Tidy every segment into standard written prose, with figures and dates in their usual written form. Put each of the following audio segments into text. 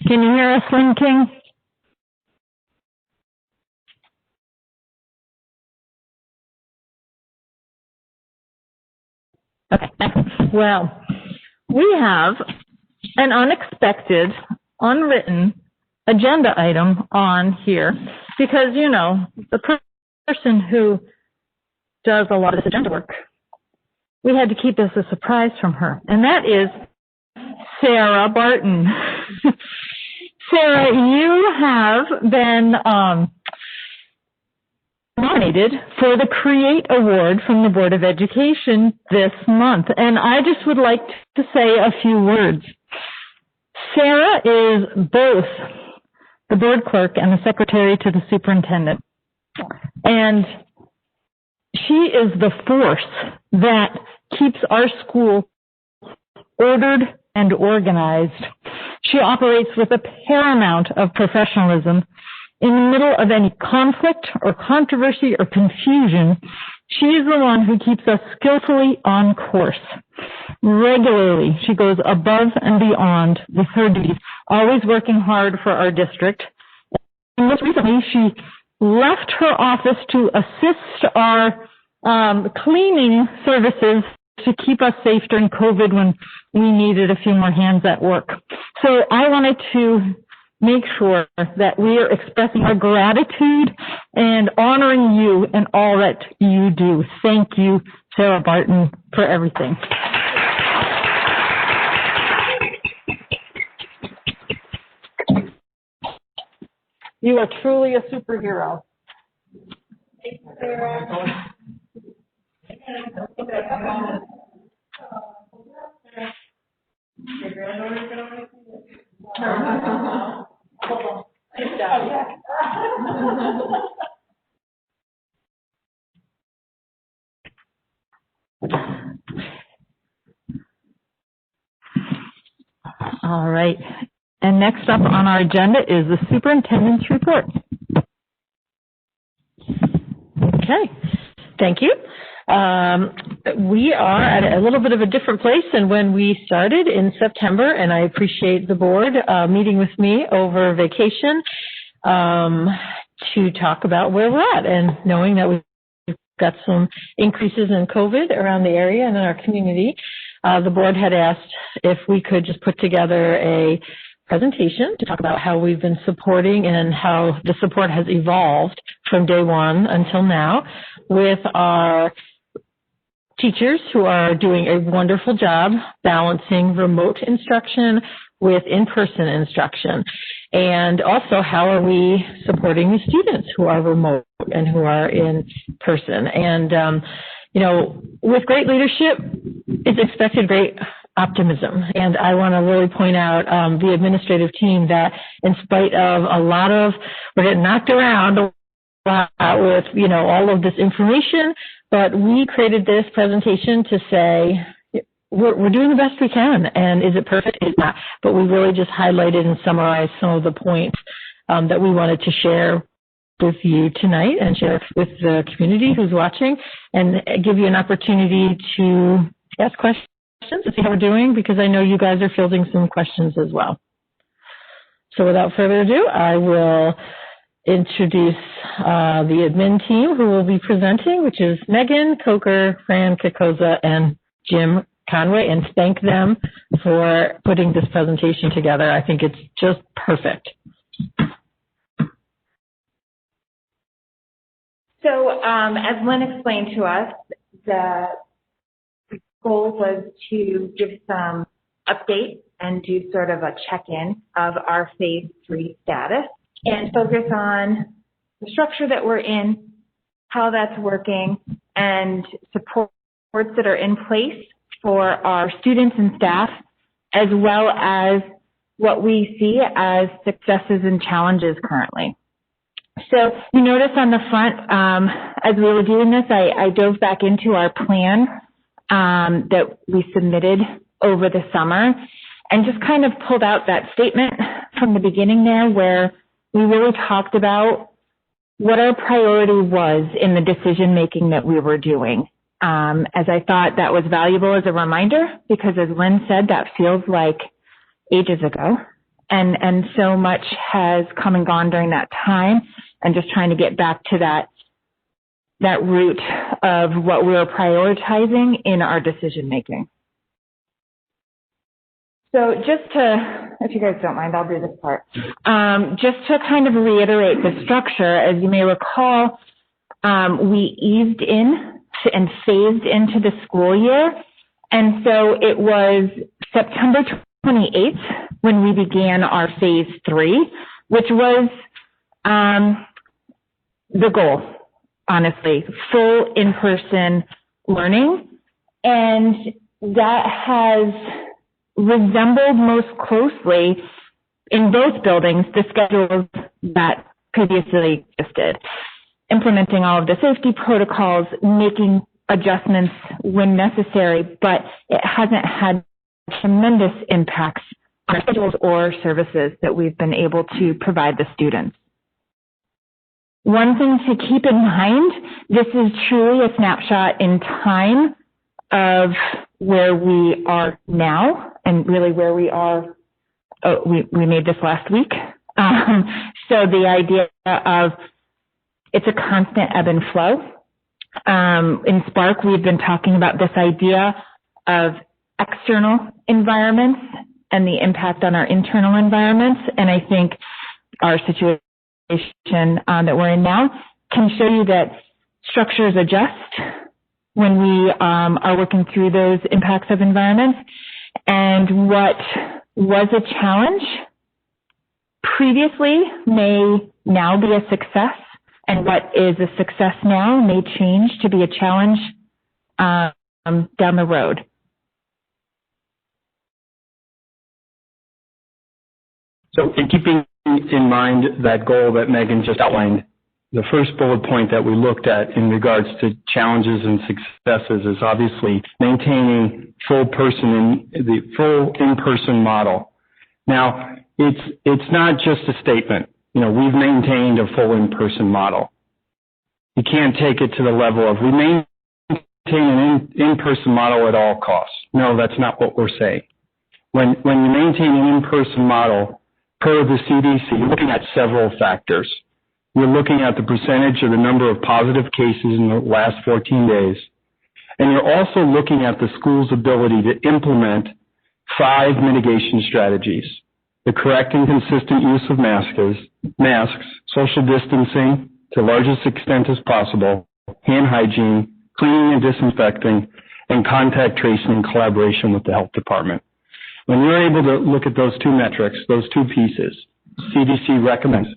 Can you hear us, Lynn King? Okay. Well, we have an unexpected, unwritten agenda item on here because, you know, the person who does a lot of this agenda work, we had to keep this a surprise from her, and that is Sarah Barton. Sarah, you have been nominated for the CREATE Award from the Board of Education this month, and I just would like to say a few words. Sarah is both the board clerk and the secretary to the superintendent, and she is the force that keeps our school ordered and organized. She operates with a paramount of professionalism. In the middle of any conflict or controversy or confusion, she is the one who keeps us skillfully on course. Regularly, she goes above and beyond with her duties, always working hard for our district. And most recently, she left her office to assist our cleaning services to keep us safe during COVID when we needed a few more hands at work. So I wanted to make sure that we are expressing our gratitude and honoring you and all that you do. Thank you, Sarah Barton, for everything. You are truly a superhero. Thanks, Sarah. All right. And next up on our agenda is the superintendent's report. Okay. Thank you. We are at a little bit of a different place than when we started in September, and I appreciate the board meeting with me over vacation to talk about where we're at, and knowing that we've got some increases in COVID around the area and in our community. The board had asked if we could just put together a presentation to talk about how we've been supporting and how the support has evolved from day one until now with our teachers who are doing a wonderful job balancing remote instruction with in-person instruction. And also, how are we supporting the students who are remote and who are in person? And, you know, with great leadership is expected great optimism. And I want to really point out the administrative team that in spite of a lot of, we're getting knocked around with, you know, all of this information, but we created this presentation to say we're doing the best we can. And is it perfect? It's not. But we really just highlighted and summarized some of the points that we wanted to share with you tonight and share with the community who's watching, and give you an opportunity to ask questions to see how we're doing, because I know you guys are fielding some questions as well. So without further ado, I will introduce the admin team who will be presenting, which is Megan Coker, Fran Kikoza, and Jim Conway, and thank them for putting this presentation together. I think it's just perfect. So as Lynn explained to us, the goal was to give some updates and do sort of a check-in of our phase 3 status and focus on the structure that we're in, how that's working, and supports that are in place for our students and staff, as well as what we see as successes and challenges currently. So you notice on the front, as we were doing this, I dove back into our plan that we submitted over the summer and just kind of pulled out that statement from the beginning there where we really talked about what our priority was in the decision making that we were doing. As I thought that was valuable as a reminder, because as Lynn said, that feels like ages ago. And so much has come and gone during that time, and just trying to get back to that root of what we're prioritizing in our decision making. So just to, if you guys don't mind, I'll do this part. Just to kind of reiterate the structure, as you may recall, we eased in and phased into the school year. And so it was September 28th when we began our phase 3, which was the goal, honestly, full in-person learning. And that has resembled most closely in both buildings the schedules that previously existed, implementing all of the safety protocols, making adjustments when necessary, but it hasn't had tremendous impacts on our schedules or services that we've been able to provide the students. One thing to keep in mind, this is truly a snapshot in time of where we are now and really where we are. We made this last week. So the idea of it's a constant ebb and flow. In Spark, we've been talking about this idea of external environments and the impact on our internal environments. And I think our situation that we're in now can show you that structures adjust when we are working through those impacts of environments. And what was a challenge previously may now be a success, and what is a success now may change to be a challenge down the road. So in keeping in mind that goal that Megan just outlined, the first bullet point that we looked at in regards to challenges and successes is obviously maintaining the full in-person model. Now, it's not just a statement. You know, we've maintained a full in-person model. You can't take it to the level of we maintain an in-person model at all costs. No, that's not what we're saying. When you maintain an in-person model, per the CDC, you're looking at several factors. You're looking at the percentage of the number of positive cases in the last 14 days. And you're also looking at the school's ability to implement 5 mitigation strategies: the correct and consistent use of masks, social distancing to the largest extent as possible, hand hygiene, cleaning and disinfecting, and contact tracing in collaboration with the health department. When you're able to look at those 2 metrics, those 2 pieces, CDC recommends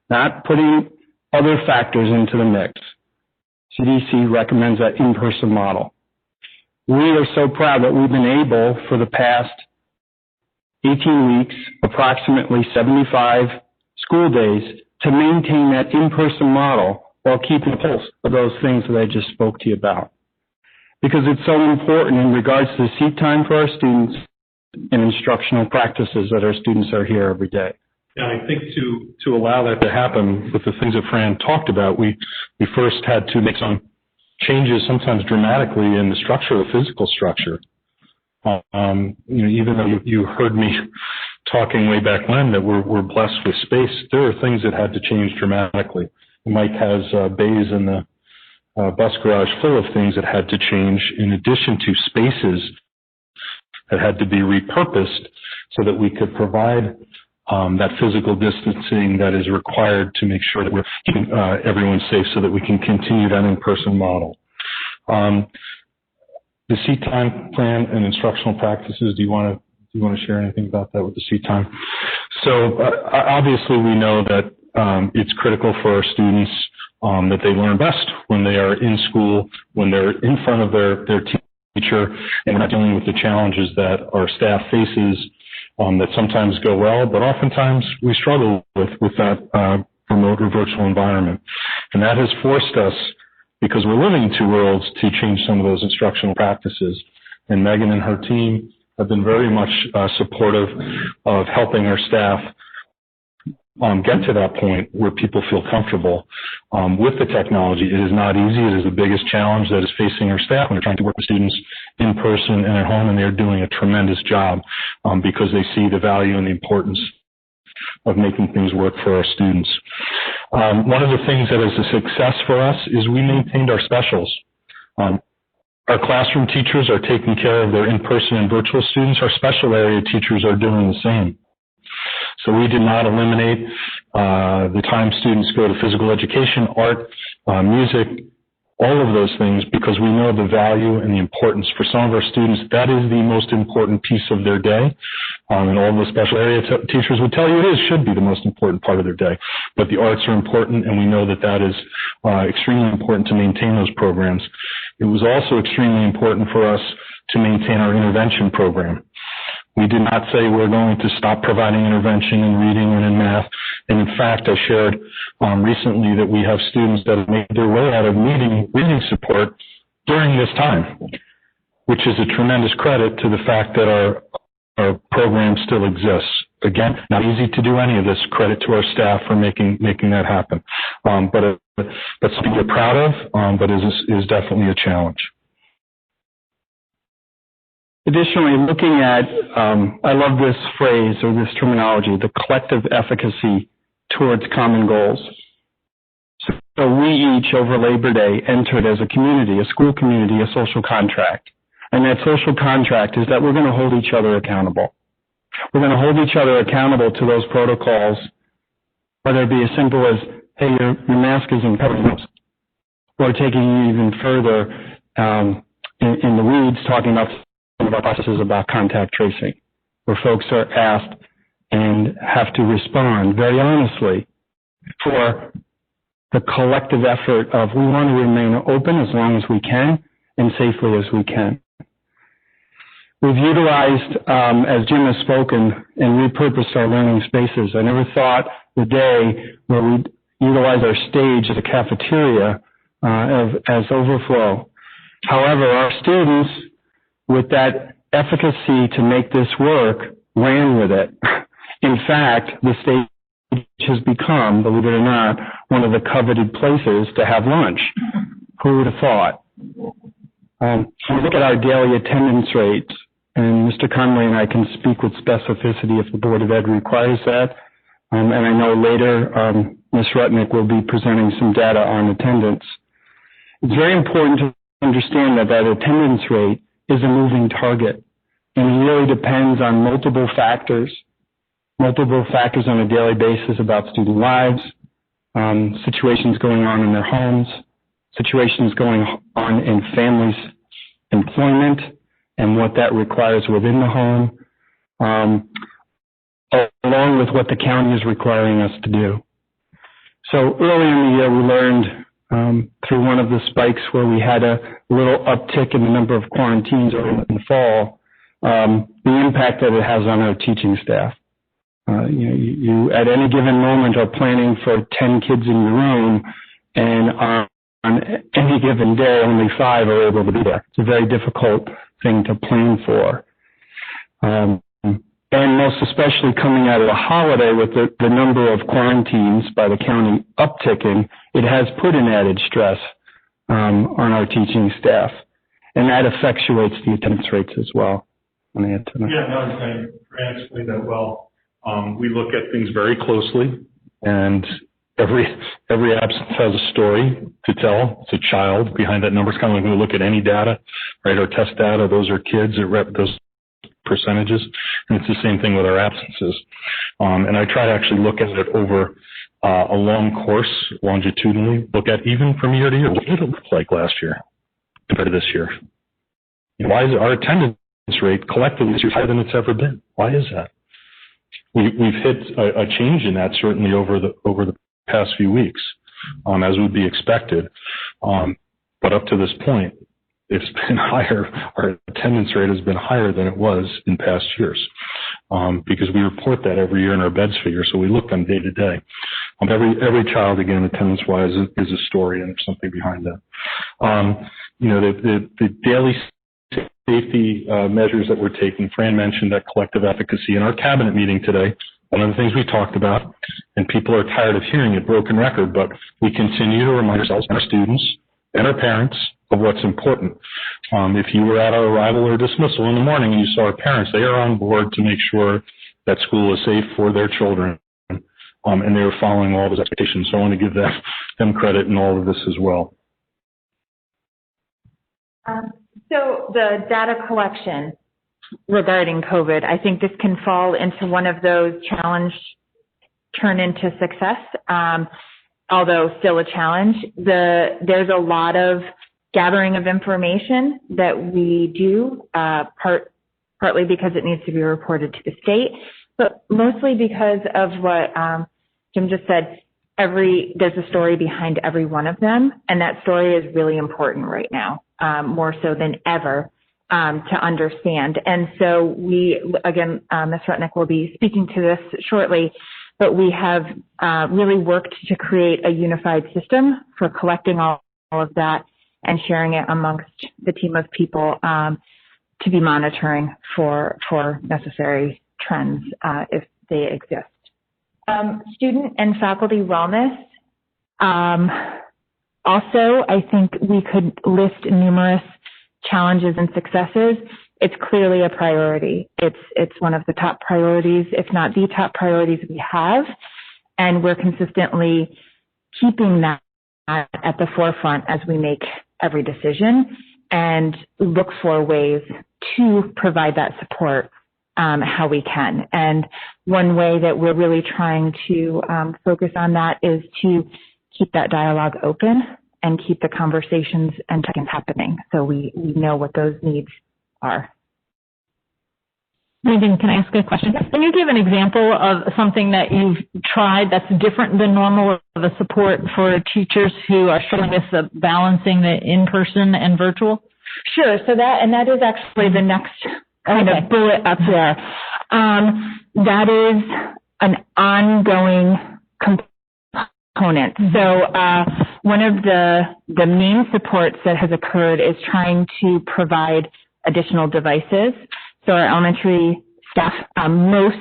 not putting other factors into the mix. CDC recommends that in-person model. We are so proud that we've been able, for the past 18 weeks, approximately 75 school days, to maintain that in-person model while keeping the pulse of those things that I just spoke to you about. Because it's so important in regards to the seat time for our students and instructional practices that our students are here every day. Yeah, I think to allow that to happen with the things that Fran talked about, we first had to make some changes, sometimes dramatically, in the structure, the physical structure. Even though you heard me talking way back when that we're blessed with space, there are things that had to change dramatically. Mike has bays in the bus garage full of things that had to change, in addition to spaces that had to be repurposed so that we could provide that physical distancing that is required to make sure that we're keeping everyone safe so that we can continue that in-person model. The seat time plan and instructional practices, do you want to share anything about that with the seat time? So obviously we know that it's critical for our students that they learn best when they are in school, when they're in front of their teacher, and not dealing with the challenges that our staff faces that sometimes go well, but oftentimes we struggle with that remote or virtual environment. And that has forced us, because we're living in 2 worlds, to change some of those instructional practices. And Megan and her team have been very much supportive of helping our staff get to that point where people feel comfortable with the technology. It is not easy. It is the biggest challenge that is facing our staff when they're trying to work with students in person and at home, and they're doing a tremendous job because they see the value and the importance of making things work for our students. One of the things that is a success for us is we maintained our specials. Our classroom teachers are taking care of their in-person and virtual students. Our special area teachers are doing the same. So we did not eliminate the time students go to physical education, art, music, all of those things, because we know the value and the importance. For some of our students, that is the most important piece of their day. And all the special area teachers would tell you should be the most important part of their day. But the arts are important, and we know that that is extremely important to maintain those programs. It was also extremely important for us to maintain our intervention program. We did not say we're going to stop providing intervention in reading and in math. And in fact, I shared recently that we have students that have made their way out of needing reading support during this time, which is a tremendous credit to the fact that our program still exists. Again, not easy to do any of this. Credit to our staff for making that happen. But something we're proud of, but is definitely a challenge. Additionally, looking at, I love this phrase or this terminology, the collective efficacy towards common goals. So we each over Labor Day entered as a community, a school community, a social contract. And that social contract is that we're going to hold each other accountable. We're going to hold each other accountable to those protocols, whether it be as simple as, hey, your mask isn't covering us, or taking it even further in the weeds, talking about some of our processes about contact tracing, where folks are asked and have to respond very honestly for the collective effort of we want to remain open as long as we can and safely as we can. We've utilized, as Jim has spoken, and repurposed our learning spaces. I never thought the day where we'd utilize our stage as a cafeteria as overflow. However, our students, with that efficacy to make this work, ran with it. In fact, the stage has become, believe it or not, one of the coveted places to have lunch. Who would have thought? We look at our daily attendance rates, and Mr. Conway and I can speak with specificity if the Board of Ed requires that. And I know later Ms. Rutnick will be presenting some data on attendance. It's very important to understand that that attendance rate is a moving target, and it really depends on multiple factors on a daily basis about student lives, situations going on in their homes, situations going on in families' employment, and what that requires within the home, along with what the county is requiring us to do. So early in the year, we learned through one of the spikes where we had a little uptick in the number of quarantines early in the fall, the impact that it has on our teaching staff. You at any given moment are planning for 10 kids in your room, and on any given day, only 5 are able to be there. It's a very difficult thing to plan for. And most especially coming out of the holiday with the number of quarantines by the county upticking, it has put an added stress on our teaching staff. And that effectuates the attendance rates as well. Yeah, no, Fran explained that well. We look at things very closely, and every absence has a story to tell. It's a child behind that number. It's kind of like when we look at any data, right? Our test data, those are kids that those percentages, and it's the same thing with our absences. And I try to actually look at it over a long course, longitudinally, look at even from year to year. What did it look like last year compared to this year? Why is our attendance rate collectively this year higher than it's ever been? Why is that? We've hit a change in that certainly over the past few weeks, as would be expected. But up to this point, it's been higher. Our attendance rate has been higher than it was in past years, because we report that every year in our beds figure. So we look them day to day. Every child, again, attendance-wise, is a story, and there's something behind that. The daily safety measures that we're taking. Fran mentioned that collective efficacy. In our cabinet meeting today, one of the things we talked about, and people are tired of hearing it, broken record, but we continue to remind ourselves and our students and our parents of what's important. If you were at our arrival or dismissal in the morning and you saw our parents, they are on board to make sure that school is safe for their children, and they are following all those expectations. So I want to give them credit in all of this as well. So the data collection regarding COVID, I think this can fall into one of those challenge turn into success, although still a challenge. There's a lot of gathering of information that we do, partly because it needs to be reported to the state, but mostly because of what Jim just said. There's a story behind every one of them, and that story is really important right now, more so than ever, to understand. And so we, again, Ms. Rutnick will be speaking to this shortly, but we have really worked to create a unified system for collecting all of that and sharing it amongst the team of people to be monitoring for necessary trends if they exist. Student and faculty wellness. Also, I think we could list numerous challenges and successes. It's clearly a priority. It's one of the top priorities, if not the top priorities we have, and we're consistently keeping that at the forefront as we make every decision and look for ways to provide that support how we can. And one way that we're really trying to focus on that is to keep that dialogue open and keep the conversations and check-ins happening so we know what those needs are. Megan, can I ask a question? Can you give an example of something that you've tried that's different than normal of a support for teachers who are struggling with the balancing the in-person and virtual? Sure. So that is actually the next kind of bullet up there. That is an ongoing component. So one of the main supports that has occurred is trying to provide additional devices. So our elementary staff, most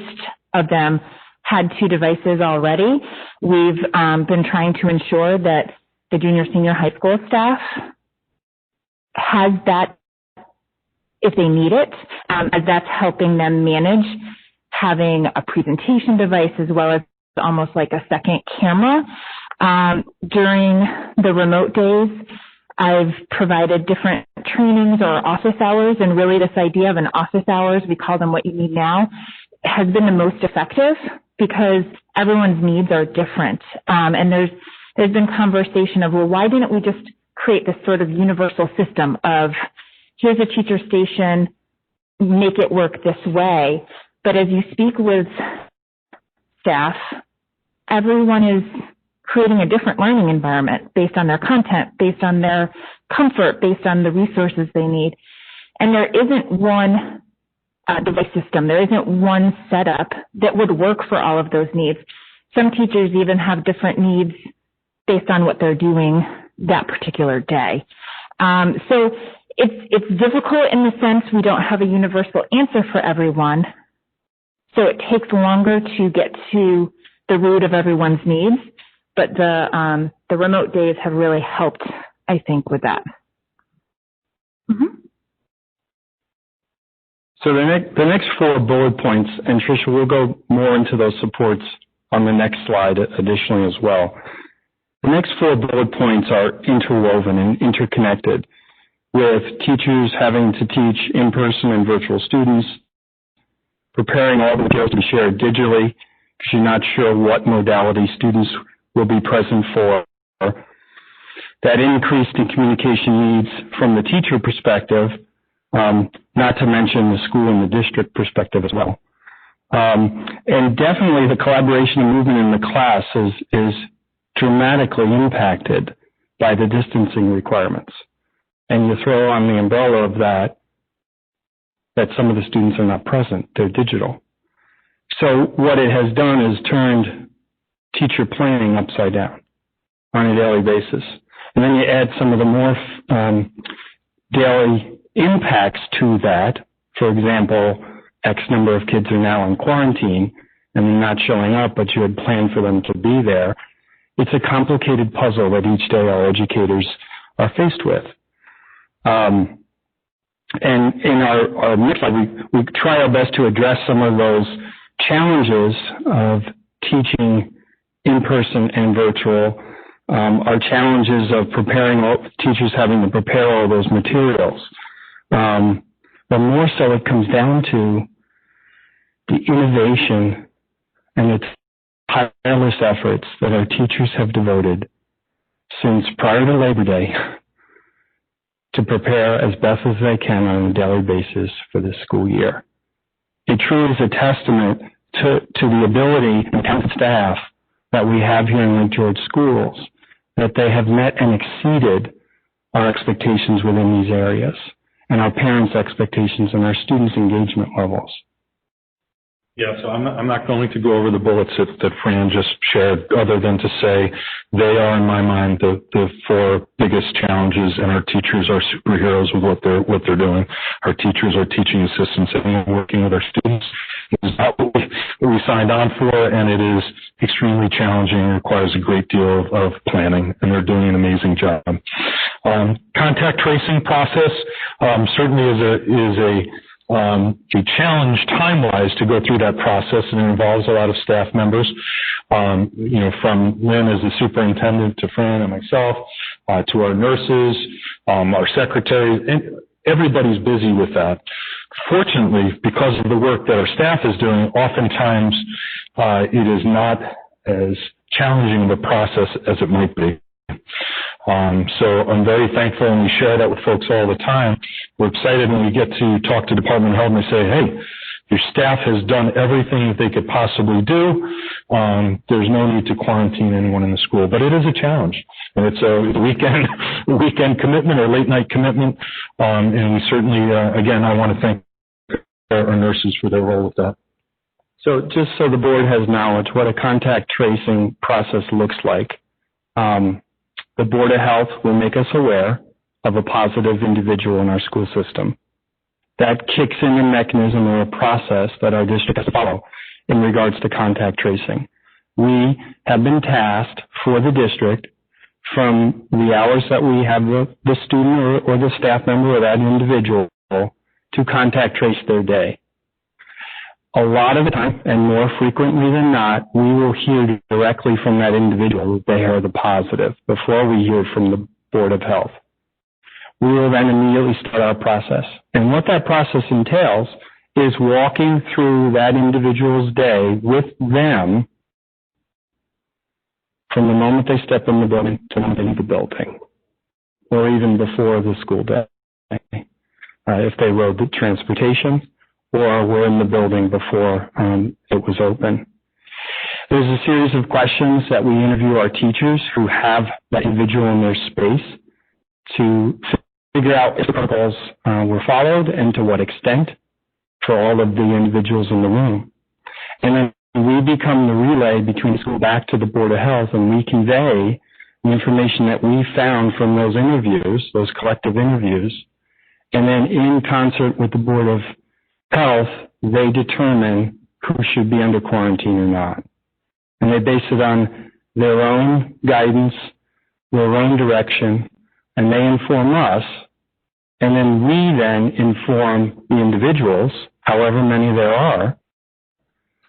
of them had 2 devices already. We've been trying to ensure that the junior, senior high school staff has that if they need it, as that's helping them manage having a presentation device as well as almost like a second camera. During the remote days, I've provided different trainings or office hours, and really this idea of an office hours, we call them what you need now, has been the most effective because everyone's needs are different. And there's been conversation of, well, why didn't we just create this sort of universal system of here's a teacher station, make it work this way. But as you speak with staff, everyone is creating a different learning environment based on their content, based on their comfort, based on the resources they need. And there isn't one device system. There isn't one setup that would work for all of those needs. Some teachers even have different needs based on what they're doing that particular day. So it's difficult in the sense we don't have a universal answer for everyone. So it takes longer to get to the root of everyone's needs. But the remote days have really helped, I think, with that. Mm-hmm. So the next 4 bullet points, and Tricia, we'll go more into those supports on the next slide additionally as well. The next 4 bullet points are interwoven and interconnected, with teachers having to teach in-person and virtual students, preparing all the materials to be shared digitally, because you're not sure what modality students will be present for, that increase in communication needs from the teacher perspective, not to mention the school and the district perspective as well. And definitely the collaboration and movement in the class is dramatically impacted by the distancing requirements. And you throw on the umbrella of that some of the students are not present, they're digital. So what it has done is turned teacher planning upside down on a daily basis. And then you add some of the more daily impacts to that. For example, X number of kids are now in quarantine. and they're not showing up, but you had planned for them to be there. It's a complicated puzzle that each day our educators are faced with. And in our next slide, we try our best to address some of those challenges of teaching in person and virtual, our challenges of teachers having to prepare all those materials. But more so, it comes down to the innovation and the tireless efforts that our teachers have devoted since prior to Labor Day to prepare as best as they can on a daily basis for this school year. It truly is a testament to the ability and talented staff that we have here in Lake George schools, that they have met and exceeded our expectations within these areas, and our parents' expectations and our students' engagement levels. Yeah, so I'm not going to go over the bullets that Fran just shared, other than to say they are, in my mind, the four biggest challenges, and our teachers are superheroes with what they're doing. Our teachers are teaching assistants and working with our students. It is not what we signed on for, and it is extremely challenging and requires a great deal of planning, and they're doing an amazing job. Contact tracing process certainly is a challenge time-wise to go through that process, and it involves a lot of staff members, from Lynn as the superintendent to Fran and myself, to our nurses, our secretaries, and everybody's busy with that. Fortunately, because of the work that our staff is doing, oftentimes it is not as challenging of a process as it might be. So I'm very thankful, and we share that with folks all the time. We're excited when we get to talk to Department of Health and they say, hey, your staff has done everything that they could possibly do. There's no need to quarantine anyone in the school, but it is a challenge. And it's a weekend commitment or late night commitment. And we certainly, again, I want to thank our nurses for their role with that. So just so the board has knowledge what a contact tracing process looks like, the Board of Health will make us aware of a positive individual in our school system. That kicks in a mechanism or a process that our district has to follow in regards to contact tracing. We have been tasked for the district from the hours that we have the student or the staff member or that individual to contact trace their day. A lot of the time, and more frequently than not, we will hear directly from that individual that they are the positive before we hear from the Board of Health. We will then immediately start our process. And what that process entails is walking through that individual's day with them from the moment they step in the building to the moment they leave the building, or even before the school day, if they rode the transportation, or were in the building before it was open. There's a series of questions that we interview our teachers who have that individual in their space to figure out if the protocols were followed and to what extent for all of the individuals in the room. And then we become the relay between the school back to the Board of Health, and we convey the information that we found from those interviews, those collective interviews, and then in concert with the Board of Health, they determine who should be under quarantine or not. And they base it on their own guidance, their own direction, and they inform us, and then we then inform the individuals, however many there are,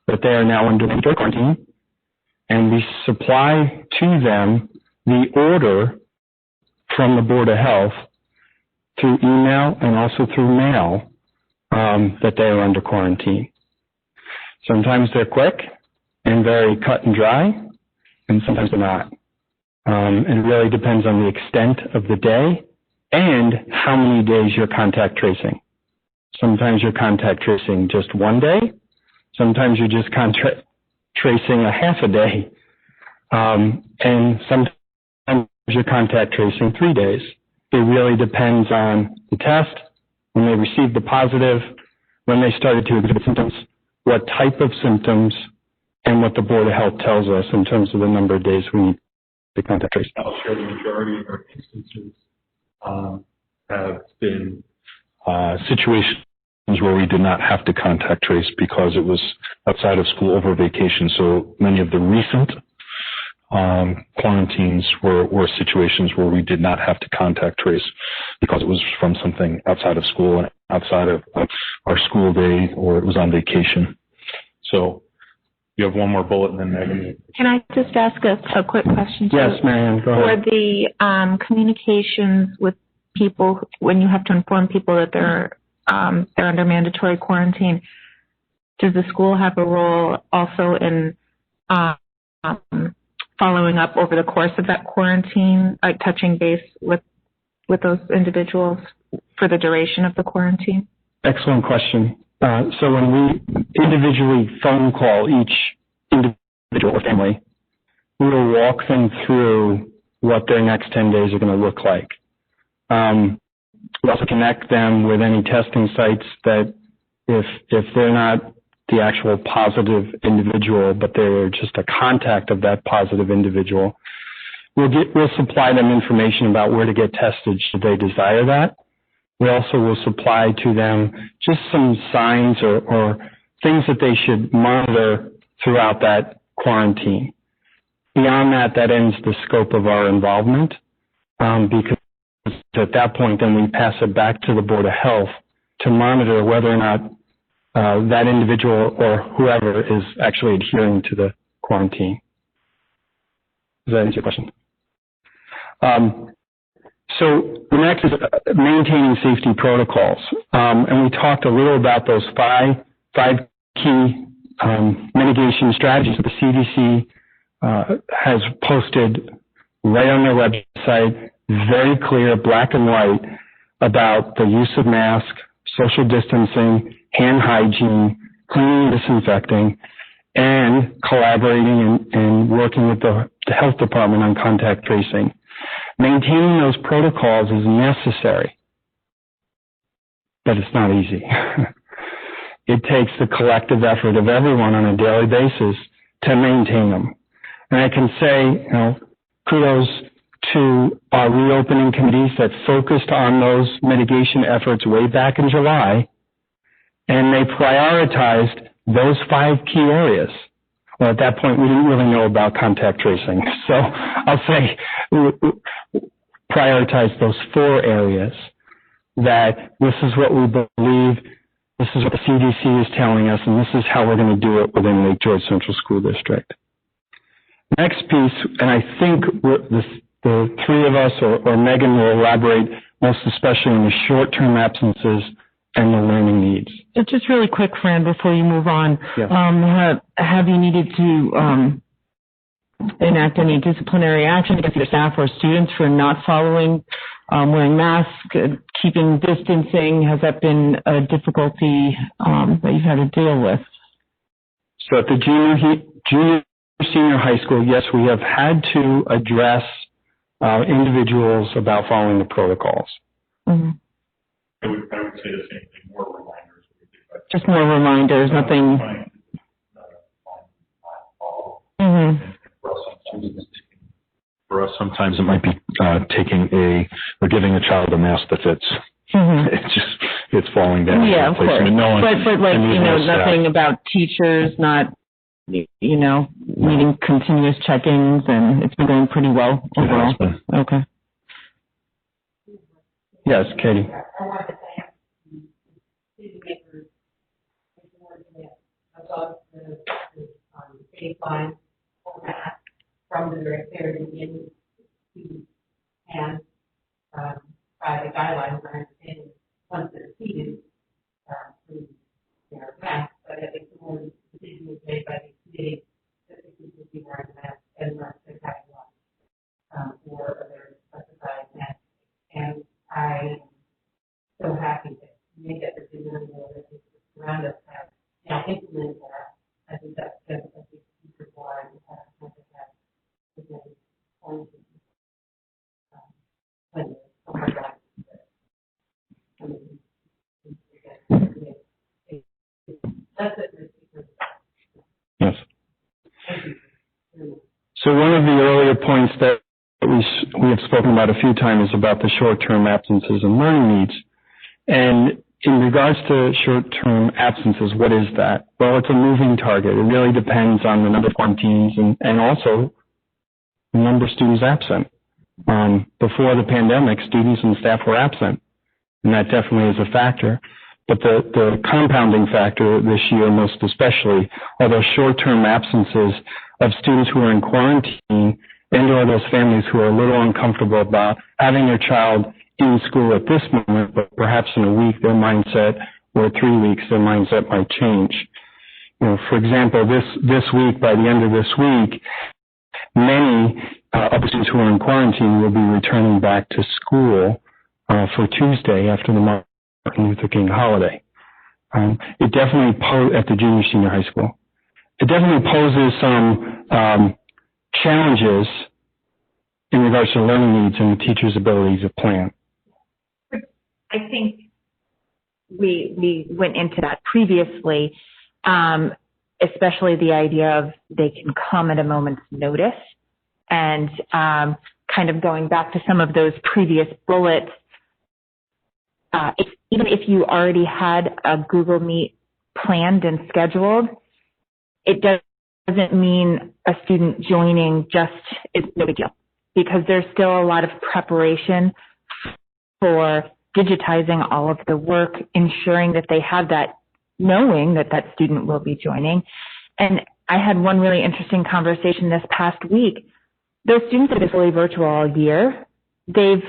that they are now under quarantine, and we supply to them the order from the Board of Health through email and also through mail that they are under quarantine. Sometimes they're quick and very cut and dry, and sometimes they're not. It really depends on the extent of the day and how many days you're contact tracing. Sometimes you're contact tracing just one day. Sometimes you're just contact tracing a half a day. And sometimes you're contact tracing 3 days. It really depends on the test, when they received the positive, when they started to exhibit symptoms, what type of symptoms, and what the Board of Health tells us in terms of the number of days we need to contact trace. I'll share the majority of our instances have been situations where we did not have to contact trace because it was outside of school over vacation. So many of the recent quarantines were situations where we did not have to contact trace because it was from something outside of school and outside of our school day, or it was on vacation. So you have one more bullet, and then Megan. Can I just ask a quick question? Yes, Marianne, go ahead. For the communications with people, when you have to inform people that they're under mandatory quarantine, does the school have a role also in following up over the course of that quarantine, like touching base with those individuals for the duration of the quarantine? Excellent question. So when we individually phone call each individual or family, we will walk them through what their next 10 days are going to look like. We also connect them with any testing sites that if they're not the actual positive individual, but they're just a contact of that positive individual, we'll supply them information about where to get tested should they desire that. We also will supply to them just some signs or things that they should monitor throughout that quarantine. Beyond that, that ends the scope of our involvement, because at that point, then we pass it back to the Board of Health to monitor whether or not that individual or whoever is actually adhering to the quarantine. Does that answer your question? So the next is maintaining safety protocols. And we talked a little about those five key mitigation strategies that the CDC has posted right on their website, very clear, black and white, about the use of masks, social distancing, hand hygiene, cleaning and disinfecting, and collaborating and working with the health department on contact tracing. Maintaining those protocols is necessary, but it's not easy. It takes the collective effort of everyone on a daily basis to maintain them. And I can say, kudos to our reopening committees that focused on those mitigation efforts way back in July, and they prioritized those 5 key areas. Well, at that point, we didn't really know about contact tracing. So I'll say prioritize those 4 areas that this is what we believe, this is what the CDC is telling us, and this is how we're going to do it within Lake George Central School District. Next piece, and I think the 3 of us or Megan will elaborate most especially on the short-term absences and the learning needs. Just really quick, Fran, before you move on, Yeah. Have you needed to enact any disciplinary action against either staff or students for not following, wearing masks, keeping distancing? Has that been a difficulty that you've had to deal with? So at the junior senior high school, yes, we have had to address individuals about following the protocols. Mm-hmm. I would say the same thing, more reminders. Just more reminders, nothing. Mm-hmm. For us, sometimes it might be giving a child a mask that fits. Mm-hmm. It's falling down. Yeah, of course. But like, nothing about teachers not, needing continuous check-ins, and it's been going pretty well overall. Okay. Yes, Katie. I wanted to thank the makers about the baseline format from the very beginning to and by the guidelines. I understand once they're seated through their math, but I think the more decision was made by the committee that the people would be wearing masks and not the guidelines or other specified masks. And I am so happy that we get the decision that around us have now implemented that. I think that's good. I think people are going to have again quarantine. Oh my God. That's it. Yes. So one of the earlier points that we have spoken about a few times about the short-term absences and learning needs. And in regards to short-term absences, what is that? Well, it's a moving target. It really depends on the number of quarantines and also the number of students absent. Before the pandemic, students and staff were absent, and that definitely is a factor. But the compounding factor this year, most especially, are those short-term absences of students who are in quarantine and/or those families who are a little uncomfortable about having their child in school at this moment, but perhaps in a week their mindset, or 3 weeks their mindset might change. For example, this week, by the end of this week, many of the students who are in quarantine will be returning back to school for Tuesday after the Martin Luther King holiday. It definitely at the junior senior high school. It definitely poses some challenges in regards to learning needs and the teacher's ability to plan. I think we went into that previously, especially the idea of they can come at a moment's notice, and kind of going back to some of those previous bullets, even if you already had a Google Meet planned and scheduled, it doesn't mean a student joining just is no big deal, because there's still a lot of preparation for digitizing all of the work, ensuring that they have that, knowing that that student will be joining. And I had one really interesting conversation this past week. Those students that have been fully virtual all year, they've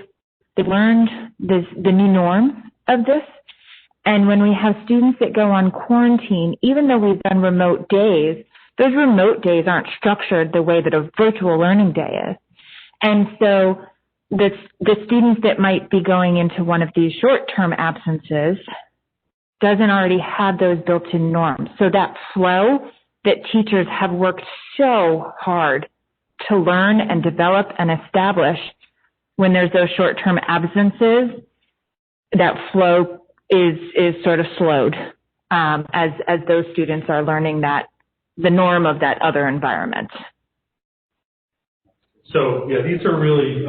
learned the new norms of this. And when we have students that go on quarantine, even though we've done remote days, those remote days aren't structured the way that a virtual learning day is. And so the students that might be going into one of these short-term absences doesn't already have those built-in norms. So that flow that teachers have worked so hard to learn and develop and establish, when there's those short-term absences, that flow is sort of slowed as those students are learning that the norm of that other environment. So yeah, these are really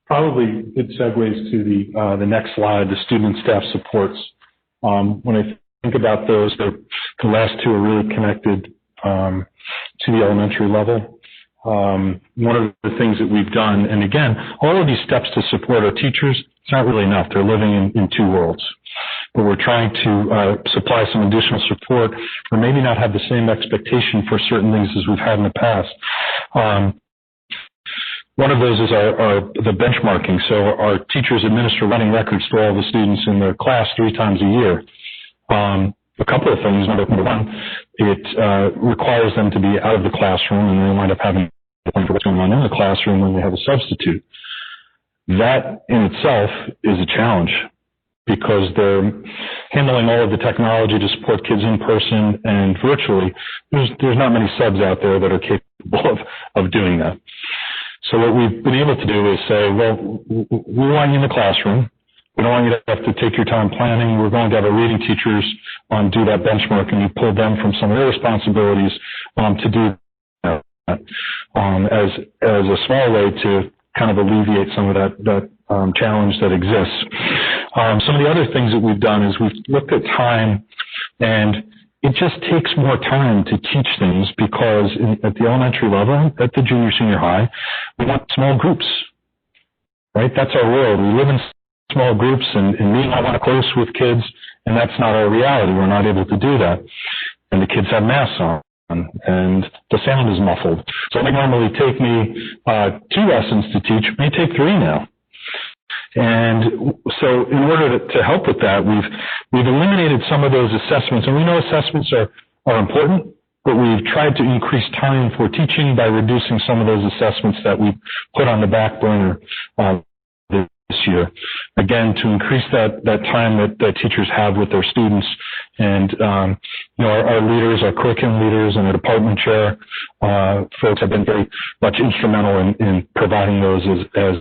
probably good segues to the next slide, the student staff supports. When I think about those, the last two are really connected to the elementary level. One of the things that we've done, and again, all of these steps to support our teachers, it's not really enough. They're living in two worlds. But we're trying to supply some additional support, or maybe not have the same expectation for certain things as we've had in the past. One of those is the benchmarking. So our teachers administer running records to all the students in their class 3 times a year. A couple of things. Number one, it requires them to be out of the classroom, and they wind up having to point for what's going on in the classroom when they have a substitute. That in itself is a challenge, because they're handling all of the technology to support kids in person and virtually. There's not many subs out there that are capable of doing that. So what we've been able to do is say, well, we want you in the classroom. We don't want you to have to take your time planning. We're going to have our reading teachers do that benchmark, and you pull them from some of their responsibilities to do that as a small way to kind of alleviate some of that challenge that exists. Some of the other things that we've done is we've looked at time, and it just takes more time to teach things, because at the elementary level, at the junior, senior high, we want small groups, right? That's our world. We live in small groups, and me, I want to close with kids, and that's not our reality. We're not able to do that. And the kids have masks on, and the sound is muffled. So it might normally take me 2 lessons to teach. It may take 3 now. And so in order to help with that, we've eliminated some of those assessments. And we know assessments are important, but we've tried to increase time for teaching by reducing some of those assessments that we put on the back burner this year. Again, to increase that time that teachers have with their students. And our leaders, our curriculum leaders, and our department chair folks have been very much instrumental in providing those as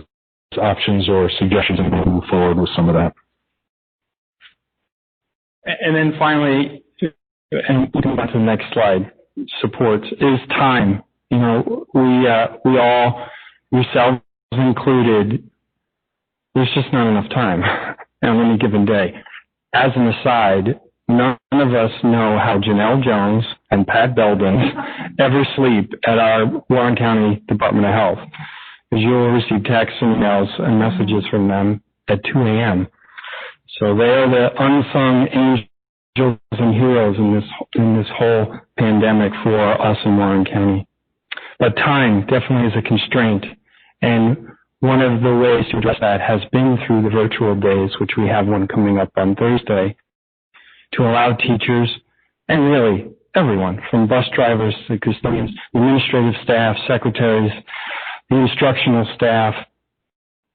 options or suggestions, and we'll move forward with some of that. And then finally, and looking back to the next slide, supports is time. We all, yourselves included, there's just not enough time on any given day. as an aside, none of us know how Janelle Jones and Pat Belden ever sleep at our Warren County Department of Health, because you'll receive texts and emails and messages from them at 2 a.m. So they are the unsung angels and heroes in this whole pandemic for us in Warren County. But time definitely is a constraint, and one of the ways to address that has been through the virtual days, which we have one coming up on Thursday, to allow teachers and really everyone, from bus drivers to custodians, administrative staff, secretaries, the instructional staff,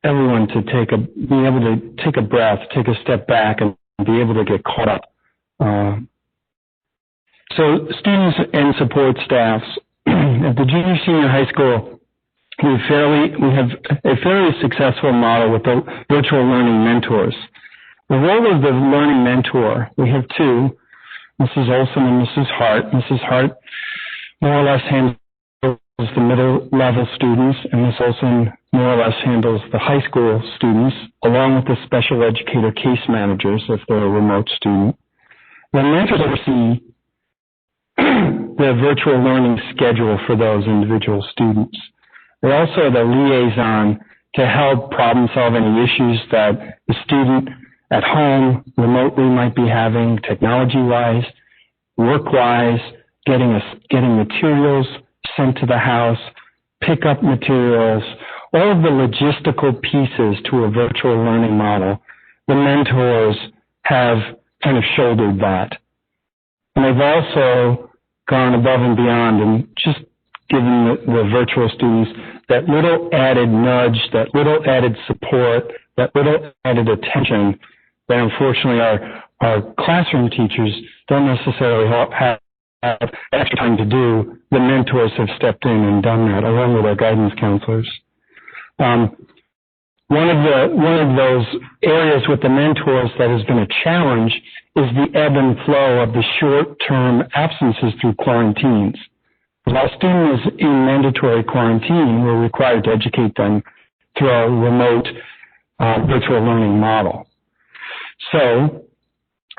everyone to be able to take a breath, take a step back, and be able to get caught up. So students and support staffs at the junior senior high school, we have a fairly successful model with the virtual learning mentors. The role of the learning mentor, we have two, Mrs. Olson and Mrs. Hart. Mrs. Hart more or less handles the middle level students, and Ms. Olson more or less handles the high school students, along with the special educator case managers if they're a remote student. The mentors oversee the virtual learning schedule for those individual students. They also are the liaison to help problem solve any issues that the student at home remotely might be having, technology-wise, work-wise, getting materials sent to the house, pick up materials, all of the logistical pieces to a virtual learning model. The mentors have kind of shouldered that. And they've also gone above and beyond and just given the virtual students that little added nudge, that little added support, that little added attention that unfortunately our classroom teachers don't necessarily have extra time to do. The mentors have stepped in and done that along with our guidance counselors. One of those areas with the mentors that has been a challenge is the ebb and flow of the short-term absences through quarantines. While a student is in mandatory quarantine, we're required to educate them through our remote virtual learning model. So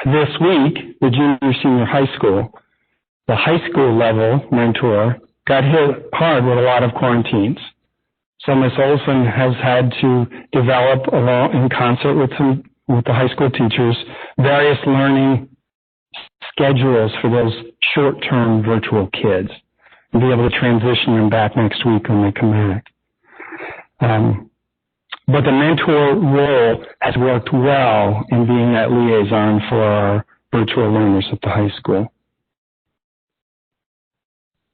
this week, the junior senior high school, the high school level mentor got hit hard with a lot of quarantines. So Ms. Olson has had to develop, along in concert with the high school teachers, various learning schedules for those short-term virtual kids and be able to transition them back next week when they come back. But the mentor role has worked well in being that liaison for our virtual learners at the high school.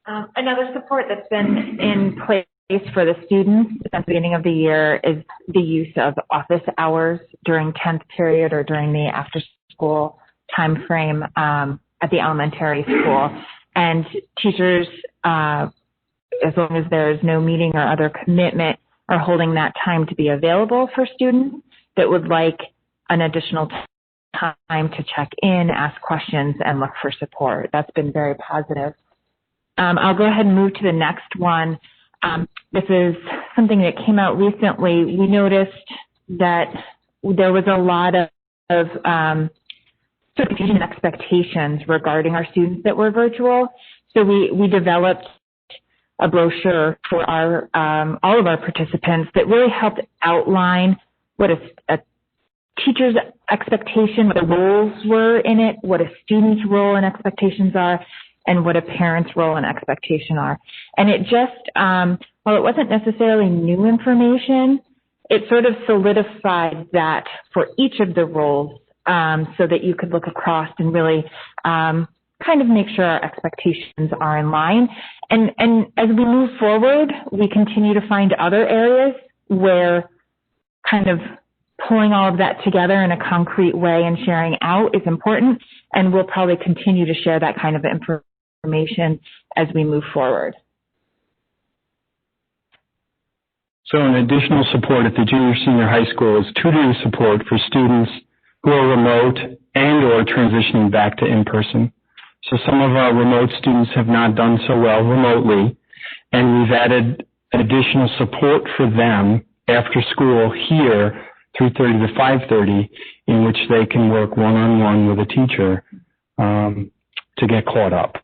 Another support that's been in place for the students at the beginning of the year is the use of office hours during 10th period or during the after-school time frame at the elementary school. And teachers, as long as there is no meeting or other commitment, are holding that time to be available for students that would like an additional time to check in, ask questions, and look for support. That's been very positive. I'll go ahead and move to the next one. This is something that came out recently. We noticed that there was a lot of sort of confusion and expectations regarding our students that were virtual. So we developed a brochure for our all of our participants that really helped outline what a teacher's expectation, what the roles were in it, what a student's role and expectations are, and what a parent's role and expectation are. And it just, while it wasn't necessarily new information, it sort of solidified that for each of the roles so that you could look across and really kind of make sure our expectations are in line. And as we move forward, we continue to find other areas where kind of pulling all of that together in a concrete way and sharing out is important. And we'll probably continue to share that kind of information as we move forward. So an additional support at the junior senior high school is tutoring support for students who are remote and or transitioning back to in-person. So some of our remote students have not done so well remotely, and we've added additional support for them after school here 3:30 to 5:30, in which they can work one-on-one with a teacher to get caught up.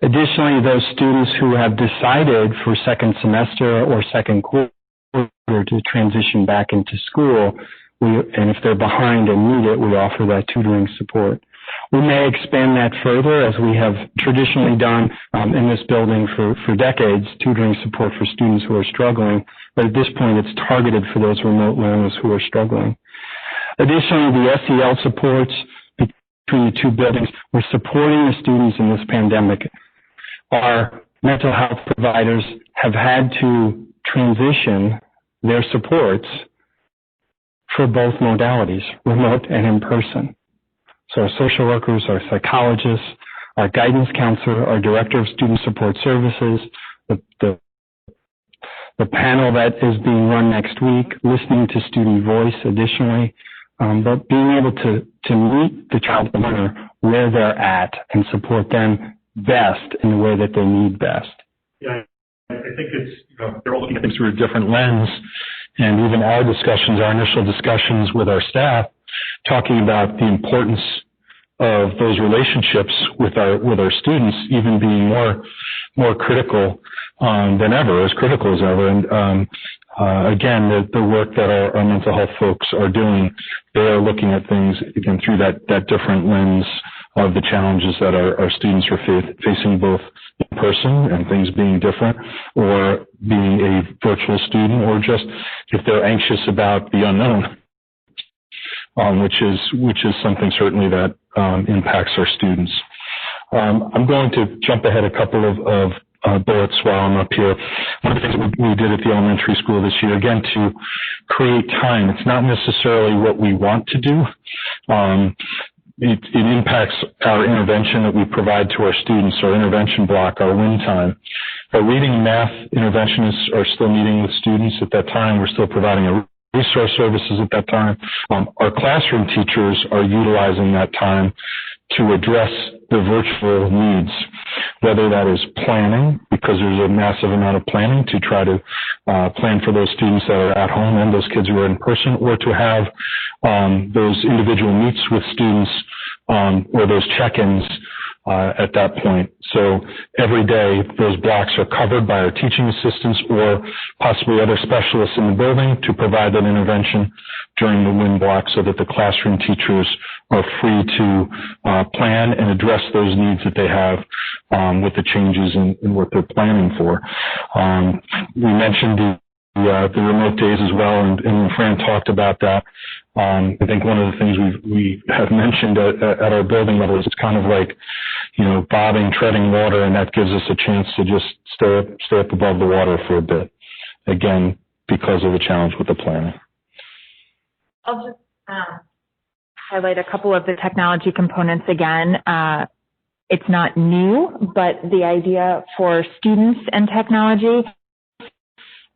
Additionally, those students who have decided for second semester or second quarter to transition back into school, and if they're behind and need it, we offer that tutoring support. We may expand that further, as we have traditionally done in this building for decades, tutoring support for students who are struggling. But at this point, it's targeted for those remote learners who are struggling. Additionally, the SEL supports between the two buildings, we're supporting the students in this pandemic. Our mental health providers have had to transition their supports for both modalities, remote and in person. So our social workers, our psychologists, our guidance counselor, our director of student support services, the panel that is being run next week, listening to student voice additionally, but being able to meet the child learner where they're at and support them best in the way that they need best. Yeah, I think it's, they're all looking at things through a different lens, and even our discussions, our initial discussions with our staff, talking about the importance of those relationships with our students even being more critical than ever, as critical as ever. And again, the work that our mental health folks are doing, they are looking at things again through that different lens of the challenges that our students are facing, both in person and things being different, or being a virtual student, or just if they're anxious about the unknown, which is something certainly that impacts our students. I'm going to jump ahead a couple of bullets while I'm up here. One of the things that we did at the elementary school this year, again, to create time. It's not necessarily what we want to do. It impacts our intervention that we provide to our students, our intervention block, our win time. Our reading and math interventionists are still meeting with students at that time. We're still providing resource services at that time. Our classroom teachers are utilizing that time to address the virtual needs, whether that is planning, because there's a massive amount of planning to try to plan for those students that are at home and those kids who are in person, or to have those individual meets with students or those check-ins at that point. So every day those blocks are covered by our teaching assistants or possibly other specialists in the building to provide that intervention during the WIN block, so that the classroom teachers are free to plan and address those needs that they have with the changes in what they're planning for. We mentioned the remote days as well, and Fran talked about that. I think one of the things we have mentioned at our building level is it's kind of like, bobbing, treading water, and that gives us a chance to just stay up above the water for a bit, again, because of the challenge with the planning. I'll just highlight a couple of the technology components again. It's not new, but the idea for students and technology,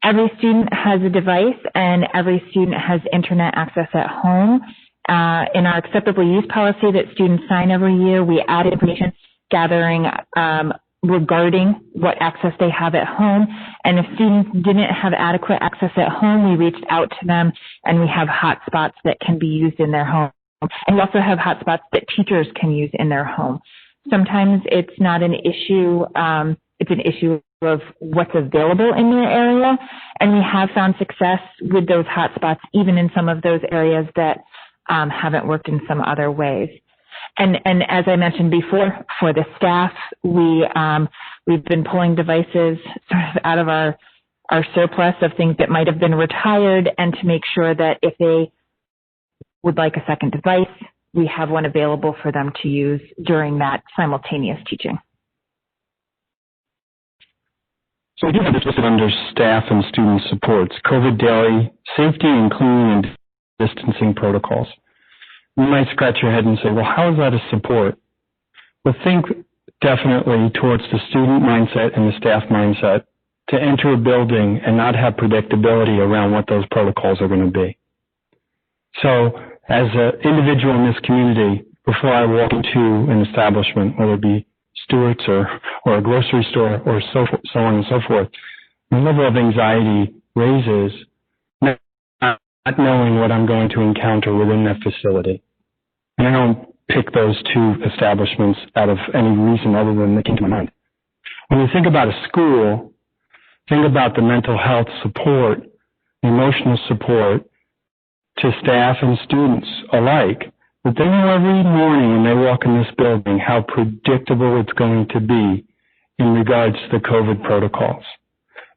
every student has a device and every student has internet access at home. In our acceptable use policy that students sign every year, we add information gathering regarding what access they have at home. And if students didn't have adequate access at home, we reached out to them, and we have hotspots that can be used in their home. And we also have hotspots that teachers can use in their home. Sometimes it's not an issue, it's an issue of what's available in their area, and we have found success with those hotspots, even in some of those areas that haven't worked in some other ways. And as I mentioned before, for the staff, we've been pulling devices sort of out of our surplus of things that might have been retired, and to make sure that if they would like a second device, we have one available for them to use during that simultaneous teaching. So we do have this listed under staff and student supports: COVID daily, safety and cleaning and distancing protocols. You might scratch your head and say, well, how is that a support? Well, think definitely towards the student mindset and the staff mindset to enter a building and not have predictability around what those protocols are going to be. So as an individual in this community, before I walk into an establishment, whether it be Stewart's or a grocery store or so on and so forth, the level of anxiety raises, not knowing what I'm going to encounter within that facility. And I don't pick those two establishments out of any reason other than they came to my mind. When you think about a school, think about the mental health support, the emotional support to staff and students alike, that they know every morning when they walk in this building how predictable it's going to be in regards to the COVID protocols,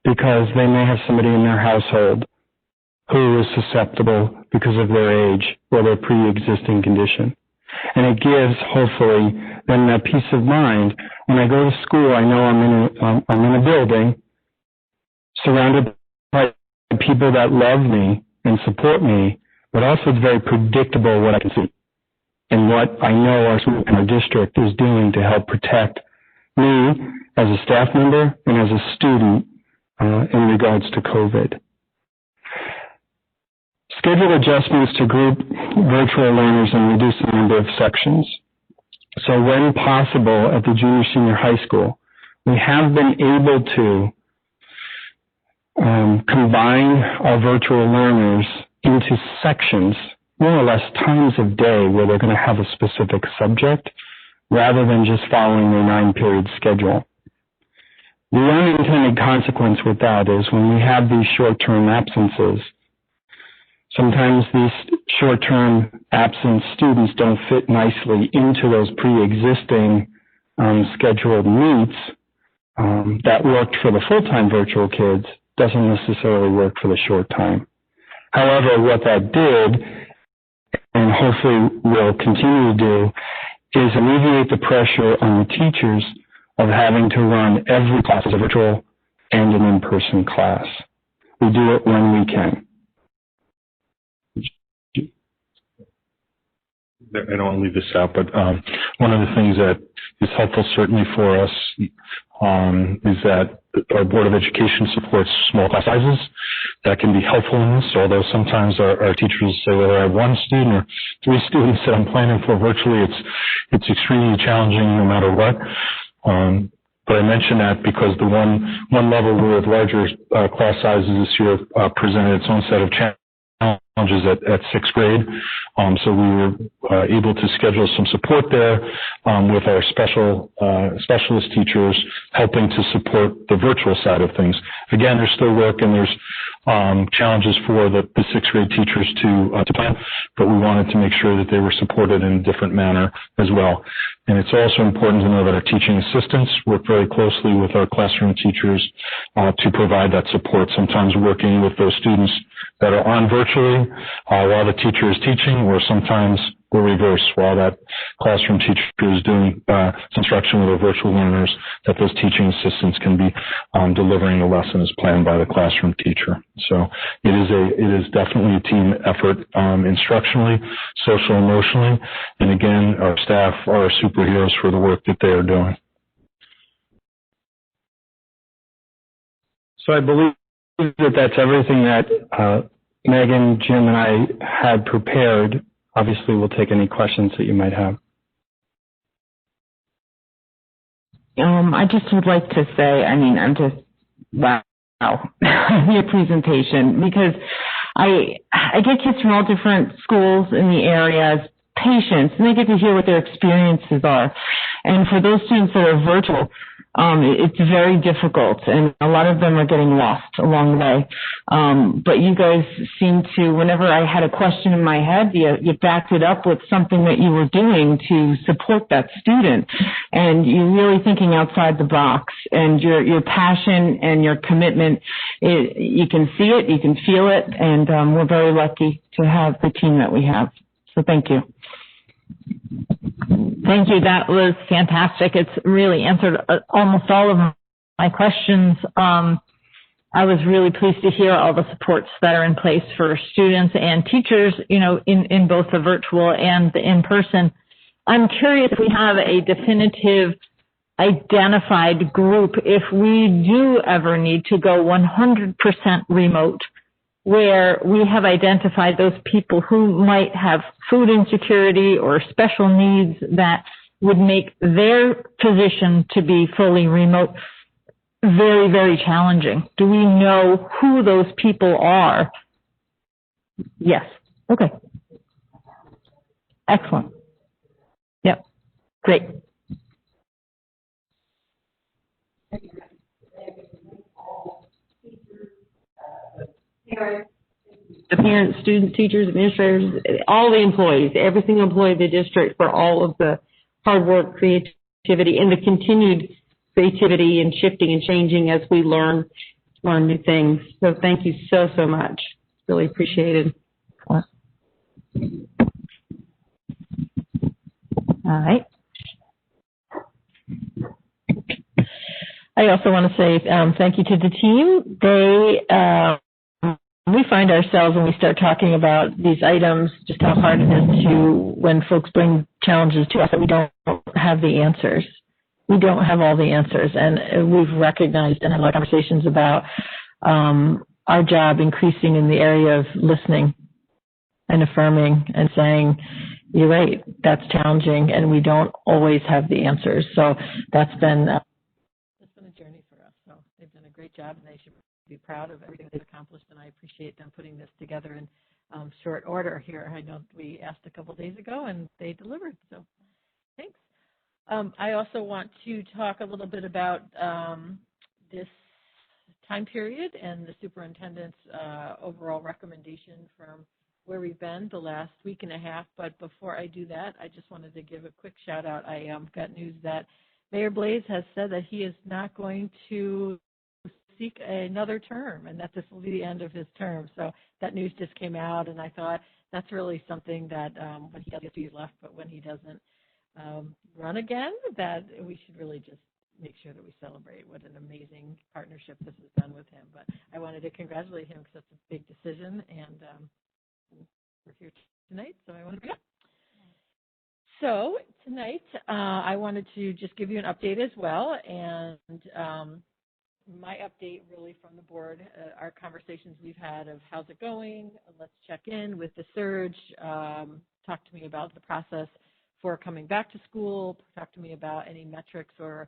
because they may have somebody in their household who is susceptible because of their age or their pre-existing condition. And it gives, hopefully, them that peace of mind. When I go to school, I know I'm in a building surrounded by people that love me and support me, but also it's very predictable what I can see and what I know our school and our district is doing to help protect me as a staff member and as a student in regards to COVID. Schedule adjustments to group virtual learners and reduce the number of sections. So when possible at the junior, senior high school, we have been able to combine our virtual learners into sections, more or less times of day where they're going to have a specific subject rather than just following their 9-period schedule. The unintended consequence with that is when we have these short-term absences, sometimes these short-term absent students don't fit nicely into those pre-existing scheduled meets that worked for the full-time virtual kids, doesn't necessarily work for the short time. However, what that did, and hopefully will continue to do, is alleviate the pressure on the teachers of having to run every class as a virtual and an in-person class. We do it when we can. I don't want to leave this out, but one of the things that is helpful certainly for us is that our Board of Education supports small class sizes. That can be helpful in this, although sometimes our teachers say whether I have 1 student or 3 students that I'm planning for virtually, it's extremely challenging no matter what. But I mention that because the one level with larger class sizes this year presented its own set of challenges at 6th grade. So we were able to schedule some support there with our specialist teachers helping to support the virtual side of things. Again, there's still work and there's challenges for the 6th grade teachers to plan, but we wanted to make sure that they were supported in a different manner as well. And it's also important to know that our teaching assistants work very closely with our classroom teachers to provide that support, sometimes working with those students that are on virtually while the teacher is teaching, or sometimes the reverse, while that classroom teacher is doing instruction with our virtual learners, that those teaching assistants can be delivering the lesson as planned by the classroom teacher. So it is definitely a team effort instructionally, social, emotionally, and again, our staff are our superheroes for the work that they are doing. So I believe that that's everything that Megan, Jim, and I had prepared. Obviously, we'll take any questions that you might have. I just would like to say, I'm just, wow, your presentation, because I get kids from all different schools in the area as patients, and they get to hear what their experiences are. And for those students that are virtual, it's very difficult, and a lot of them are getting lost along the way. But you guys seem to, whenever I had a question in my head, you backed it up with something that you were doing to support that student. And you're really thinking outside the box, and your passion and your commitment, you can see it, you can feel it, and we're very lucky to have the team that we have. So thank you. Thank you. That was fantastic. It's really answered almost all of my questions. I was really pleased to hear all the supports that are in place for students and teachers, in both the virtual and the in-person. I'm curious if we have a definitive identified group if we do ever need to go 100% remote, where we have identified those people who might have food insecurity or special needs that would make their position to be fully remote very, very challenging. Do we know who those people are Yes. Okay. Excellent. Yep. Great. The parents, students, teachers, administrators, all the employees, every single employee of the district for all of the hard work, creativity, and the continued creativity and shifting and changing as we learn new things. So thank you so, so much. Really appreciated. All right. I also want to say thank you to the team. We find ourselves when we start talking about these items, just how hard it is to, when folks bring challenges to us, that we don't have the answers. We don't have all the answers, and we've recognized and had a lot of conversations about our job increasing in the area of listening and affirming and saying, you're right, that's challenging, and we don't always have the answers. So that's been a journey for us. So they've done a great job, and they should be proud of everything they've accomplished, and I appreciate them putting this together in short order here. I know we asked a couple of days ago, and they delivered, so thanks. I also want to talk a little bit about this time period and the superintendent's overall recommendation from where we've been the last week and a half. But before I do that, I just wanted to give a quick shout out. I got news that Mayor Blais has said that he is not going to seek another term, and that this will be the end of his term. So that news just came out, and I thought that's really something that when he does get to be left, but when he doesn't run again, that we should really just make sure that we celebrate what an amazing partnership this has been with him. But I wanted to congratulate him because it's a big decision, and we're here tonight, so I want to be up. So tonight, I wanted to just give you an update as well, and my update really from the board, our conversations we've had of how's it going, let's check in with the surge, talk to me about the process for coming back to school, talk to me about any metrics or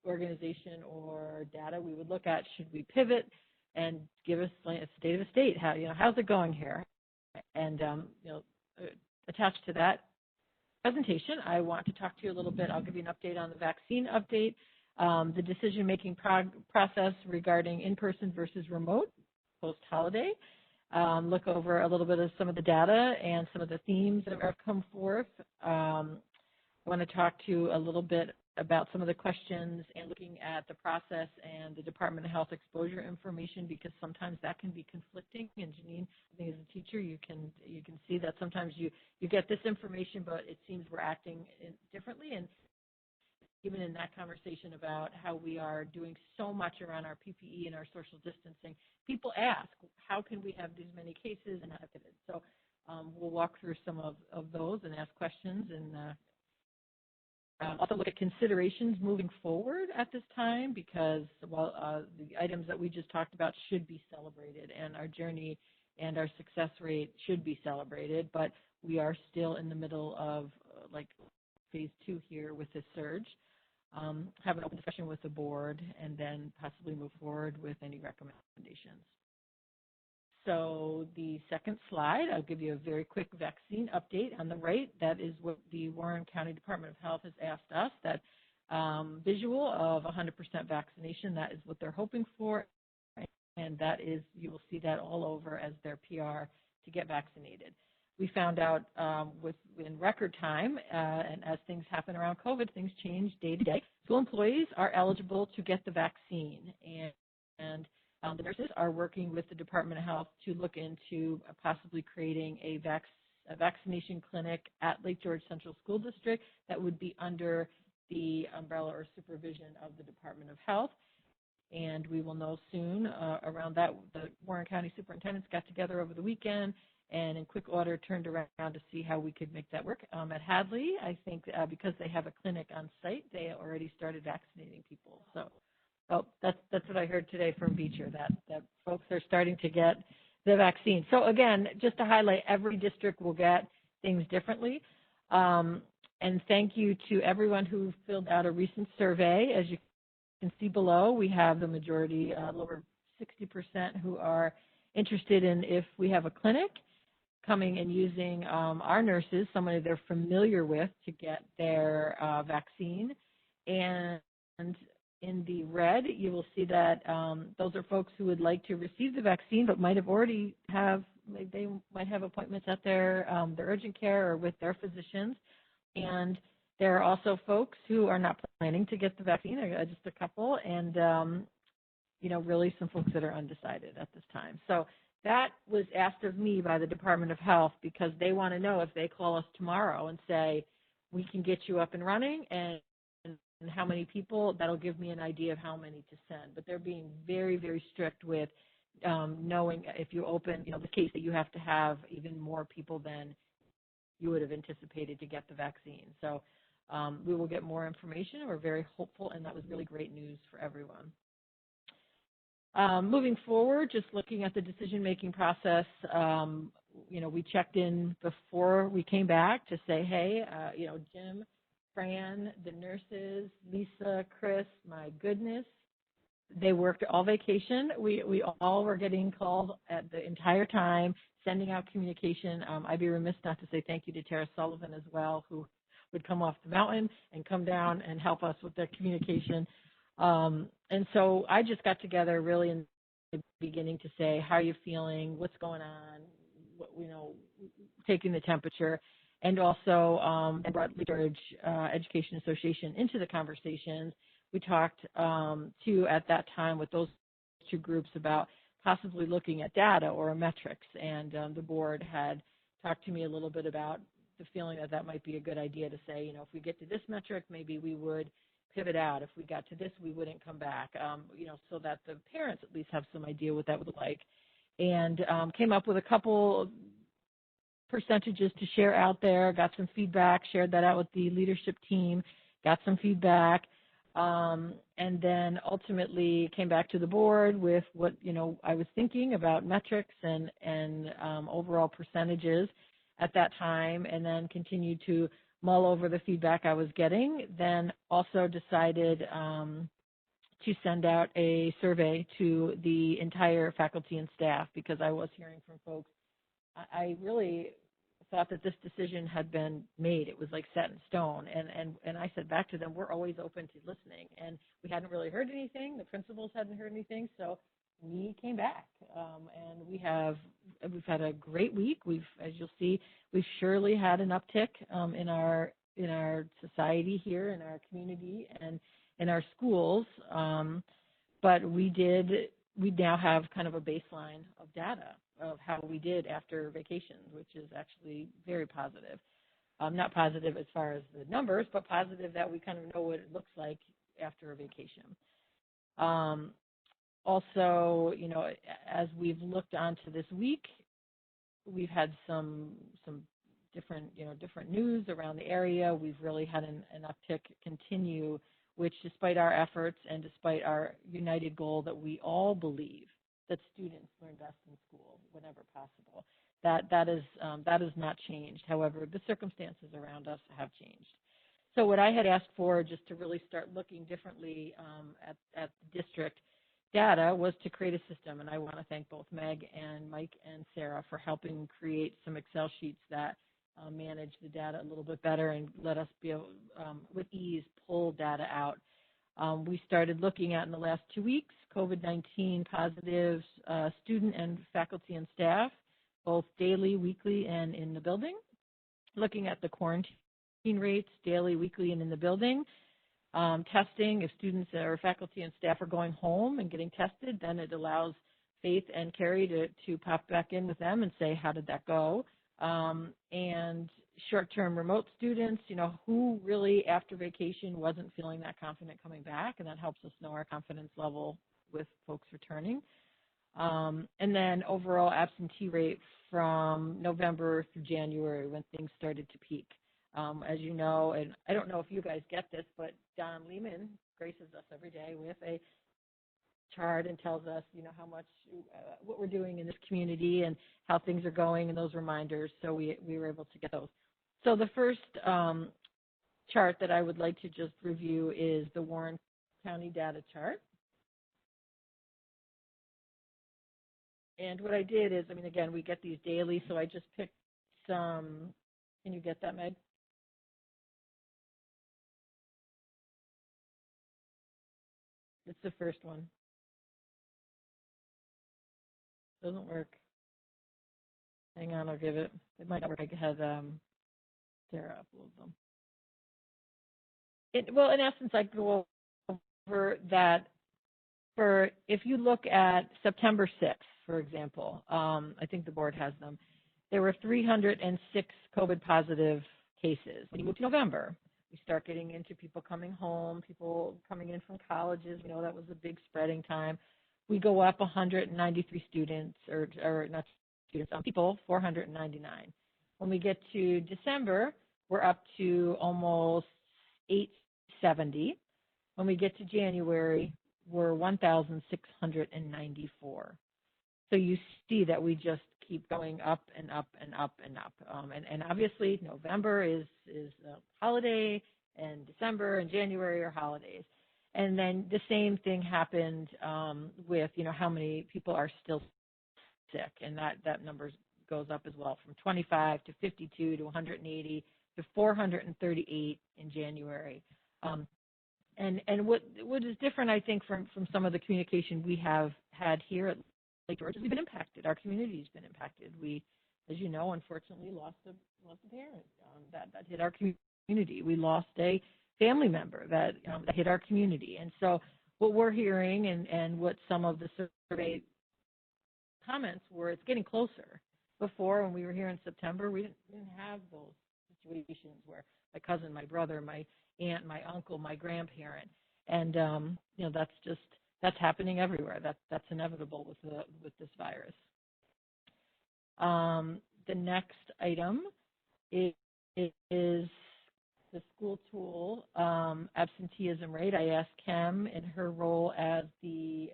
organization or data we would look at, should we pivot, and give us a state of the state, how's it going here? And attached to that presentation, I want to talk to you a little bit. I'll give you an update on the vaccine update, the decision-making process regarding in-person versus remote post-holiday, look over a little bit of some of the data and some of the themes that have come forth. I want to talk to you a little bit about some of the questions and looking at the process and the Department of Health exposure information, because sometimes that can be conflicting. And Janine, I think as a teacher, you can see that sometimes you get this information, but it seems we're acting differently. And even in that conversation about how we are doing so much around our PPE and our social distancing, people ask, how can we have these many cases and not pivot? So we'll walk through some of those and ask questions, and also look at considerations moving forward at this time, because while the items that we just talked about should be celebrated, and our journey and our success rate should be celebrated, but we are still in the middle of phase 2 here with this surge. Have an open discussion with the board, and then possibly move forward with any recommendations. So the second slide, I'll give you a very quick vaccine update. On the right, that is what the Warren County Department of Health has asked us, that visual of 100% vaccination, that is what they're hoping for, and that is, you will see that all over as their PR to get vaccinated. We found out in record time, and as things happen around COVID, things change day to day. School employees are eligible to get the vaccine, and the nurses are working with the Department of Health to look into possibly creating a vaccination clinic at Lake George Central School District that would be under the umbrella or supervision of the Department of Health. And we will know soon around that. The Warren County superintendents got together over the weekend and in quick order turned around to see how we could make that work. At Hadley, I think because they have a clinic on site, they already started vaccinating people. So that's what I heard today from Beecher, that folks are starting to get the vaccine. So again, just to highlight, every district will get things differently. And thank you to everyone who filled out a recent survey. As you can see below, we have the majority, over 60%, who are interested in if we have a clinic coming and using our nurses, somebody they're familiar with, to get their vaccine. And in the red, you will see that those are folks who would like to receive the vaccine but might have already they might have appointments at their urgent care or with their physicians. And there are also folks who are not planning to get the vaccine, just a couple, and really some folks that are undecided at this time. So that was asked of me by the Department of Health because they want to know if they call us tomorrow and say, we can get you up and running and how many people, that'll give me an idea of how many to send. But they're being very, very strict with knowing if you open, the case that you have to have even more people than you would have anticipated to get the vaccine. So we will get more information. We're very hopeful, and that was really great news for everyone. Moving forward, just looking at the decision-making process, we checked in before we came back to say, hey, Jim, Fran, the nurses, Lisa, Chris, my goodness, they worked all vacation. We all were getting called at the entire time, sending out communication. I'd be remiss not to say thank you to Tara Sullivan as well, who would come off the mountain and come down and help us with the communication. And so I just got together really in the beginning to say, how are you feeling? What's going on? Taking the temperature. And also brought Lee George Education Association into the conversations. We talked too at that time with those two groups about possibly looking at data or metrics. And the board had talked to me a little bit about the feeling that that might be a good idea to say, if we get to this metric, maybe we would pivot out. If we got to this, we wouldn't come back, so that the parents at least have some idea what that would look like. And came up with a couple percentages to share out there, got some feedback, shared that out with the leadership team, got some feedback, and then ultimately came back to the board with what, I was thinking about metrics and overall percentages at that time, and then continued to mull over the feedback I was getting. Then also decided to send out a survey to the entire faculty and staff because I was hearing from folks. I really thought that this decision had been made. It was like set in stone. And I said back to them, we're always open to listening. And we hadn't really heard anything. The principals hadn't heard anything. So we came back. And we've had a great week. As you'll see, we've surely had an uptick in our society here, in our community, and in our schools. But we now have kind of a baseline of data of how we did after vacations, which is actually very positive. Not positive as far as the numbers, but positive that we kind of know what it looks like after a vacation. Also, as we've looked onto this week, we've had some different news around the area. We've really had an uptick continue, which despite our efforts and despite our united goal that we all believe that students learn best in school whenever possible, that is not changed. However, the circumstances around us have changed. So what I had asked for, just to really start looking differently at the district data, was to create a system. And I want to thank both Meg and Mike and Sarah for helping create some Excel sheets that manage the data a little bit better and let us be able, with ease, pull data out. We started looking at, in the last 2 weeks, COVID-19 positives, student and faculty and staff, both daily, weekly, and in the building. Looking at the quarantine rates, daily, weekly, and in the building. Testing, if students or faculty and staff are going home and getting tested, then it allows Faith and Carrie to pop back in with them and say, how did that go? And short-term remote students, who really after vacation wasn't feeling that confident coming back, and that helps us know our confidence level with folks returning. And then overall absentee rate from November through January when things started to peak. As you know, and I don't know if you guys get this, but Don Lehman graces us every day with a chart and tells us, how much, what we're doing in this community and how things are going and those reminders. So we were able to get those. So the first chart that I would like to just review is the Warren County data chart. And what I did is, I mean, again, we get these daily, so I just picked some. Can you get that, Meg? It's the first one. Doesn't work. Hang on, I'll give it. It might not work. I had Sarah upload them. Well, in essence, I go over that for, if you look at September 6th, for example, I think the board has them, there were 306 COVID positive cases. When you move to November, we start getting into people coming home, people coming in from colleges. We know that was a big spreading time. We go up 193 students, or not students, people, 499. When we get to December, we're up to almost 870. When we get to January, we're 1,694. So you see that we just keep going up and up and up and up. And obviously November is a holiday, and December and January are holidays. And then the same thing happened with, how many people are still sick, and that number goes up as well, from 25 to 52 to 180 to 438 in January. And what is different, I think, from some of the communication we have had here at Lake George, we've been impacted. Our community's been impacted. We, as you know, unfortunately lost a parent that hit our community. We lost a family member that hit our community. And so what we're hearing and what some of the survey comments were, it's getting closer. Before, when we were here in September, we didn't have those situations where my cousin, my brother, my aunt, my uncle, my grandparent, and that's happening everywhere. That's inevitable with this virus. The next item is the school tool absenteeism rate. I asked Kim in her role as the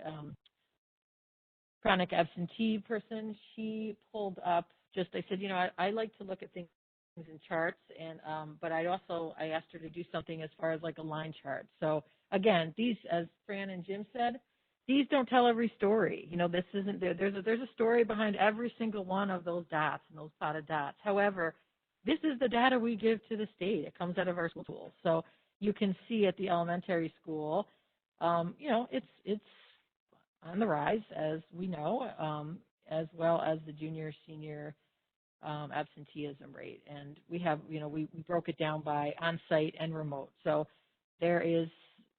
chronic absentee person. She pulled up I said, I like to look at things in charts, and but I asked her to do something as far as like a line chart. So again, these, as Fran and Jim said, these don't tell every story. This isn't there. There's a story behind every single one of those dots and those plotted dots. However, this is the data we give to the state. It comes out of our school tools. So you can see at the elementary school, it's on the rise, as we know, as well as the junior, senior absenteeism rate. And we have, we broke it down by on-site and remote. So there is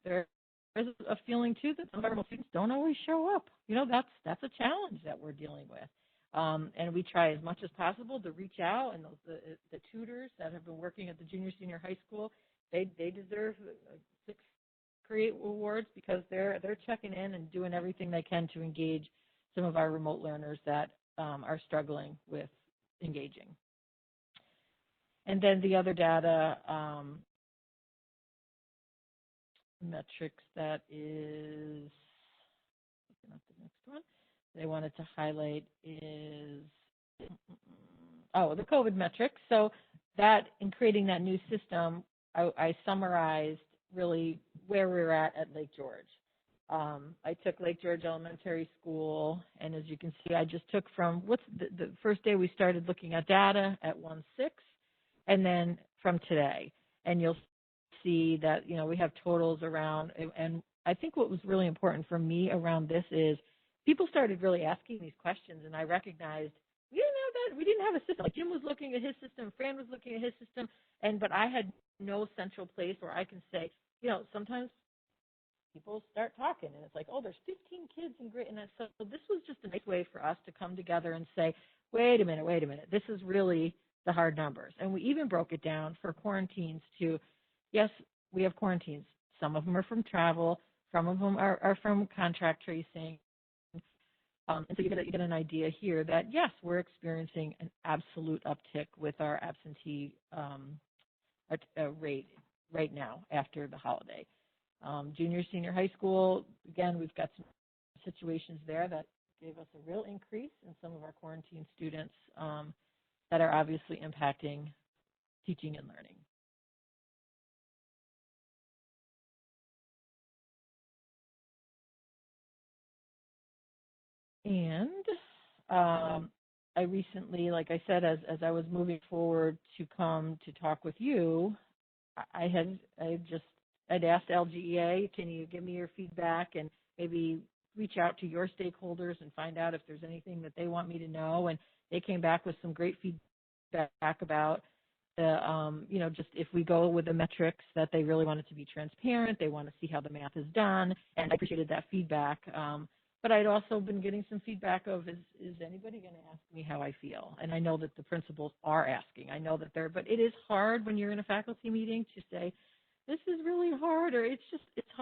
a feeling too that some of our remote students don't always show up. That's a challenge that we're dealing with. And we try as much as possible to reach out, and the tutors that have been working at the junior, senior high school, they deserve 6 Create awards, because they're checking in and doing everything they can to engage some of our remote learners that are struggling with engaging. And then the other data metrics that is, looking at the next one, they wanted to highlight is, the COVID metrics. So that, in creating that new system, I summarized really where we're at Lake George. I took Lake George Elementary School, and as you can see, I just took from the first day we started looking at data at 1/6, and then from today. And you'll see that, we have totals around, and I think what was really important for me around this is people started really asking these questions, and I recognized we didn't have a system. Like Jim was looking at his system, Fran was looking at his system, but I had no central place where I can say, sometimes people start talking and it's like, oh, there's 15 kids in grade. And so this was just a nice way for us to come together and say, wait a minute, this is really the hard numbers. And we even broke it down for quarantines to, yes, we have quarantines. Some of them are from travel, some of them are from contract tracing. And so you get an idea here that, yes, we're experiencing an absolute uptick with our absentee rate right now after the holiday. Junior, senior high school, again, we've got some situations there that gave us a real increase in some of our quarantine students that are obviously impacting teaching and learning. And I recently, like I said, as I was moving forward to come to talk with you, I'd asked LGEA, can you give me your feedback and maybe reach out to your stakeholders and find out if there's anything that they want me to know. And they came back with some great feedback about the, just if we go with the metrics that they really want it to be transparent, they want to see how the math is done, and I appreciated that feedback. But I'd also been getting some feedback of, is anybody going to ask me how I feel? And I know that the principals are asking. I know that but it is hard when you're in a faculty meeting to say, this is really hard, or it's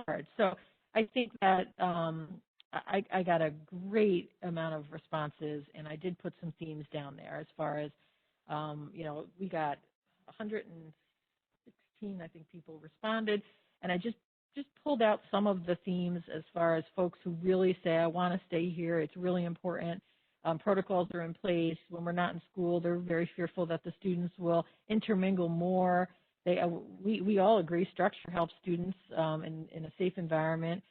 hard. So I think that I got a great amount of responses, and I did put some themes down there as far as, we got 116, I think, people responded, and I just pulled out some of the themes as far as folks who really say, I want to stay here, it's really important. Protocols are in place. When we're not in school, they're very fearful that the students will intermingle more. We all agree structure helps students in a safe environment.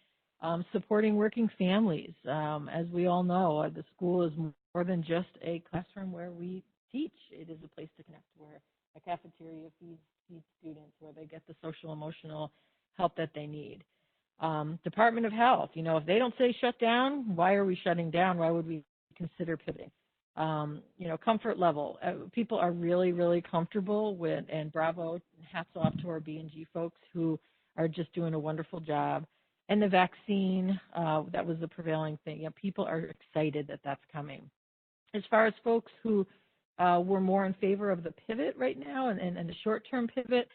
Supporting working families. As we all know, the school is more than just a classroom where we teach. It is a place to connect, where a cafeteria feeds students, where they get the social emotional help that they need. Department of Health, if they don't say shut down, why are we shutting down? Why would we consider pivoting? Comfort level. People are really, really comfortable with, and bravo, hats off to our B&G folks who are just doing a wonderful job. And the vaccine, that was the prevailing thing. People are excited that that's coming. As far as folks who were more in favor of the pivot right now and the short-term pivot,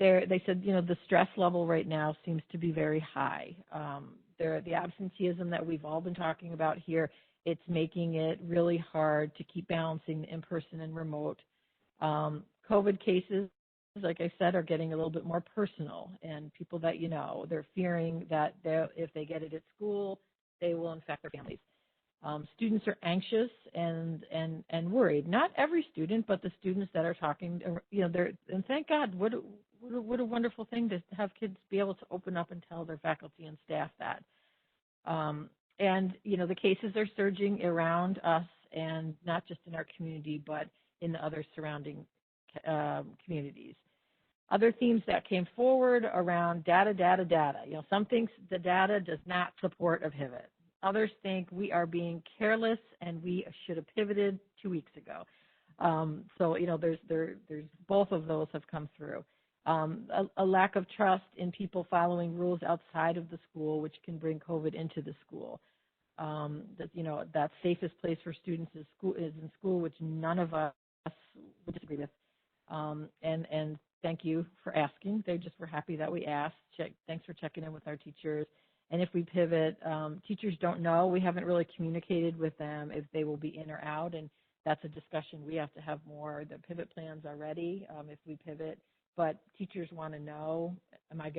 they said, the stress level right now seems to be very high. The absenteeism that we've all been talking about here, it's making it really hard to keep balancing the in-person and remote. COVID cases, like I said, are getting a little bit more personal, and people that they're fearing that if they get it at school, they will infect their families. Students are anxious and worried. Not every student, but the students that are talking, and thank God, what a wonderful thing to have kids be able to open up and tell their faculty and staff that. The cases are surging around us, and not just in our community, but in the other surrounding communities. Other themes that came forward around data. Some think the data does not support a pivot. Others think we are being careless and we should have pivoted 2 weeks ago. There's both of those have come through. A lack of trust in people following rules outside of the school, which can bring COVID into the school. That safest place for students is in school, which none of us would disagree with. And thank you for asking. They just were happy that we asked. Thanks for checking in with our teachers. And if we pivot, teachers don't know. We haven't really communicated with them if they will be in or out, and that's a discussion we have to have more. The pivot plans are ready if we pivot, but teachers want to know, can I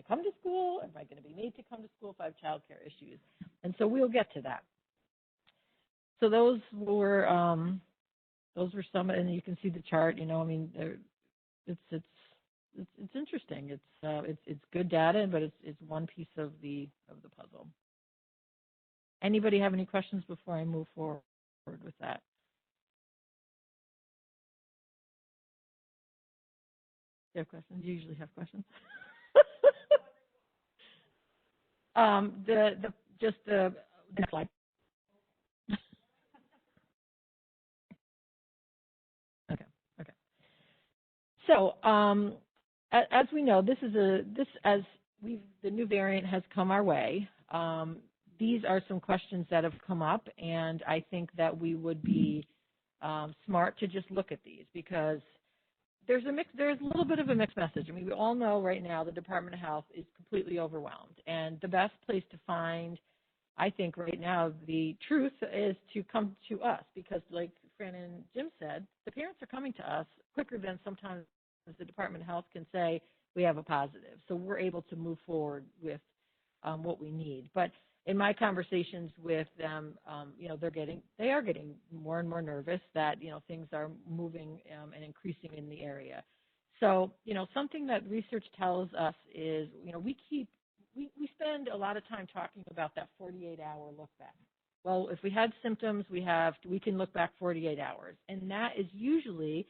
come to school? Am I going to be made to come to school if I have childcare issues? And so we'll get to that. So those were some, and you can see the chart. It's interesting. It's good data, but it's one piece of the puzzle. Anybody have any questions before I move forward with that? Do you have questions? You usually have questions. The next slide. Okay. So, as we know, the new variant has come our way. These are some questions that have come up, and I think that we would be smart to just look at these, because there's a little bit of a mixed message. We all know right now the Department of Health is completely overwhelmed, and the best place to find, I think right now, the truth is to come to us, because like Fran and Jim said, the parents are coming to us quicker than sometimes the Department of Health can say we have a positive. So we're able to move forward with what we need. But in my conversations with them, they are getting more and more nervous that, things are moving and increasing in the area. So, something that research tells us is, we spend a lot of time talking about that 48-hour look back. well, if we had symptoms, we can look back 48 hours. And that is usually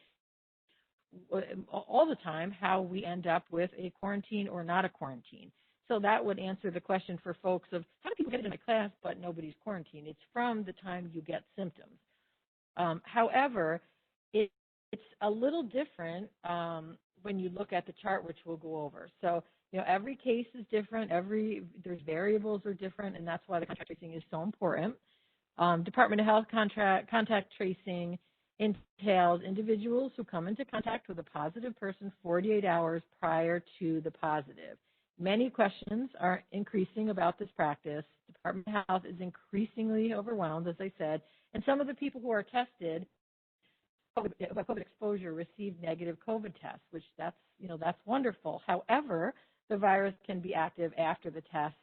all the time how we end up with a quarantine or not a quarantine. So that would answer the question for folks of how do people get into my class but nobody's quarantined? It's from the time you get symptoms. However, it's a little different when you look at the chart, which we'll go over. So, every case is different. There's variables are different, and that's why the contact tracing is so important. Department of Health contact tracing entails individuals who come into contact with a positive person 48 hours prior to the positive. Many questions are increasing about this practice. Department of Health is increasingly overwhelmed, as I said, and some of the people who are tested COVID exposure received negative COVID tests, which that's wonderful. However, the virus can be active after the tests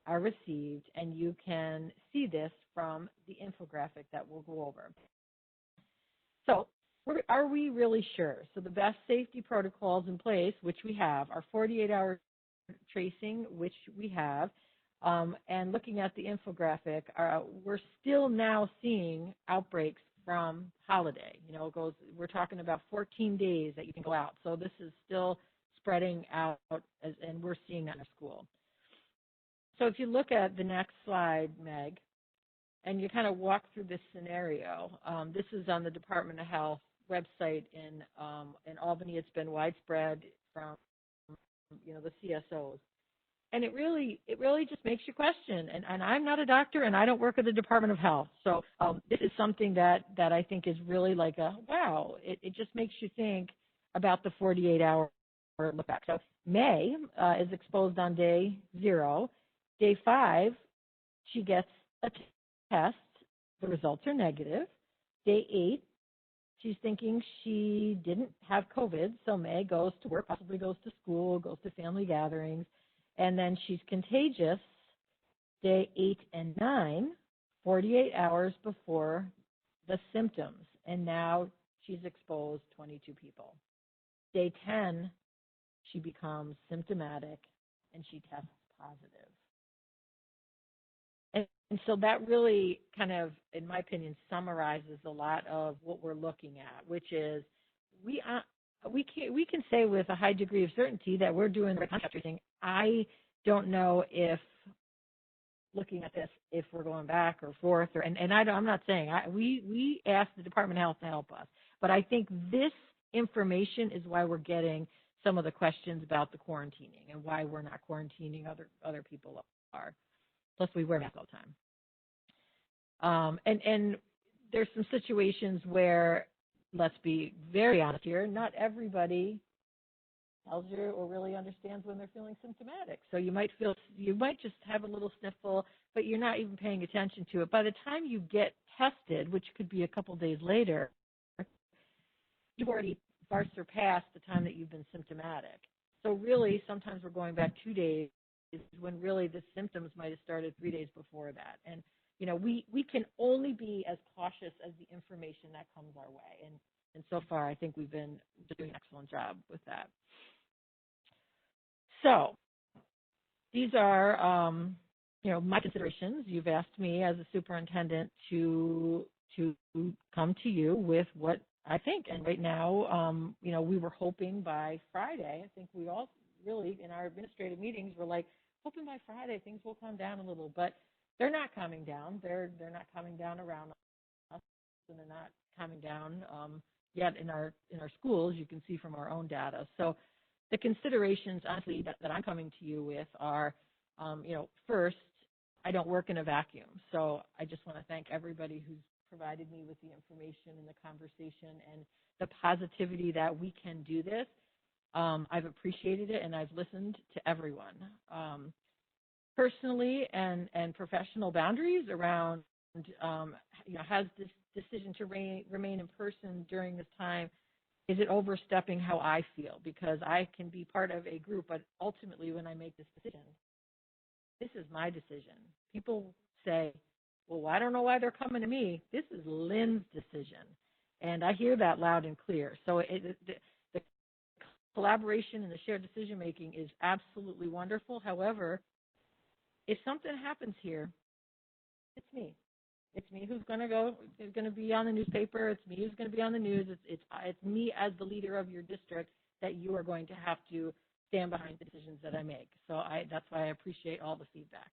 are received, and you can see this from the infographic that we'll go over. So, are we really sure? So the best safety protocols in place, which we have, are 48-hour tracing, which we have, and looking at the infographic, we're still now seeing outbreaks from holiday. We're talking about 14 days that you can go out. So this is still spreading out, and we're seeing that in our school. So if you look at the next slide, Meg, and you kind of walk through this scenario, this is on the Department of Health website in Albany. It's been widespread from the CSOs. And it really just makes you question. And I'm not a doctor, and I don't work at the Department of Health. So this is something that I think is really like wow. It just makes you think about the 48-hour look back. So May is exposed on day 0. Day 5, she gets a test. The results are negative. Day 8, she's thinking she didn't have COVID. So May goes to work, possibly goes to school, goes to family gatherings. And then she's contagious day 8 and 9, 48 hours before the symptoms. And now she's exposed 22 people. Day 10, she becomes symptomatic and she tests positive. And so that really kind of, in my opinion, summarizes a lot of what we're looking at, which is we can say with a high degree of certainty that we're doing the right contact tracing. I don't know if looking at this, if we're going back or forth, I'm not saying we asked the Department of Health to help us, but I think this information is why we're getting some of the questions about the quarantining and why we're not quarantining other people are. Plus, we wear masks all the time. And there's some situations where, let's be very honest here, not everybody tells you or really understands when they're feeling symptomatic. So you might just have a little sniffle, but you're not even paying attention to it. By the time you get tested, which could be a couple days later, you've already far surpassed the time that you've been symptomatic. So really, sometimes we're going back 2 days when really the symptoms might have started 3 days before that. And we can only be as cautious as the information that comes our way. And so far, I think we've been doing an excellent job with that. So these are, my considerations. You've asked me as a superintendent to come to you with what I think. And right now, we were hoping by Friday. I think we all really, in our administrative meetings, were like, hoping by Friday things will calm down a little. But they're not calming down. They're not calming down around us, and they're not calming down yet in our schools. You can see from our own data. So the considerations, honestly, that I'm coming to you with are, first, I don't work in a vacuum. So I just want to thank everybody who's provided me with the information and the conversation and the positivity that we can do this. I've appreciated it, and I've listened to everyone. Personally and professional boundaries around, has this decision to remain in person during this time, is it overstepping how I feel? Because I can be part of a group, but ultimately when I make this decision, this is my decision. People say, well, I don't know why they're coming to me. This is Lynn's decision. And I hear that loud and clear. So the collaboration and the shared decision-making is absolutely wonderful. However, if something happens here, it's me. It's me who's going to be on the newspaper. It's me who's going to be on the news. It's me as the leader of your district that you are going to have to stand behind the decisions that I make. So that's why I appreciate all the feedback.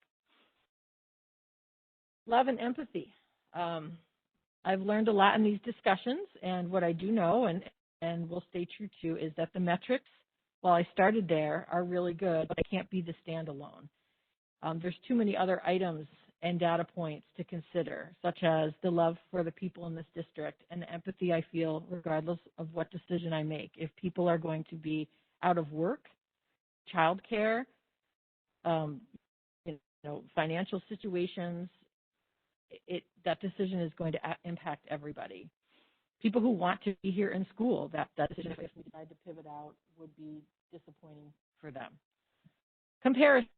Love and empathy. I've learned a lot in these discussions, and what I do know and will stay true to is that the metrics, while I started there, are really good, but they can't be the standalone. There's too many other items and data points to consider, such as the love for the people in this district and the empathy I feel regardless of what decision I make. If people are going to be out of work, childcare, financial situations, that decision is going to impact everybody. People who want to be here in school, that decision, if we decide to pivot out, would be disappointing for them. Comparisons.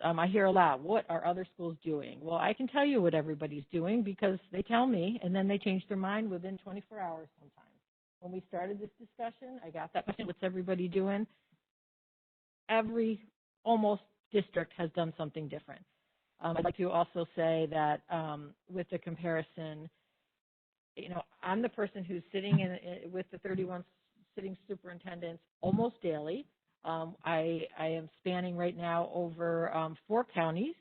I hear a lot, what are other schools doing? Well, I can tell you what everybody's doing because they tell me, and then they change their mind within 24 hours sometimes. When we started this discussion, I got that question, what's everybody doing? Every almost district has done something different. I'd like to also say that with the comparison, I'm the person who's sitting with the 31 sitting superintendents almost daily. I am spanning right now over 4 counties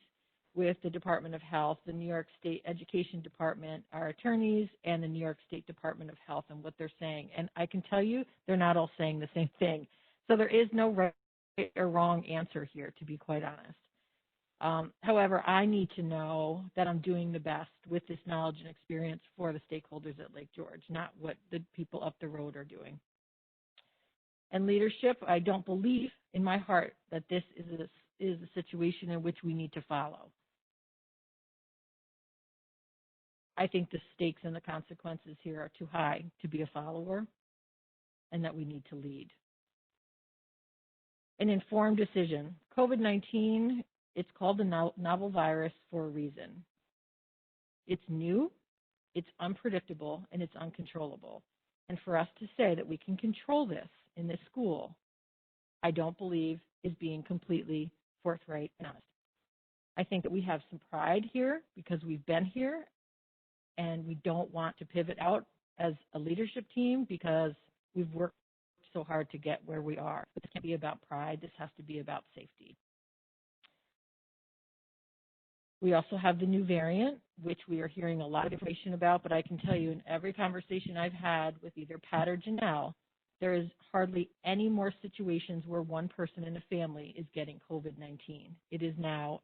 with the Department of Health, the New York State Education Department, our attorneys, and the New York State Department of Health and what they're saying. And I can tell you they're not all saying the same thing. So there is no right or wrong answer here, to be quite honest. However, I need to know that I'm doing the best with this knowledge and experience for the stakeholders at Lake George, not what the people up the road are doing. And leadership, I don't believe in my heart that this is a situation in which we need to follow. I think the stakes and the consequences here are too high to be a follower, and that we need to lead. An informed decision. COVID-19, it's called a novel virus for a reason. It's new, it's unpredictable, and it's uncontrollable. And for us to say that we can control this in this school, I don't believe is being completely forthright and honest. I think that we have some pride here because we've been here, and we don't want to pivot out as a leadership team because we've worked so hard to get where we are. But this can't be about pride. This has to be about safety. We also have the new variant, which we are hearing a lot of information about, but I can tell you in every conversation I've had with either Pat or Janelle, there is hardly any more situations where one person in a family is getting COVID-19. It is now,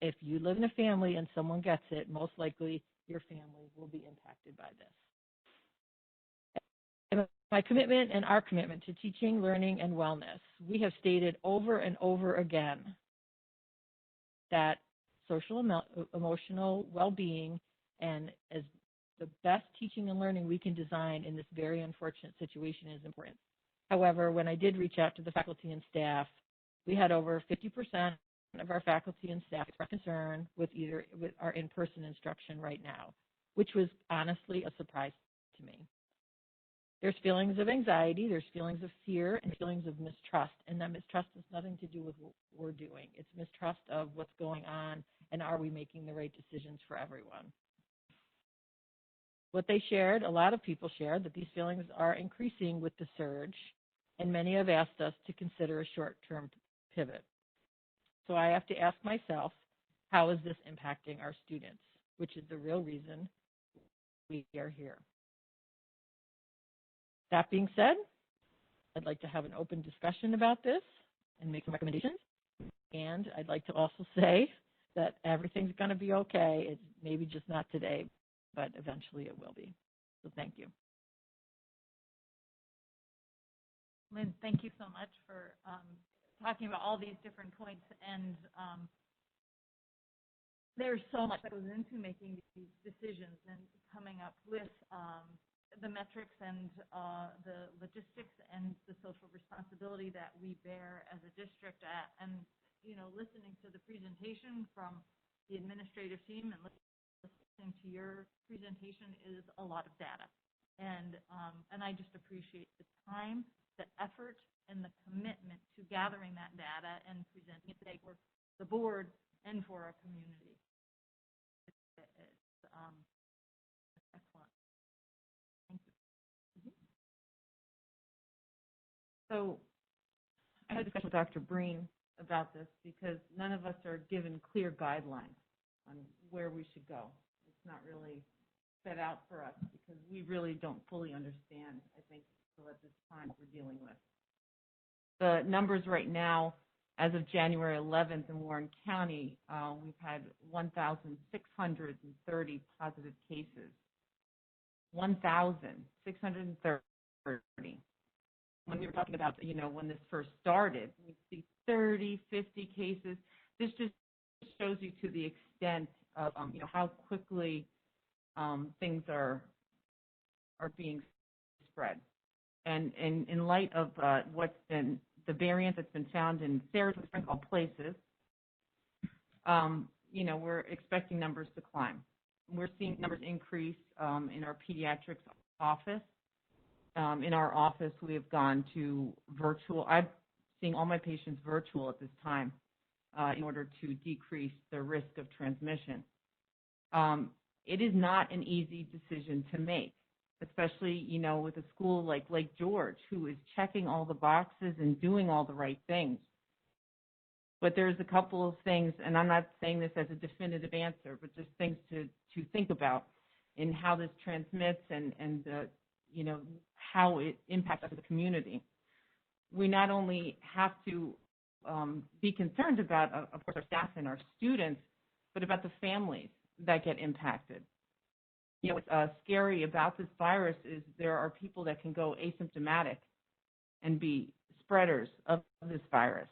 if you live in a family and someone gets it, most likely your family will be impacted by this. And my commitment and our commitment to teaching, learning, and wellness, we have stated over and over again that social emotional well-being and as the best teaching and learning we can design in this very unfortunate situation is important. However, when I did reach out to the faculty and staff, we had over 50% of our faculty and staff express concern with our in-person instruction right now, which was honestly a surprise to me. There's feelings of anxiety, there's feelings of fear, and feelings of mistrust, and that mistrust has nothing to do with what we're doing. It's mistrust of what's going on and are we making the right decisions for everyone. What they shared, a lot of people shared, that these feelings are increasing with the surge, and many have asked us to consider a short-term pivot. So I have to ask myself, how is this impacting our students, which is the real reason we are here. That being said, I'd like to have an open discussion about this and make some recommendations. And I'd like to also say that everything's going to be okay. It's maybe just not today, but eventually it will be. So thank you. Lynn, thank you so much for talking about all these different points. And there's so much that goes into making these decisions and coming up with the metrics and the logistics and the social responsibility that we bear as a district at. And, listening to the presentation from the administrative team and listening to your presentation is a lot of data. And I just appreciate the time, the effort, and the commitment to gathering that data and presenting it today for the board and for our community. It's excellent. Thank you. So I had a discussion with Dr. Breen about this because none of us are given clear guidelines on where we should go. It's not really set out for us because we really don't fully understand, I think, still at this time we're dealing with. The numbers right now, as of January 11th in Warren County, we've had 1,630 positive cases. 1,630. When we were talking about, when this first started, we see 30, 50 cases. This just shows you to the extent of, how quickly things are being spread. And in light of what's been the variant that's been found in Sarasota, all places, we're expecting numbers to climb. We're seeing numbers increase in our pediatrics office. In our office, we have gone to virtual. I'm seeing all my patients virtual at this time in order to decrease the risk of transmission. It is not an easy decision to make, especially, with a school like Lake George, who is checking all the boxes and doing all the right things. But there's a couple of things, and I'm not saying this as a definitive answer, but just things to think about in how this transmits and how it impacts the community. We not only have to be concerned about, of course, our staff and our students, but about the families that get impacted. What's scary about this virus is there are people that can go asymptomatic and be spreaders of this virus.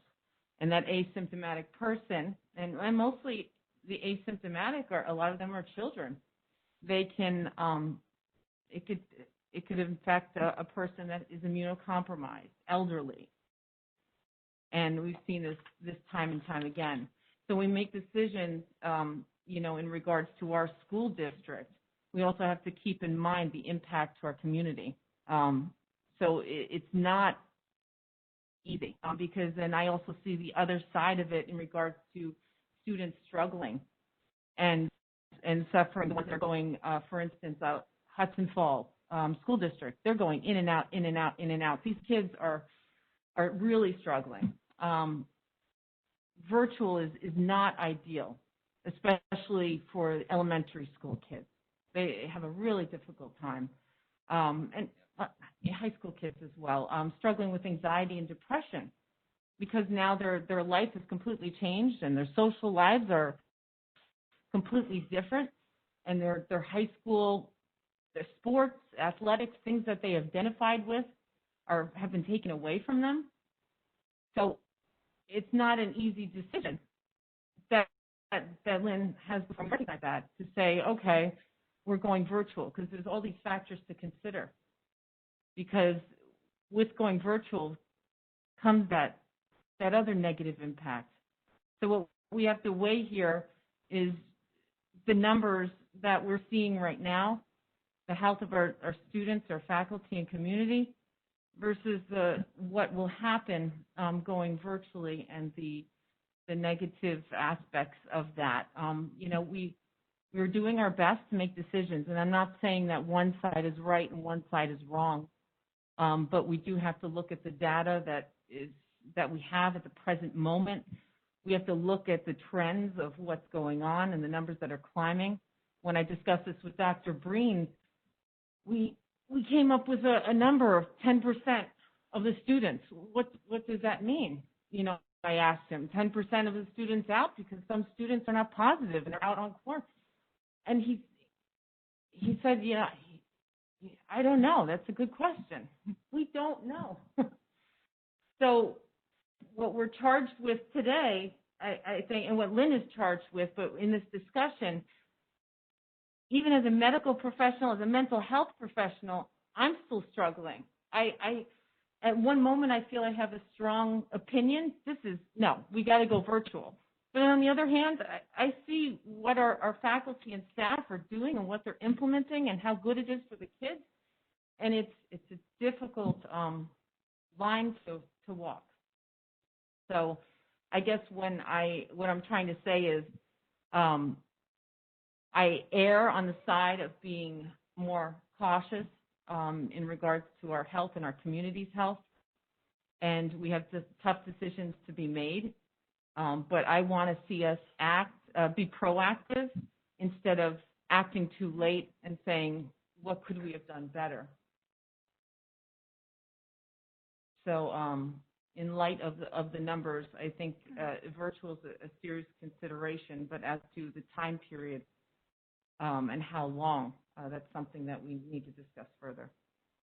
And that asymptomatic person, and mostly the asymptomatic, a lot of them are children. They can, it could infect a person that is immunocompromised, elderly. And we've seen this time and time again. So we make decisions, in regards to our school district. We also have to keep in mind the impact to our community. So it's not easy because then I also see the other side of it in regards to students struggling and suffering. The ones that are going, for instance, Hudson Falls School District, they're going in and out, in and out, in and out. These kids are really struggling. Virtual is not ideal, especially for elementary school kids. They have a really difficult time. And high school kids as well, struggling with anxiety and depression because now their life is completely changed and their social lives are completely different, and their high school, their sports, athletics, things that they identified with have been taken away from them. So it's not an easy decision that Lynn has recognized that, to say, okay, we're going virtual, because there's all these factors to consider. Because with going virtual comes that other negative impact. So what we have to weigh here is the numbers that we're seeing right now, the health of our students, our faculty and community, versus what will happen going virtually and the negative aspects of that. We're doing our best to make decisions, and I'm not saying that one side is right and one side is wrong, but we do have to look at the data that we have at the present moment. We have to look at the trends of what's going on and the numbers that are climbing. When I discussed this with Dr. Breen, we came up with a number of 10% of the students. What does that mean? I asked him, 10% of the students out, because some students are not positive and they're out on quarantine. And he said, I don't know. That's a good question. We don't know. So what we're charged with today, I think, and what Lynn is charged with, but in this discussion, even as a medical professional, as a mental health professional, I'm still struggling. At one moment, I feel I have a strong opinion. We got to go virtual. But on the other hand, I see what our faculty and staff are doing and what they're implementing and how good it is for the kids. And it's a difficult line to walk. So I guess what I'm trying to say is I err on the side of being more cautious in regards to our health and our community's health. And we have tough decisions to be made. But I want to see us be proactive instead of acting too late and saying, what could we have done better? So in light of the numbers, I think virtual is a serious consideration, but as to the time period and how long, that's something that we need to discuss further.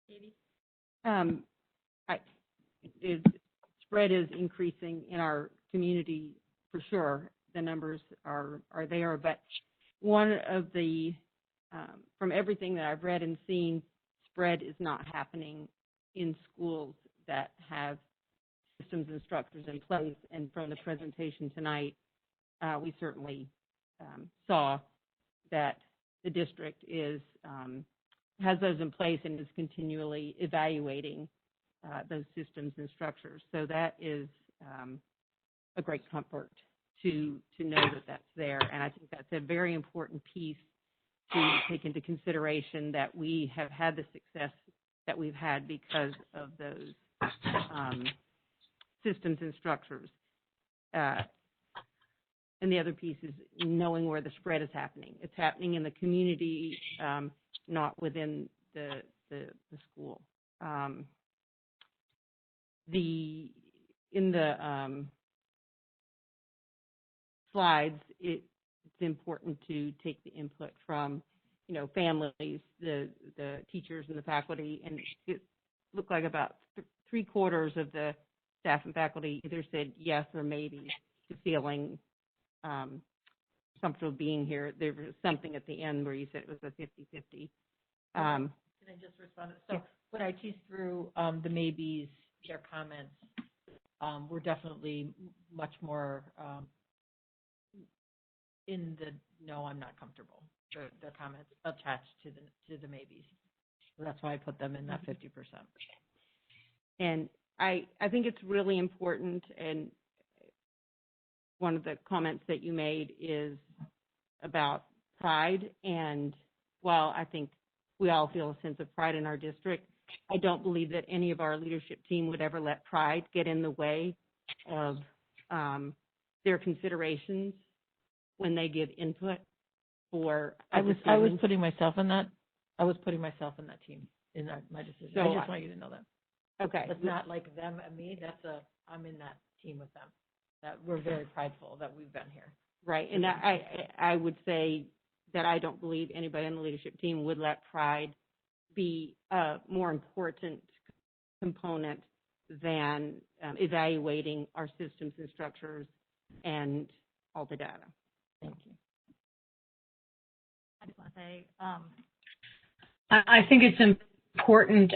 Katie? Spread is increasing in our community for sure. The numbers are there, but one of the, from everything that I've read and seen, spread is not happening in schools that have systems and structures in place. And from the presentation tonight, we certainly saw that the district has those in place and is continually evaluating those systems and structures. So that is a great comfort to know that that's there. And I think that's a very important piece to take into consideration, that we have had the success that we've had because of those systems and structures. And the other piece is knowing where the spread is happening. It's happening in the community, not within the school. In the slides, it's important to take the input from, families, the teachers and the faculty, and it looked like about 3/4 of the staff and faculty either said yes or maybe to feeling comfortable being here. There was something at the end where you said it was a 50-50. Can I just respond? So when I teased through the maybes, their comments, were definitely much more in the no, I'm not comfortable. Their comments attached to the maybes. So that's why I put them in that 50%. And I think it's really important, and one of the comments that you made is about pride. And while I think we all feel a sense of pride in our district, I don't believe that any of our leadership team would ever let pride get in the way of their considerations when they give input for. I was putting myself in that. I was putting myself in that team in my decision. So I just want you to know that. Okay. It's not like them and me. I'm in that team with them. That we're very prideful that we've been here. Right. And I would say that I don't believe anybody on the leadership team would let pride be a more important component than evaluating our systems and structures and all the data. Thank you. I just want to say, I think it's important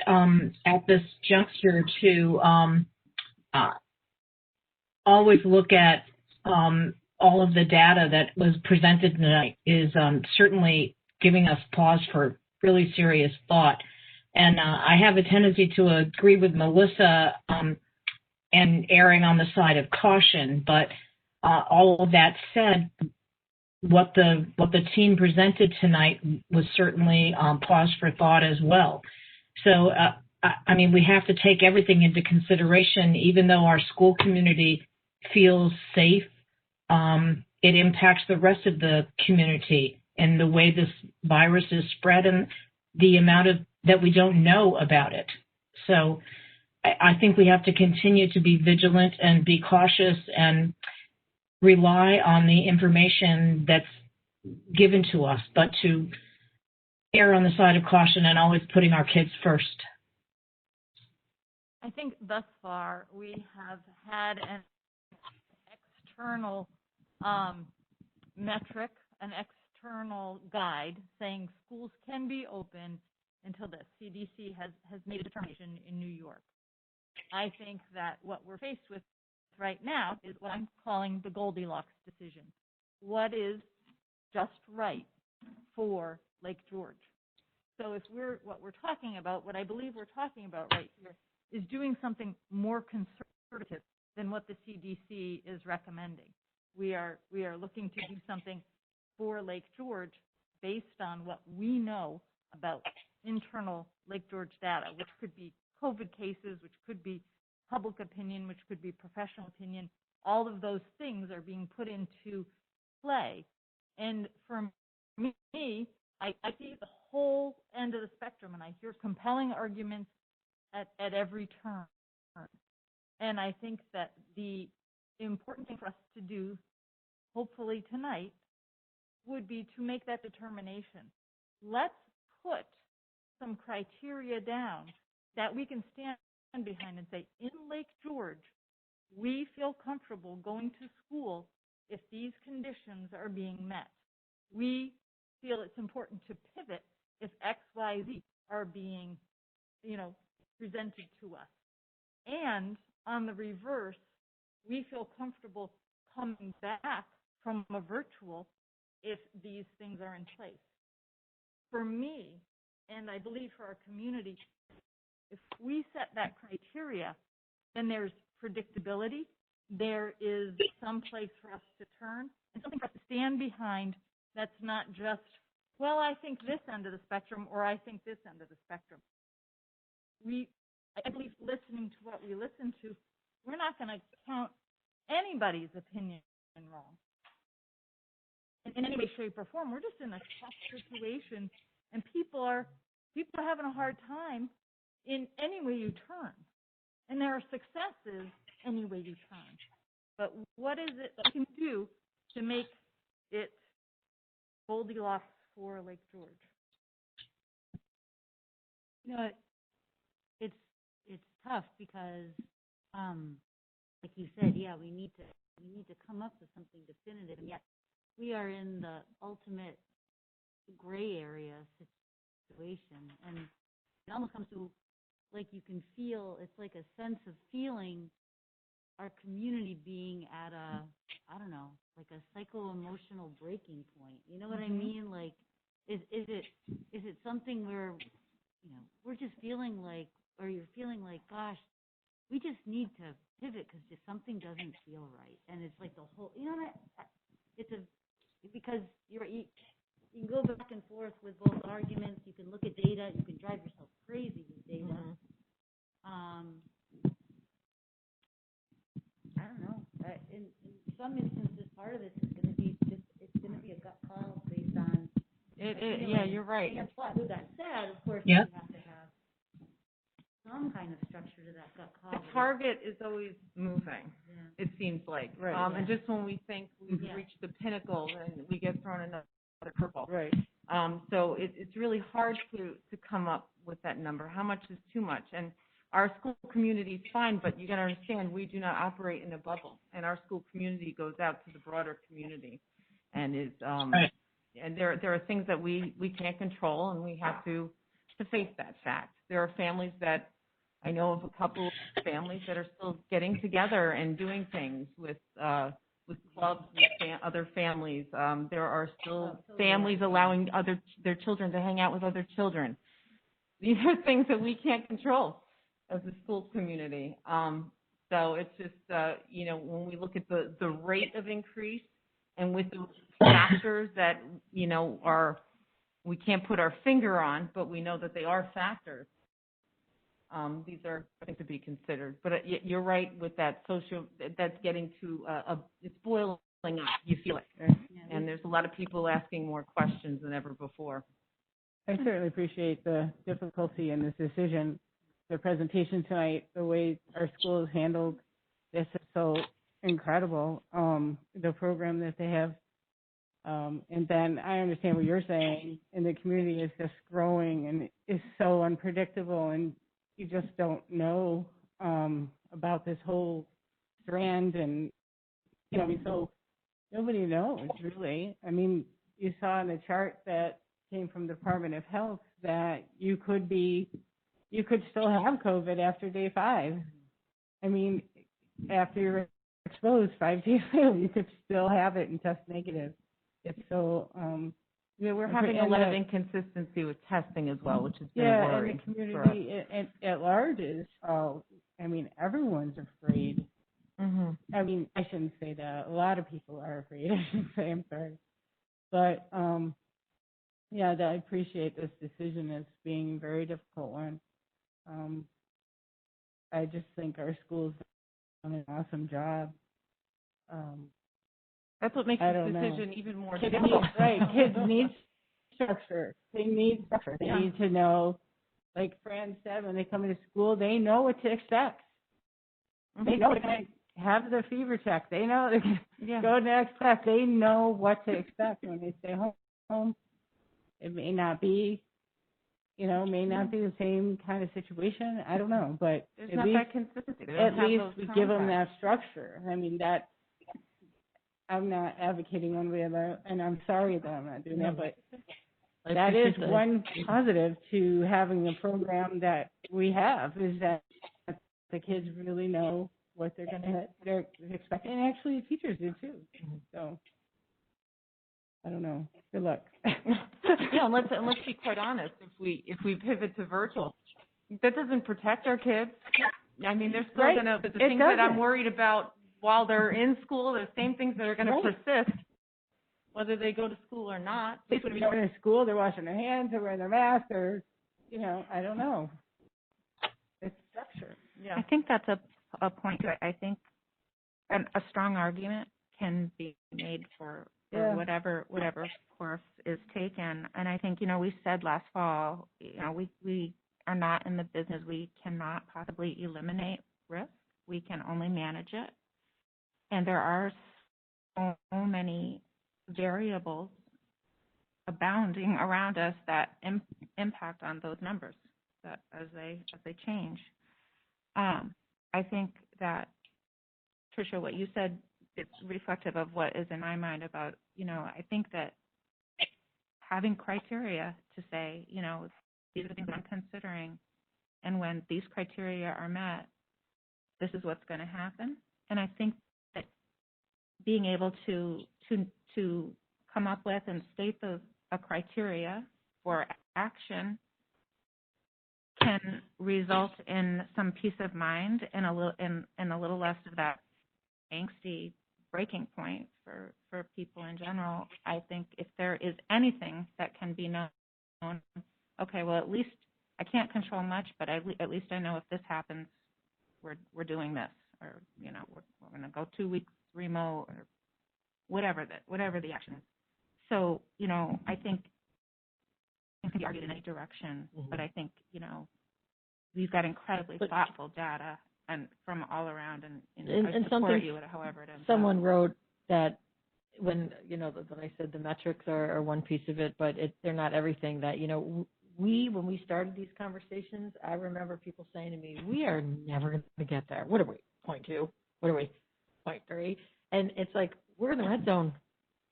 at this juncture to always look at all of the data that was presented tonight is certainly giving us pause for really serious thought. And I have a tendency to agree with Melissa and erring on the side of caution. But all of that said, what the team presented tonight was certainly pause for thought as well. So, I mean, we have to take everything into consideration. Even though our school community feels safe, it impacts the rest of the community and the way this virus is spread and the amount of that we don't know about it. So I think we have to continue to be vigilant and be cautious and rely on the information that's given to us, but to err on the side of caution and always putting our kids first. I think thus far we have had an external metric, an external guide saying schools can be open until the CDC has made a determination in New York. I think that what we're faced with right now is what I'm calling the Goldilocks decision. What is just right for Lake George? So if what we're talking about, what I believe we're talking about right here, is doing something more conservative than what the CDC is recommending. We are looking to do something for Lake George based on what we know about internal Lake George data, which could be COVID cases, which could be public opinion, which could be professional opinion. All of those things are being put into play. And for me, I see the whole end of the spectrum, and I hear compelling arguments at every turn. And I think that the important thing for us to do, hopefully tonight, would be to make that determination. Let's put some criteria down that we can stand behind and say, in Lake George, we feel comfortable going to school if these conditions are being met. We feel it's important to pivot if X, Y, Z are being, presented to us. And on the reverse, we feel comfortable coming back from a virtual if these things are in place. For me, and I believe for our community, if we set that criteria, then there's predictability, there is some place for us to turn, and something for us to stand behind that's not just, well, I think this end of the spectrum, or I think this end of the spectrum. I believe listening to what we listen to, we're not going to count anybody's opinion wrong in any way, shape, or form. We're just in a tough situation, and people are having a hard time in any way you turn. And there are successes any way you turn. But what is it that we can do to make it Goldilocks for Lake George? It's tough because, like you said, yeah, we need to come up with something definitive, and yet we are in the ultimate gray area situation, and it almost comes to like you can feel, it's like a sense of feeling our community being at a, I don't know, like a psycho-emotional breaking point. You know what I mean? Like, is it something where, we're just feeling like, or you're feeling like, gosh, we just need to pivot because just something doesn't feel right. And it's like the whole, because you can go back and forth with both arguments. You can look at data. You can drive yourself crazy with data. I don't know. In some instances, part of this is going to be a gut call based on. Yeah, you're right. And with that said, of course, we have to have some kind of structure to that gut call. The target is always moving. It seems like. Right. And just when we think we've reached the pinnacle, then we get thrown another curveball. Right. So it's really hard to come up with that number. How much is too much? And our school community is fine, but you got to understand we do not operate in a bubble, and our school community goes out to the broader community, and is and there are things that we can't control, and we have to face that fact. There are families that I know of, a couple of families that are still getting together and doing things with clubs, with other families. There are still families allowing their children to hang out with other children. These are things that we can't control as a school community. So it's just, when we look at the rate of increase and with the factors that, we can't put our finger on, but we know that they are factors. These are things to be considered. But you're right with that that's getting to, it's boiling up. You feel it. And there's a lot of people asking more questions than ever before. I certainly appreciate the difficulty in this decision. The presentation tonight, the way our school has handled this is so incredible. The program that they have. And then I understand what you're saying, and the community is just growing and it's so unpredictable, and you just don't know about this whole strand, and so nobody knows really. I mean, you saw in the chart that came from the Department of Health that you could still have COVID after day 5. I mean, after you're exposed 5 days later, you could still have it and test negative. It's so, we're having a lot of inconsistency with testing as well, which has been a worry. And the community at large is, everyone's afraid. I mean, I shouldn't say that. A lot of people are afraid. I shouldn't say, I'm sorry. But Yeah, I appreciate this decision as being a very difficult one. I just think our schools done an awesome job. That's what makes I this don't know. decision even more Kids difficult. right, kids need structure. They need structure. They need to know, like Fran said, when they come into school, they know what to expect. They know they're going to have their fever check. They know they're going to go to next class. They know what to expect when they stay home. It may not be, may not be the same kind of situation. I don't know, but There's at not least, that consistency. They at don't have least those we give them that contacts. structure. I mean, that, I'm not advocating one way or the other, and I'm sorry that I'm not doing that, but that is one positive to having the program that we have, is that the kids really know what they're expecting, and actually the teachers do too. So, I don't know. Good luck. Yeah, and let's be quite honest. If we pivot to virtual, that doesn't protect our kids. I mean, they're still going to, the things that I'm worried about while they're in school, the same things that are going to persist, whether they go to school or not. At least when they're in school, they're washing their hands, they're wearing their mask, or, I don't know. It's structure. Yeah. I think that's a point. I think a strong argument can be made for whatever course is taken. And I think, we said last fall, we are not in the business. We cannot possibly eliminate risk. We can only manage it. And there are so many variables abounding around us that impact on those numbers that as they change. I think that, Tricia, what you said, it's reflective of what is in my mind about, I think that having criteria to say, these are the things I'm considering, and when these criteria are met, this is what's going to happen. And I think that being able to come up with and state a criteria for action can result in some peace of mind and a little less of that angsty breaking point for people in general. I think if there is anything that can be known, okay, well, at least I can't control much, but at least I know if this happens, we're doing this, or we're going to go 2 weeks remote, or whatever the action is. So I think it can be argued in any direction, but I think we've got incredibly thoughtful data and from all around, and I support you at however it is. Someone wrote that when I said the metrics are one piece of it, but they're not everything. That when we started these conversations, I remember people saying to me, "We are never going to get there. What are we, 0.2? What are we, 0.3?" And it's like we're in the red zone.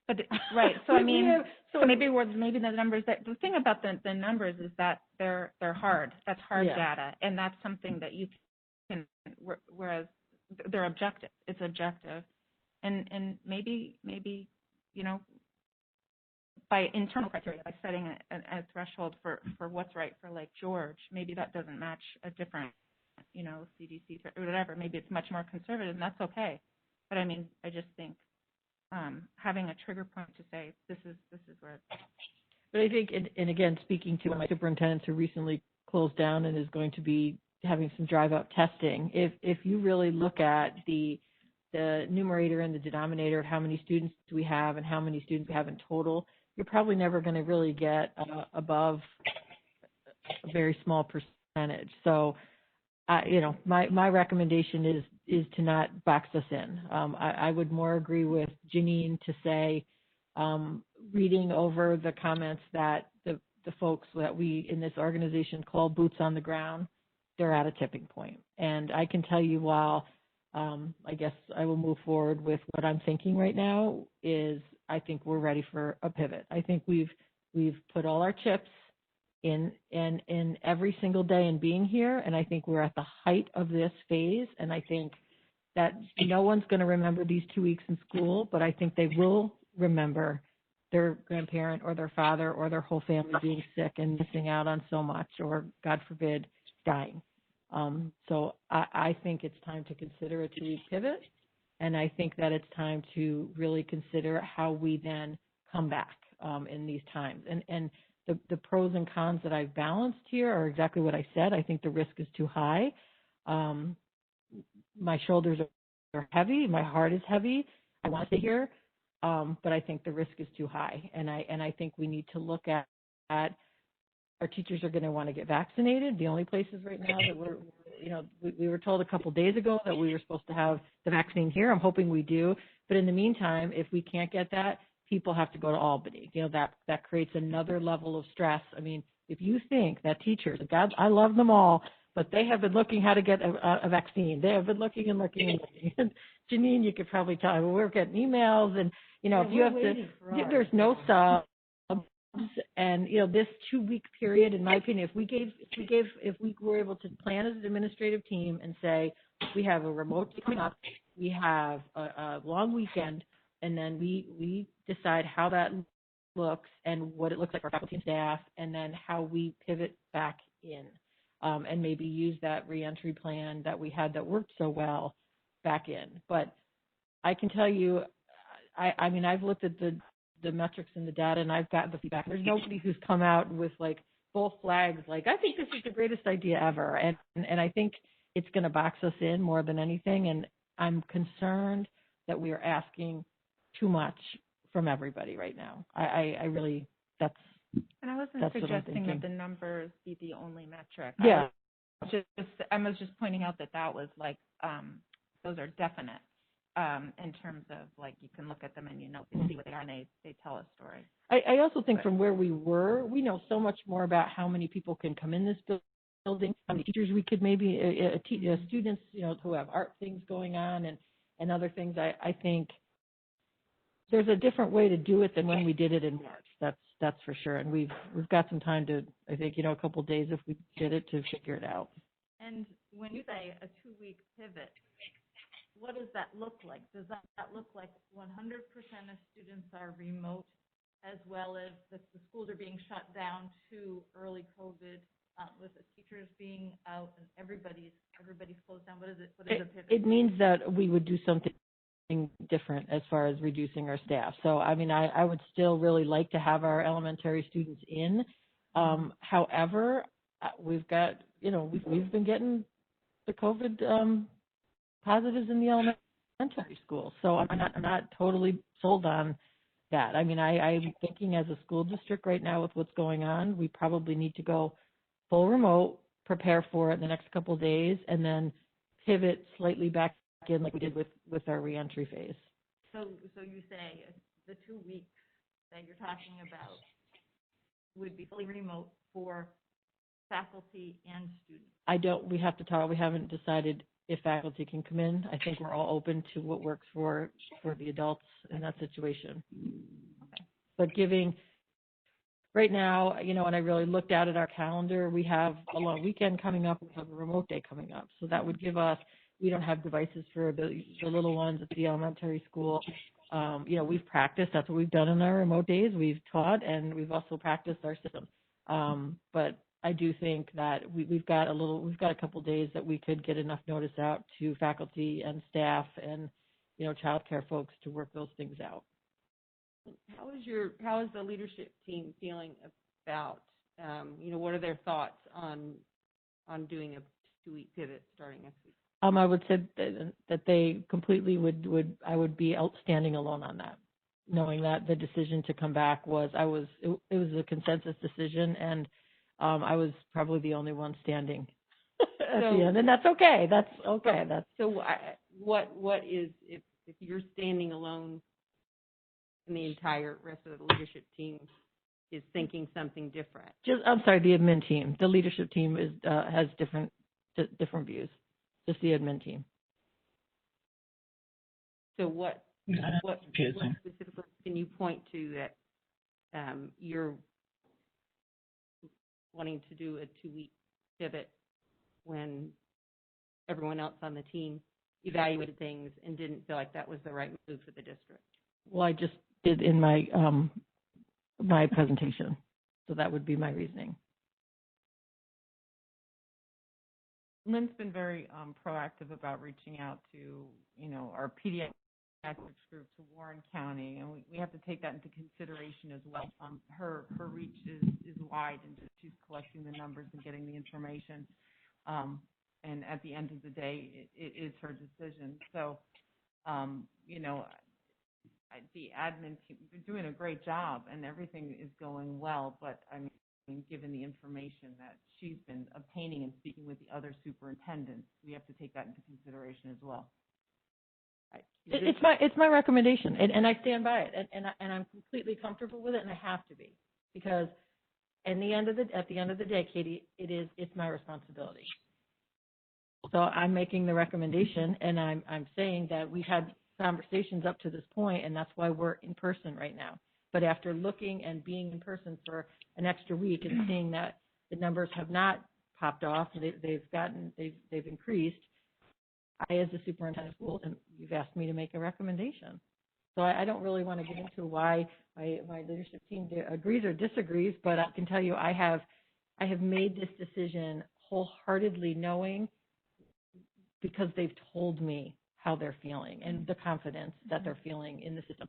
But right, so I mean, so maybe the numbers. The thing about the numbers is that they're hard. That's hard data, and that's something that you can. Whereas they're objective. It's objective, and maybe by internal criteria, by setting a threshold for what's right for Lake George, maybe that doesn't match a different CDC or whatever. Maybe it's much more conservative, and that's okay. But I mean, I just think. Having a trigger point to say this is where. But I think, and again, speaking to one of my superintendents who recently closed down and is going to be having some drive-up testing, if you really look at the numerator and the denominator of how many students we have and how many students we have in total, you're probably never going to really get above a very small percentage. So. My recommendation is to not box us in. I would more agree with Janine to say, reading over the comments that the folks that we in this organization call boots on the ground, they're at a tipping point. And I can tell you, while I guess I will move forward with what I'm thinking right now, is I think we're ready for a pivot. I think we've put all our chips in every single day in being here, and I think we're at the height of this phase, and I think that no one's going to remember these 2 weeks in school, but I think they will remember their grandparent or their father or their whole family being sick and missing out on so much, or God forbid, dying. So I think it's time to consider a 2-week pivot, and I think that it's time to really consider how we then come back in these times. And the pros and cons that I've balanced here are exactly what I said. I think the risk is too high. My shoulders are heavy. My heart is heavy. I want to stay here. But I think the risk is too high. And I think we need to look at our teachers are going to want to get vaccinated. The only places right now that we were told a couple days ago that we were supposed to have the vaccine here. I'm hoping we do. But in the meantime, if we can't get that, people have to go to Albany. That creates another level of stress. I mean, if you think that teachers, God, I love them all, but they have been looking how to get a vaccine. They have been looking and looking and looking. And Janine, you could probably tell, we're getting emails and, if you have to, there's no subs. And, this 2-week period, in my opinion, if we were able to plan as an administrative team and say, we have a remote coming up, we have a long weekend, and then we decide how that looks and what it looks like for faculty and staff, and then how we pivot back in, and maybe use that reentry plan that we had that worked so well back in. But I can tell you, I mean, I've looked at the metrics and the data, and I've gotten the feedback. There's nobody who's come out with both flags, I think this is the greatest idea ever. And I think it's going to box us in more than anything. And I'm concerned that we are asking too much from everybody right now. I really, that's. And I wasn't suggesting that the numbers be the only metric. Yeah. I was just pointing out that was those are definite. In terms of you can look at them and you see what they are and they tell a story. I also think from where we were, we know so much more about how many people can come in this building, how many teachers we could maybe, students, who have art things going on and other things. I think there's a different way to do it than when we did it in March. That's for sure. And we've got some time to, I think, a couple of days if we did it to figure it out. And when you say a 2-week pivot, what does that look like? Does that look like 100% of students are remote, as well as the schools are being shut down to early COVID, with the teachers being out and everybody's closed down? What is it? What is a pivot? It means that we would do something different as far as reducing our staff. So, I mean, I would still really like to have our elementary students in. However, we've got, we've been getting the COVID positives in the elementary school. So I'm not totally sold on that. I mean, I'm thinking as a school district right now with what's going on, we probably need to go full remote, prepare for it in the next couple of days, and then pivot slightly back in like we did with our reentry phase. So you say the 2 weeks that you're talking about would be fully remote for faculty and students? We have to talk, we haven't decided if faculty can come in. I think we're all open to what works for the adults in that situation. Okay. But right now, when I really looked at our calendar, we have a long weekend coming up, we have a remote day coming up. So that would give us, we don't have devices for the little ones at the elementary school. We've practiced, that's what we've done in our remote days. We've taught and we've also practiced our system. But I do think that we've got a couple days that we could get enough notice out to faculty and staff and, childcare folks to work those things out. How is the leadership team feeling about, what are their thoughts on doing a 2-week pivot starting next week? I would say that they completely I would be standing alone on that, knowing that the decision to come back it was a consensus decision, and I was probably the only one standing at the end, and that's okay. That's okay. What is, if you're standing alone and the entire rest of the leadership team is thinking something different? I'm sorry, the admin team. The leadership team has different views. Just the admin team. So what specifically can you point to that you're wanting to do a 2-week pivot when everyone else on the team evaluated things and didn't feel like that was the right move for the district? Well, I just did in my my presentation, so that would be my reasoning. Lynn's been very proactive about reaching out to, our pediatric pediatrics group to Warren County, and we have to take that into consideration as well. Her reach is wide, and she's collecting the numbers and getting the information. And at the end of the day, it is her decision. So, the admin team, they're doing a great job, and everything is going well. But I mean, given the information that she's been obtaining and speaking with the other superintendents, we have to take that into consideration as well. It's my recommendation, and I stand by it, and I'm completely comfortable with it, and I have to be, because at the end of the day, Katie, it's my responsibility. So I'm making the recommendation, and I'm saying that we've had conversations up to this point, and that's why we're in person right now. But after looking and being in person for an extra week and seeing that the numbers have not popped off, they've increased, I, as the superintendent of schools, and you've asked me to make a recommendation. So I don't really want to get into why my leadership team agrees or disagrees, but I can tell you I have made this decision wholeheartedly, knowing, because they've told me how they're feeling and the confidence that they're feeling in the system.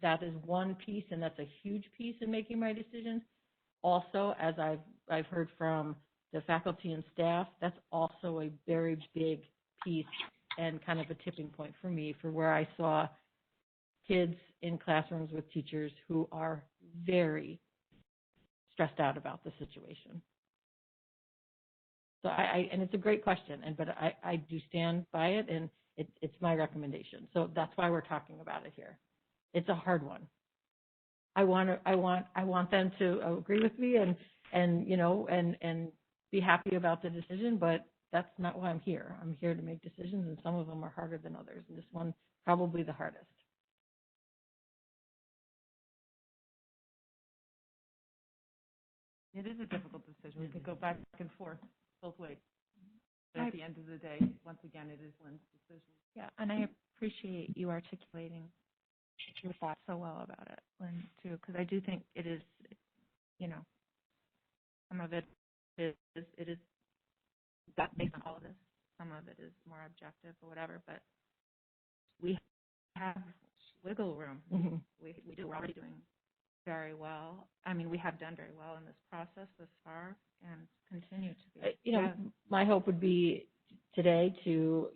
That is one piece, and that's a huge piece in making my decisions. Also, as I've heard from the faculty and staff, that's also a very big piece and kind of a tipping point for me, for where I saw kids in classrooms with teachers who are very stressed out about the situation. So and it's a great question, but I do stand by it, and it's my recommendation. So that's why we're talking about it here. It's a hard one. I want them to agree with me and be happy about the decision, but that's not why I'm here. I'm here to make decisions, and some of them are harder than others, and this one probably the hardest. It is a difficult decision. We could go back and forth both ways. But at the end of the day, once again, it is Lynn's decision. Yeah, and I appreciate you articulating your thoughts so well about it, Lynn, too, because I do think it is, some of it is based on all of this. Some of it is more objective or whatever, but we have wiggle room. Mm-hmm. We do. We're already doing very well. I mean, we have done very well in this process thus far, and continue to be. My hope would be today to,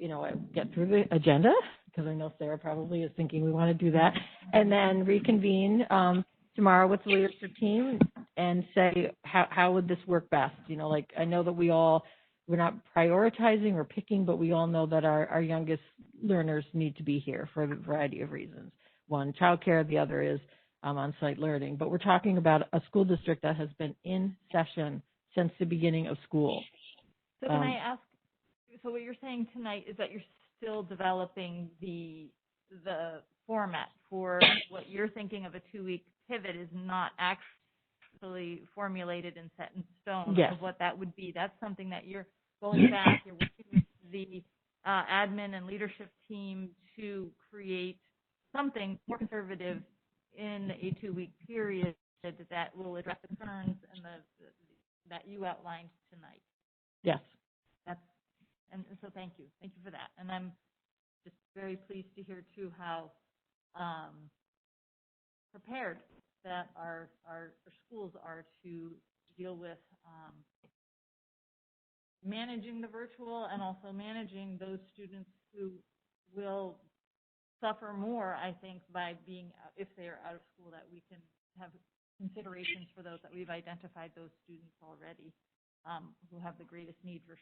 get through the agenda, because I know Sarah probably is thinking we want to do that, and then reconvene tomorrow with the leadership team and say, how would this work best? I know that we're not prioritizing or picking, but we all know that our youngest learners need to be here for a variety of reasons. One, childcare, the other is on-site learning. But we're talking about a school district that has been in session since the beginning of school. So can I ask, so what you're saying tonight is that you're still developing the format for what you're thinking of a 2-week pivot is not actually formulated and set in stone Yes. of what that would be. That's something that you're going back, you're working with the admin and leadership team to create something more conservative in a 2-week period that will address the concerns and that you outlined tonight. Yes. And so thank you for that. And I'm just very pleased to hear too how prepared that our schools are to deal with managing the virtual and also managing those students who will suffer more, I think, by being, if they are out of school, that we can have considerations for those, that we've identified those students already who have the greatest need for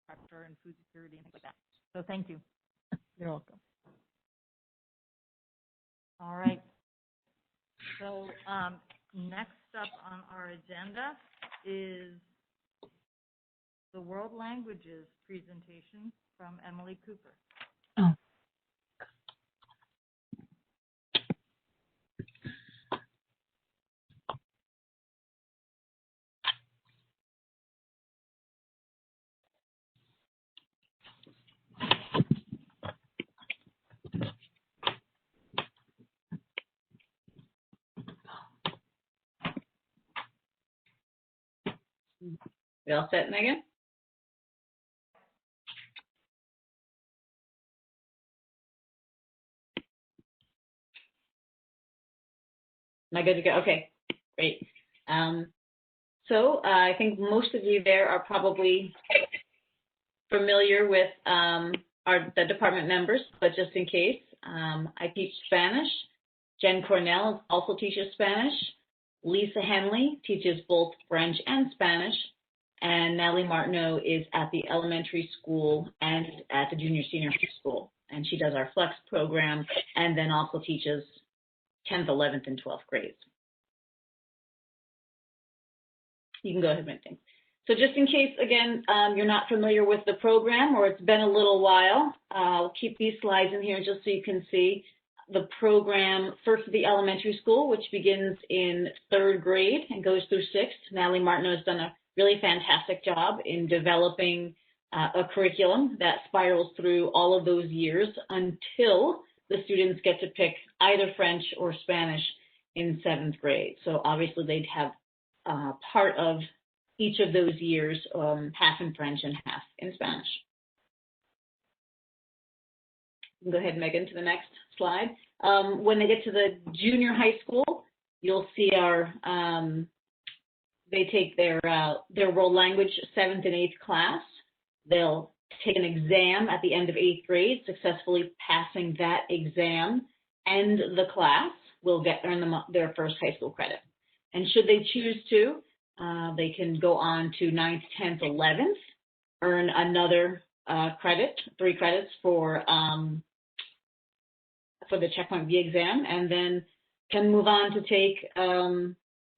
structure and food security and things like that. So thank you. You're welcome. All right. So next up on our agenda is the World Languages presentation from Emily Cooper. Oh. We all set, Megan? I good to go? Okay, great. So I think most of you there are probably familiar with the department members, but just in case, I teach Spanish. Jen Cornell also teaches Spanish. Lisa Henley teaches both French and Spanish. And Natalie Martineau is at the elementary school and at the junior senior high school. And she does our Flex program and then also teaches 10th, 11th, and 12th grades. You can go ahead, Minting. So just in case, again, you're not familiar with the program or it's been a little while, I'll keep these slides in here just so you can see the program first at the elementary school, which begins in 3rd grade and goes through 6th. Natalie Martineau has done a really fantastic job in developing a curriculum that spirals through all of those years until the students get to pick either French or Spanish in 7th grade. So obviously they'd have part of each of those years, half in French and half in Spanish. Go ahead, Megan, to the next slide. When they get to the junior high school, you'll see our, they take their world language 7th and 8th class. They'll take an exam at the end of 8th grade, successfully passing that exam, and the class will earn them their first high school credit. And should they choose to, they can go on to 9th, 10th, 11th, earn another credit, 3 credits for the Checkpoint B exam, and then can move on to take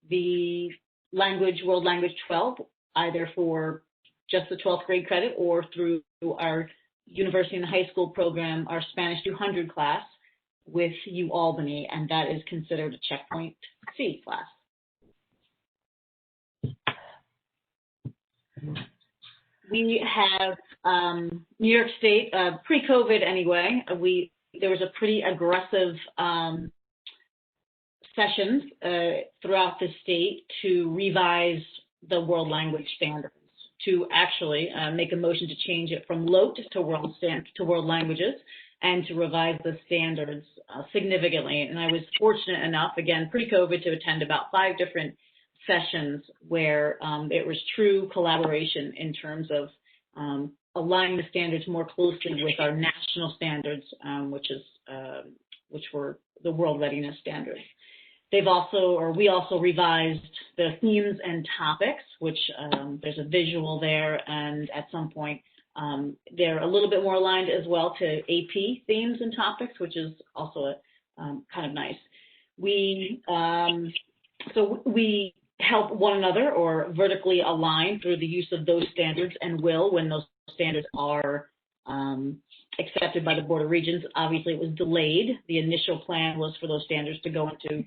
the World Language 12, either for just the 12th grade credit or through our university and high school program, our Spanish 200 class with UAlbany, and that is considered a Checkpoint C class. We have New York State, pre-COVID anyway, there was a pretty aggressive sessions throughout the state to revise the world language standards, to actually make a motion to change it from LOT to world languages and to revise the standards significantly. And I was fortunate enough, again, pre-COVID, to attend about 5 different sessions where it was true collaboration in terms of aligning the standards more closely with our national standards, which were the World Readiness Standards. We also revised the themes and topics, which there's a visual there, and at some point they're a little bit more aligned as well to AP themes and topics, which is also kind of nice. So we help one another or vertically align through the use of those standards, and will when those standards are accepted by the Board of Regents. Obviously, it was delayed. The initial plan was for those standards to go into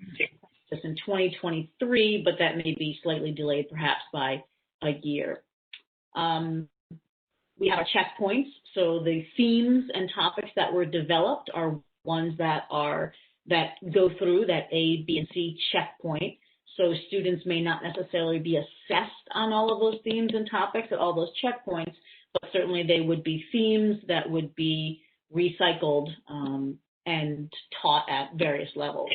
just in 2023, but that may be slightly delayed perhaps by a year. We have our checkpoints. So the themes and topics that were developed are ones that go through that A, B, and C checkpoint. So students may not necessarily be assessed on all of those themes and topics at all those checkpoints, but certainly they would be themes that would be recycled and taught at various levels.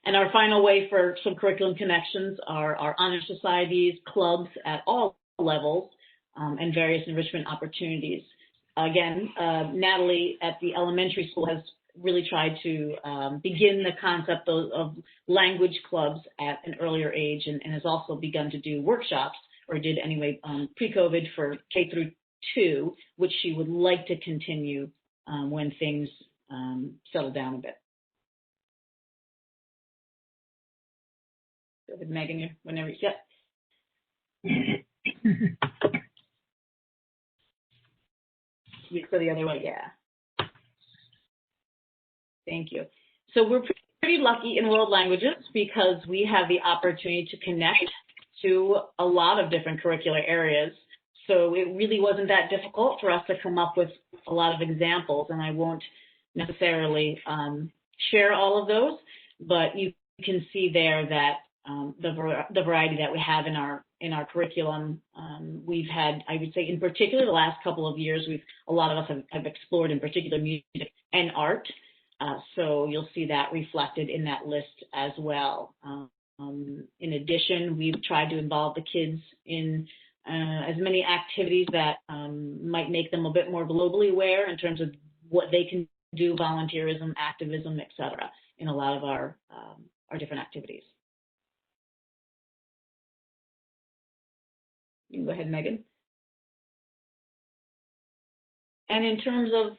And our final way for some curriculum connections are our honor societies, clubs at all levels, and various enrichment opportunities. Again, Natalie at the elementary school has really tried to begin the concept of language clubs at an earlier age, and has also begun to do workshops, or did anyway, pre-COVID for K through 2, which she would like to continue when things settle down a bit. Go ahead, Megan, whenever you get. You go the other way, yeah. Thank you. So we're pretty lucky in world languages because we have the opportunity to connect to a lot of different curricular areas. So it really wasn't that difficult for us to come up with a lot of examples, and I won't necessarily share all of those, but you can see there that the variety that we have in our curriculum. We've had, I would say, in particular, the last couple of years, a lot of us have explored in particular music and art. So you'll see that reflected in that list as well. In addition, we've tried to involve the kids in as many activities that might make them a bit more globally aware in terms of what they can do, volunteerism, activism, et cetera, in a lot of our different activities. You can go ahead, Megan. And in terms of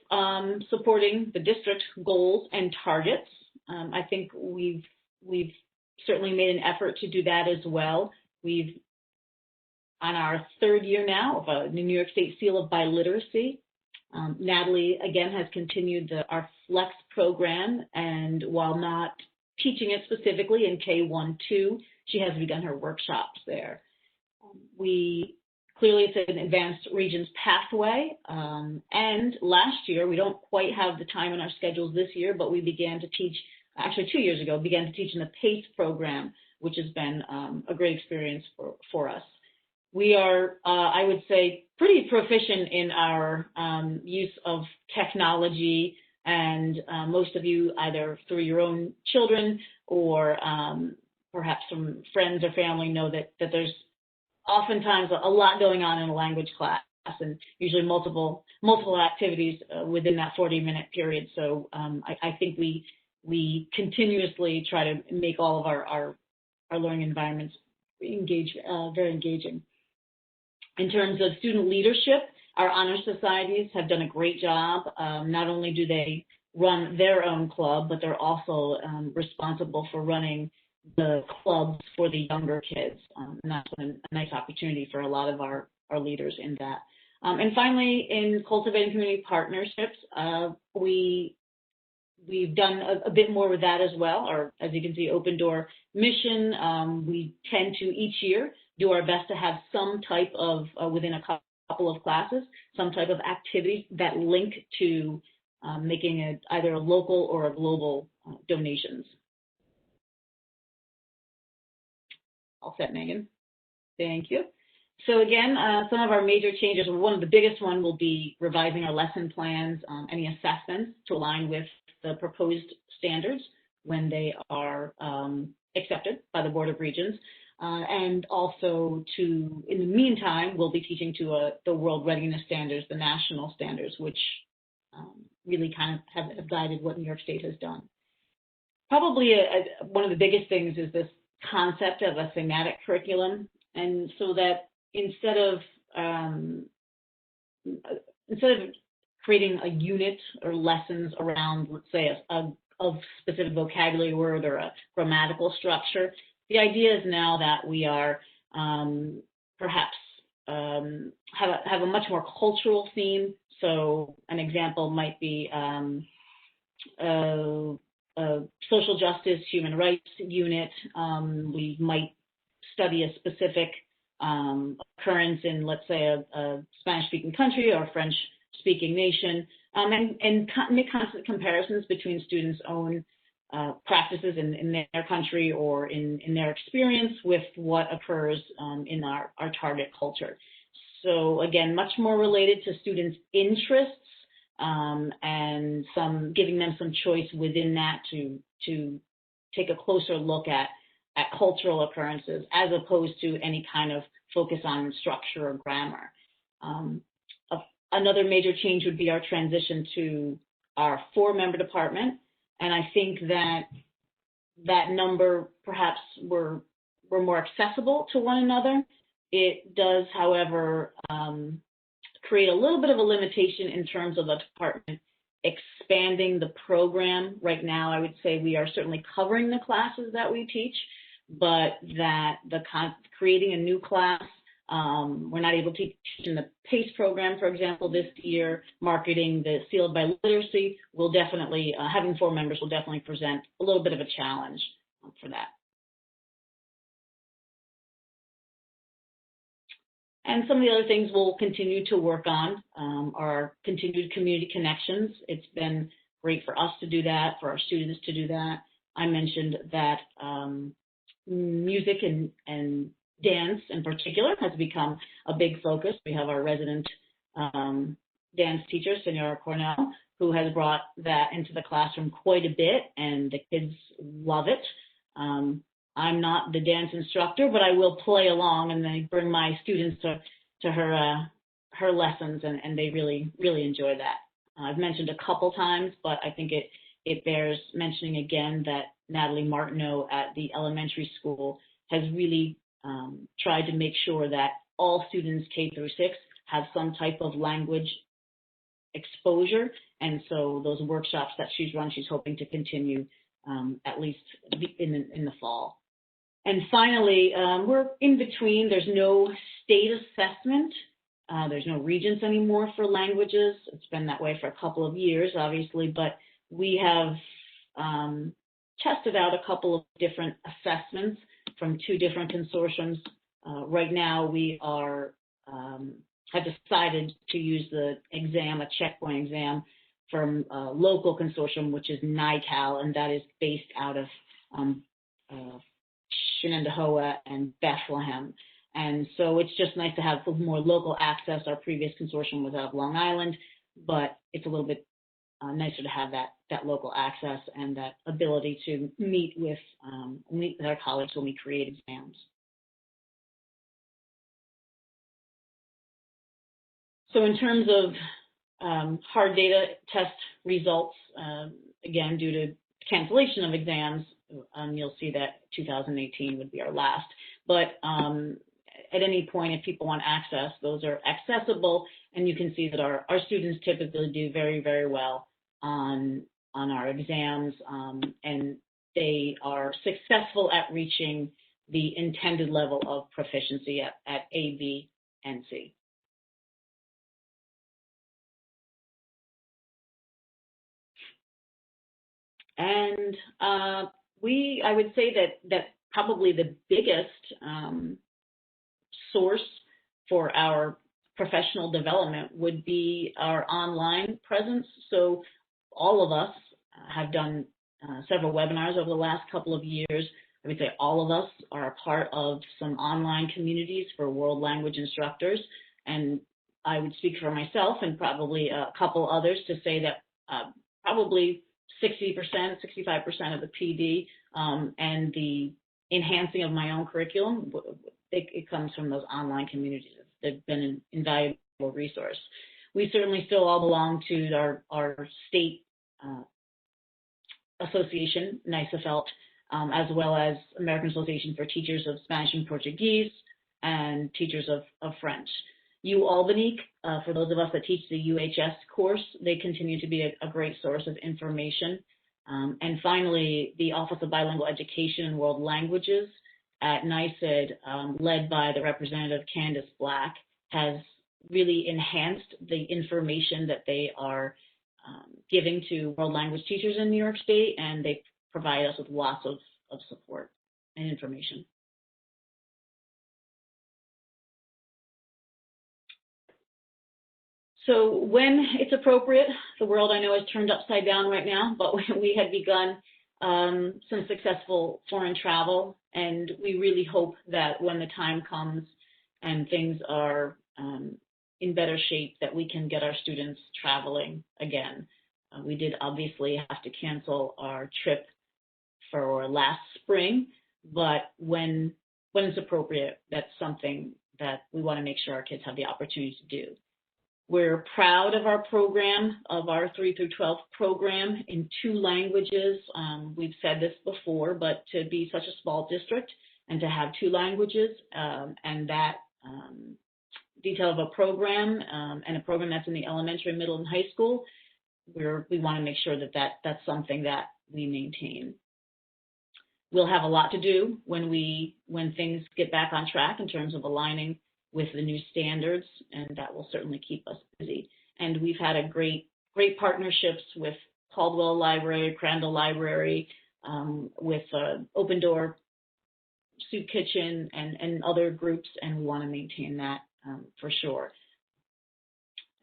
supporting the district goals and targets, I think we've certainly made an effort to do that as well. We've on our third year now of the New York State Seal of Biliteracy. Natalie, again, has continued our FLEX program, and while not teaching it specifically in K-1-2, she has begun her workshops there. Clearly, it's an advanced regions pathway, and last year, we don't quite have the time in our schedules this year, but we began to teach, actually 2 years ago, began to teach in the PACE program, which has been a great experience for us. We are, I would say, pretty proficient in our use of technology, and most of you, either through your own children or perhaps some friends or family, know that there's oftentimes a lot going on in a language class, and usually multiple activities within that 40-minute period. So I think we continuously try to make all of our learning environments very engaging. In terms of student leadership, our honor societies have done a great job. Not only do they run their own club, but they're also responsible for running the clubs for the younger kids. And that's been a nice opportunity for a lot of our leaders in that. And finally, in cultivating community partnerships, we've done a bit more with that as well. Or as you can see, Open Door mission, we tend to each year do our best to have some type of, within a couple of classes, some type of activity that link to making either a local or a global donations. All set, Megan. Thank you. So again, some of our major changes, one of the biggest one will be revising our lesson plans, any assessments to align with the proposed standards when they are accepted by the Board of Regents. And also in the meantime, we'll be teaching to the World Readiness Standards, the national standards, which really kind of have guided what New York State has done. Probably one of the biggest things is this concept of a thematic curriculum, and so that instead of creating a unit or lessons around, let's say, a specific vocabulary word or a grammatical structure, the idea is now that we are perhaps have a much more cultural theme. So an example might be social justice, human rights unit. We might study a specific occurrence in, let's say, a Spanish-speaking country or a French-speaking nation, and make constant comparisons between students' own practices in their country or in their experience with what occurs in our target culture. So again, much more related to students' interests, and giving them some choice within that to take a closer look at cultural occurrences as opposed to any kind of focus on structure or grammar. Another major change would be our transition to our 4-member department. And I think that number perhaps we're more accessible to one another. It does, however, create a little bit of a limitation in terms of the department expanding the program. Right now, I would say we are certainly covering the classes that we teach, but that creating a new class, we're not able to teach in the PACE program, for example, this year. Marketing the Seal of Biliteracy will definitely, having 4 members will definitely present a little bit of a challenge for that. And some of the other things we'll continue to work on are continued community connections. It's been great for us to do that, for our students to do that. I mentioned that music and dance in particular has become a big focus. We have our resident dance teacher, Senora Cornell, who has brought that into the classroom quite a bit, and the kids love it. I'm not the dance instructor, but I will play along, and then bring my students to her lessons, and they really, really enjoy that. I've mentioned a couple times, but I think it bears mentioning again that Natalie Martineau at the elementary school has really tried to make sure that all students K through 6 have some type of language exposure. And so those workshops that she's run, she's hoping to continue at least in the fall. And finally, we're in between. There's no state assessment. There's no regents anymore for languages. It's been that way for a couple of years, obviously, but we have tested out a couple of different assessments from 2 different consortiums. Right now, we are have decided to use the exam, a checkpoint exam, from a local consortium, which is NICAL, and that is based out of Shenendehowa and Bethlehem. And so it's just nice to have more local access. Our previous consortium was out of Long Island, but it's a little bit nicer to have that local access and that ability to meet with our colleagues when we create exams. So in terms of hard data test results, again, due to cancellation of exams, you'll see that 2018 would be our last. But at any point, if people want access, those are accessible, and you can see that our students typically do very, very well on our exams, and they are successful at reaching the intended level of proficiency at A, B, and C. And I would say that probably the biggest source for our professional development would be our online presence. So all of us have done several webinars over the last couple of years. I would say all of us are a part of some online communities for world language instructors. And I would speak for myself and probably a couple others to say that probably 60%, 65% of the PD and the enhancing of my own curriculum, it comes from those online communities. They've been an invaluable resource. We certainly still all belong to our state association, NYSAFELT, as well as American Association for Teachers of Spanish and Portuguese and Teachers of French. UAlbany, for those of us that teach the UHS course, they continue to be a great source of information. And finally, the Office of Bilingual Education and World Languages at NYSED, led by the representative Candace Black, has really enhanced the information that they are giving to world language teachers in New York State, and they provide us with lots of support and information. So when it's appropriate, the world I know is turned upside down right now, but we had begun some successful foreign travel, and we really hope that when the time comes and things are in better shape, that we can get our students traveling again. We did obviously have to cancel our trip for last spring, but when it's appropriate, that's something that we want to make sure our kids have the opportunity to do. We're proud of our program, of our 3 through 12 program in 2 languages. We've said this before, but to be such a small district and to have 2 languages and that detail of a program and a program that's in the elementary, middle, and high school, we want to make sure that that's something that we maintain. We'll have a lot to do when things get back on track in terms of aligning with the new standards, and that will certainly keep us busy. And we've had a great partnerships with Caldwell Library, Crandall Library, with Open Door Soup Kitchen and other groups, and we want to maintain that for sure.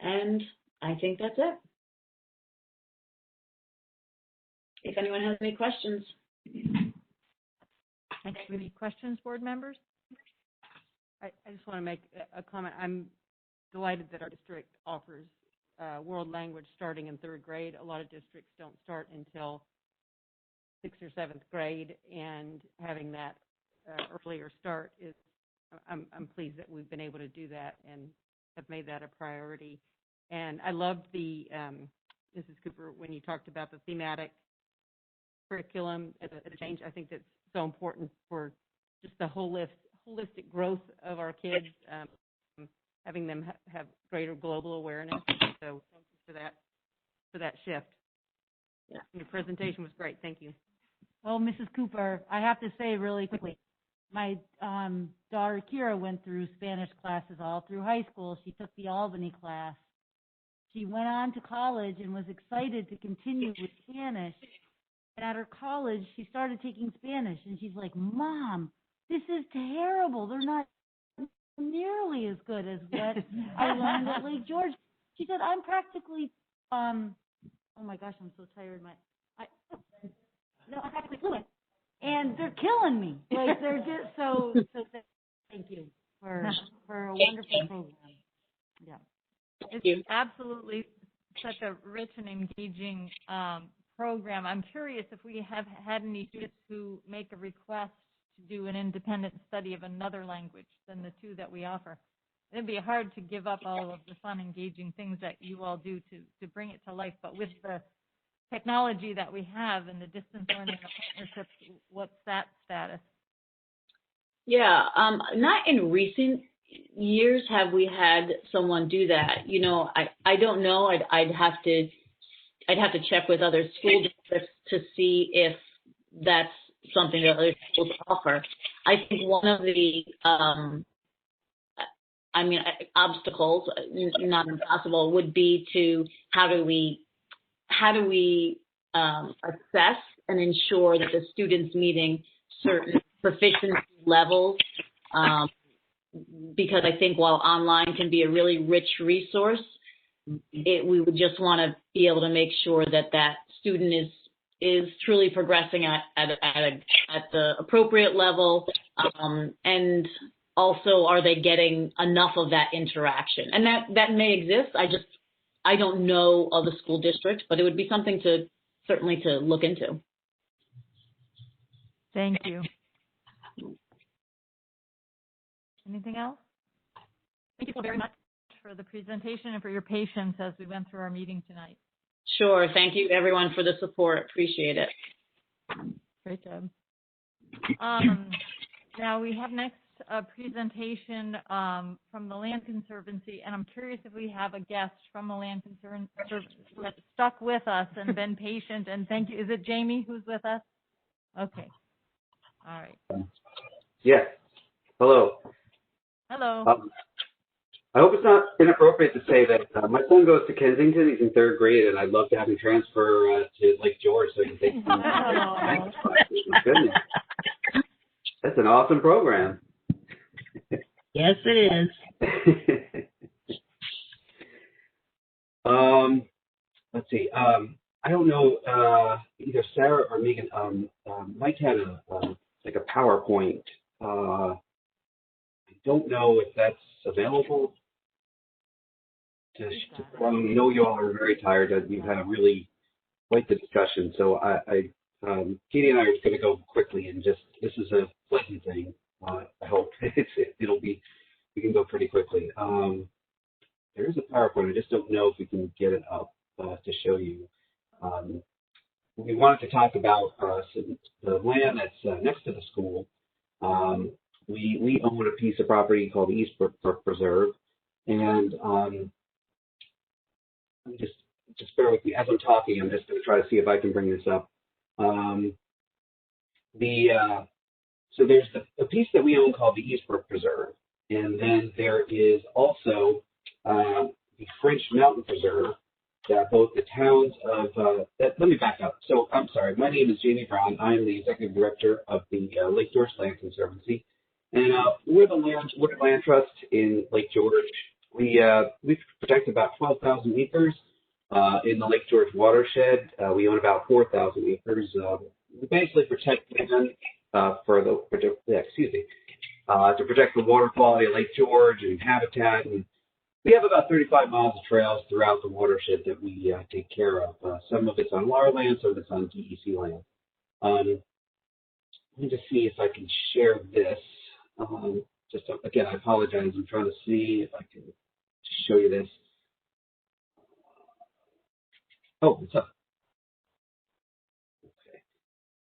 And I think that's it. If anyone has any questions. Any questions, board members? I just want to make a comment. I'm delighted that our district offers world language starting in 3rd grade. A lot of districts don't start until 6th or 7th grade, and having that earlier start is, I'm pleased that we've been able to do that and have made that a priority. And I loved the, Mrs. Cooper, when you talked about the thematic curriculum as a change. I think that's so important for just the holistic growth of our kids, having them have greater global awareness. So thank you for that shift. Yeah. Your presentation was great. Thank you. Well, Mrs. Cooper, I have to say really quickly, my daughter Kira went through Spanish classes all through high school. She took the Albany class. She went on to college and was excited to continue with Spanish. And at her college, she started taking Spanish. And she's like, Mom, this is terrible. They're not nearly as good as what I learned at Lake George. She said, I'm practically, oh my gosh, I'm so tired. I'm practically fluent. And they're killing me. Like, they're just so thank you for a wonderful program. Yeah. It's absolutely such a rich and engaging program. I'm curious if we have had any students who make a request to do an independent study of another language than the 2 that we offer. It'd be hard to give up all of the fun, engaging things that you all do to bring it to life, but with the technology that we have and the distance learning and the partnerships, what's that status? Yeah, not in recent years have we had someone do that. You know, I don't know. I'd have to check with other school districts to see if that's something that other schools offer. I think one of the obstacles, not impossible, would be to how do we assess and ensure that the students meeting certain proficiency levels, because I think while online can be a really rich resource, we would just want to be able to make sure that that student is truly progressing at the appropriate level, and also are they getting enough of that interaction? And that may exist. I don't know of the school district, but it would be something to certainly to look into. Thank you. Anything else? Thank you so very much for the presentation and for your patience as we went through our meeting tonight. Sure. Thank you, everyone, for the support. Appreciate it. Great job. Now we have next a presentation from the Land Conservancy, and I'm curious if we have a guest from the Land Conservancy that's stuck with us and been patient, and thank you. Is it Jamie who's with us? Okay. All right. Yes. Hello. Hello. I hope it's not inappropriate to say that my son goes to Kensington. He's in 3rd grade, and I'd love to have him transfer to Lake George so he can take some language classes. My goodness. That's an awesome program. Yes, it is. Let's see. I don't know, either Sarah or Megan, Mike had like a PowerPoint. I don't know if that's available. I know you all are very tired. You've had a really quite the discussion. So Katie and I are going to go quickly and this is a pleasant thing. I hope we can go pretty quickly. There is a PowerPoint. I just don't know if we can get it up to show you. We wanted to talk about the land that's next to the school. We own a piece of property called the East Brook Preserve, and just bear with me as I'm talking. I'm just going to try to see if I can bring this up. So there's the piece that we own called the East Brook Preserve, and then there is also the French Mountain Preserve that both the towns of let me back up. So I'm sorry. My name is Jamie Brown. I am the executive director of the Lake George Land Conservancy, and we're the land trust in Lake George. We protect about 12,000 acres in the Lake George watershed. We own about 4,000 acres. We basically protect land to protect the water quality of Lake George and habitat, and we have about 35 miles of trails throughout the watershed that we take care of. Some of it's on our land, some of it's on DEC land. Let me just see if I can share this. Again, I apologize. I'm trying to see if I can show you this. Oh, it's up. Okay,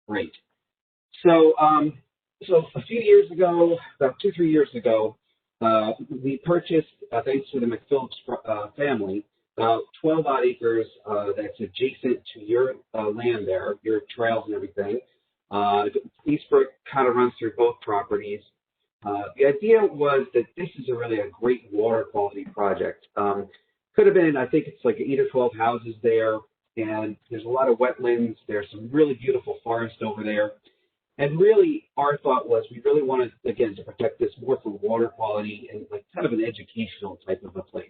great. So, so a few years ago, about 2-3 years ago, we purchased, thanks to the McPhillips family, about 12 odd acres that's adjacent to your land there, your trails and everything. Eastbrook kind of runs through both properties. The idea was that this is really a great water quality project. Could have been, I think it's like 8 or 12 houses there, and there's a lot of wetlands. There's some really beautiful forest over there. And really, our thought was we really wanted, again, to protect this more for water quality and like kind of an educational type of a place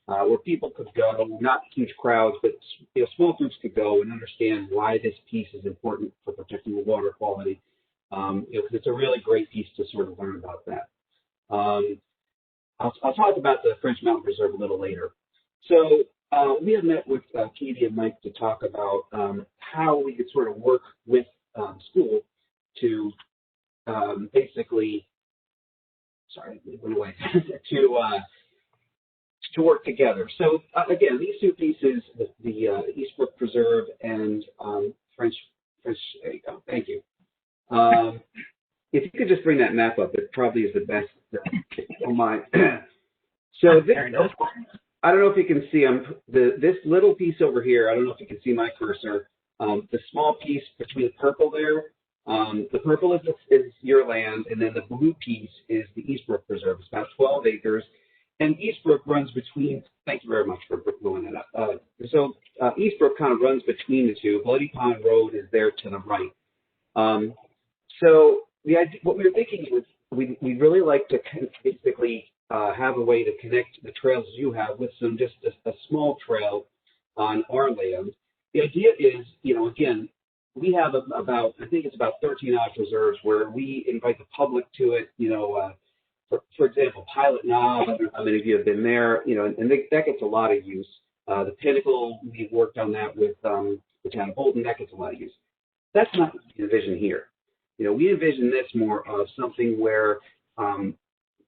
where people could go, not huge crowds, but small groups could go and understand why this piece is important for protecting the water quality. Because it's a really great piece to sort of learn about that. I'll talk about the French Mountain Preserve a little later. So we have met with Katie and Mike to talk about how we could sort of work with school to basically, sorry, it went away, to work together. So again, these two pieces, the Eastbrook Preserve and French, there you go, thank you. If you could just bring that map up, it probably is the best on mine. So this, I don't know if you can see this little piece over here. I don't know if you can see my cursor. The small piece between the purple there. The purple is your land, and then the blue piece is the Eastbrook Preserve. It's about 12 acres, and Eastbrook runs between. Thank you very much for blowing that up. So Eastbrook kind of runs between the two. Bloody Pond Road is there to the right. So the idea, what we were thinking was we'd really like to basically have a way to connect the trails you have with some just a small trail on our land. The idea is, again, we have about, I think it's about 13 odd preserves where we invite the public to it. For example, Pilot Knob, I don't know how many of you have been there, and that gets a lot of use. The Pinnacle, we've worked on that with the town of Bolton, that gets a lot of use. That's not what we envision here. We envision this more of something where,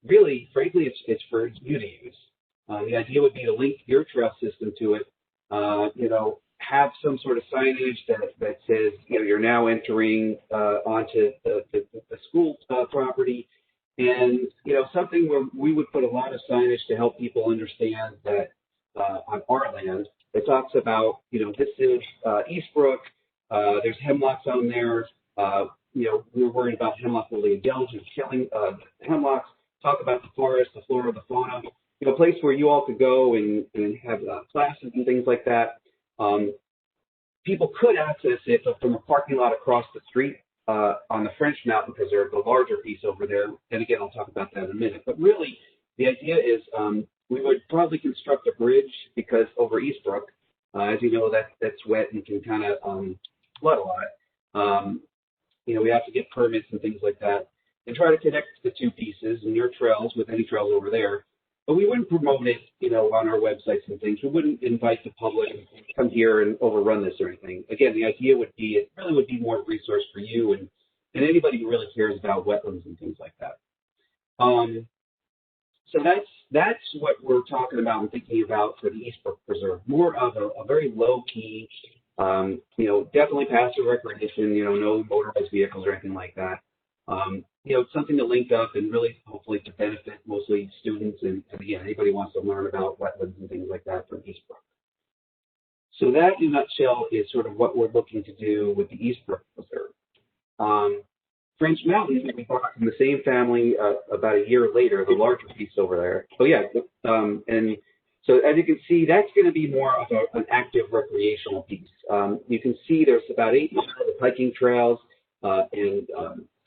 really, frankly, it's for you to use. The idea would be to link your trail system to it. Have some sort of signage that says, you're now entering onto the school property, and something where we would put a lot of signage to help people understand that on our land, it talks about, this is Eastbrook. There's hemlocks on there. We're worried about hemlock woolly indulge and killing hemlocks. Talk about the forest, the flora, the fauna. A place where you all could go and have classes and things like that. People could access it from a parking lot across the street on the French Mountain Preserve, the larger piece over there. And again, I'll talk about that in a minute. But really, the idea is we would probably construct a bridge because over Eastbrook, as you know, that's wet and can kind of flood a lot. We have to get permits and things like that and try to connect the two pieces and your trails with any trails over there. But we wouldn't promote it, on our websites and things. We wouldn't invite the public to come here and overrun this or anything. Again, the idea would be, it really would be more of a resource for you and anybody who really cares about wetlands and things like that. So that's what we're talking about and thinking about for the Eastbrook Preserve. More of a very low-key, definitely passive recreation, no motorized vehicles or anything like that. Something to link up and really hopefully to benefit mostly students and again, anybody who wants to learn about wetlands and things like that from Eastbrook. So that in a nutshell is sort of what we're looking to do with the Eastbrook Preserve. French Mountain, we bought from the same family about a year later, the larger piece over there. Oh yeah, and so as you can see, that's going to be more of an active recreational piece. You can see there's about 8 miles of hiking trails and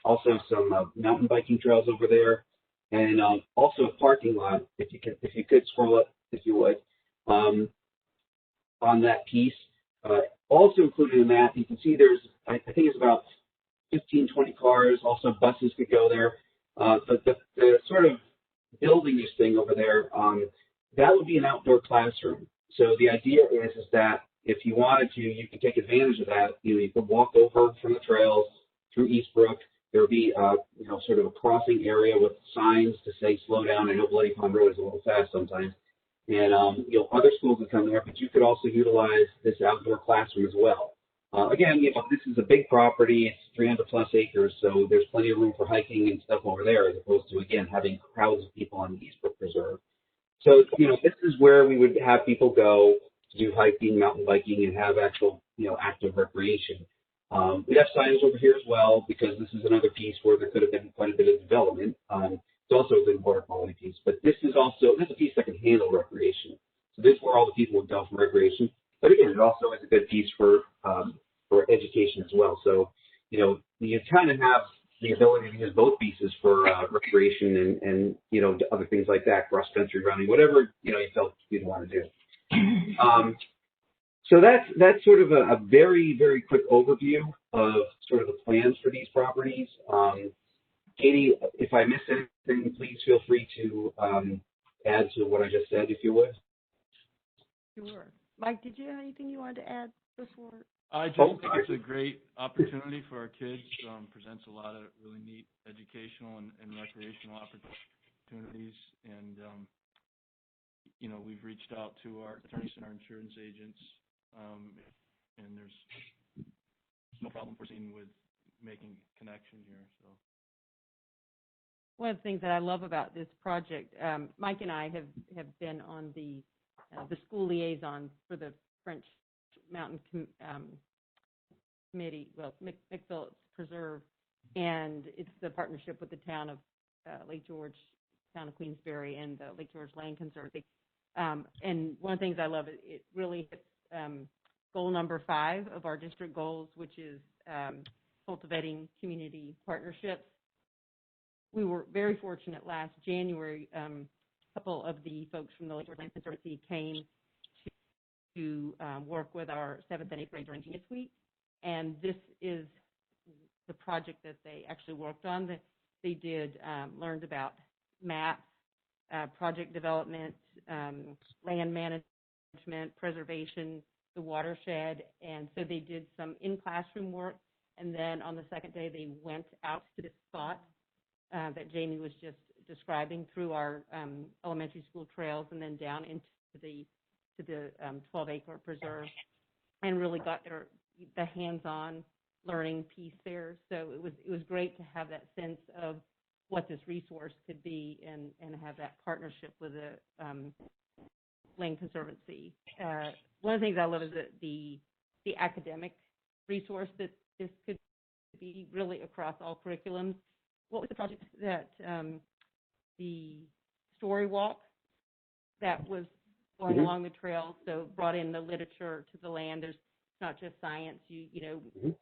also some mountain biking trails over there, and also a parking lot. If you could scroll up, if you would, on that piece. Also included in that, you can see there's, I think it's about 15, 20 cars. Also buses could go there. But the sort of building this thing over there, that would be an outdoor classroom. So the idea is that if you wanted to, you could take advantage of that. You could walk over from the trails through Eastbrook. There would be, sort of a crossing area with signs to say slow down. I know Bloody Pond Road is a little fast sometimes. And, other schools would come there, but you could also utilize this outdoor classroom as well. Again, this is a big property. It's 300 plus acres, so there's plenty of room for hiking and stuff over there, as opposed to, again, having crowds of people on the Eastbrook Preserve. So, this is where we would have people go to do hiking, mountain biking, and have actual, active recreation. We have signage over here as well, because this is another piece where there could have been quite a bit of development. It's also a good water quality piece, but this is a piece that can handle recreation. So this is where all the people would go for recreation. But again, it also is a good piece for education as well. So, you kind of have the ability to use both pieces for recreation and other things like that, cross country running, whatever you felt you'd want to do. So that's sort of a very, very quick overview of sort of the plans for these properties. Katie, if I missed anything, please feel free to add to what I just said, if you would. Sure. Mike, did you have anything you wanted to add before? I just think it's a great opportunity for our kids. Presents a lot of really neat educational and recreational opportunities. And, we've reached out to our attorneys and our insurance agents, and there's no problem foreseen with making a connection here. So. One of the things that I love about this project, Mike and I have been on the school liaison for the French Mountain Committee, McPhillips Preserve, and it's the partnership with the town of Lake George, town of Queensbury, and the Lake George Land Conservancy. And one of the things I love, it really hits goal number 5 of our district goals, which is cultivating community partnerships. We were very fortunate last January. A couple of the folks from the Lake George Land Conservancy came to work with our 7th and 8th grade during Genius Week, and this is the project that they actually worked on. That they did learned about maps, project development, land management, preservation, the watershed, and so they did some in-classroom work. And then on the second day, they went out to this spot that Jamie was just describing through our elementary school trails, and then down into the 12-acre preserve, and really got the hands-on learning piece there. So it was great to have that sense of what this resource could be, and have that partnership with the Land Conservancy. One of the things I love is that the academic resource that this could be really across all curriculums. What was the project that the story walk that was going along the trail, so brought in the literature to the land. There's not just science, you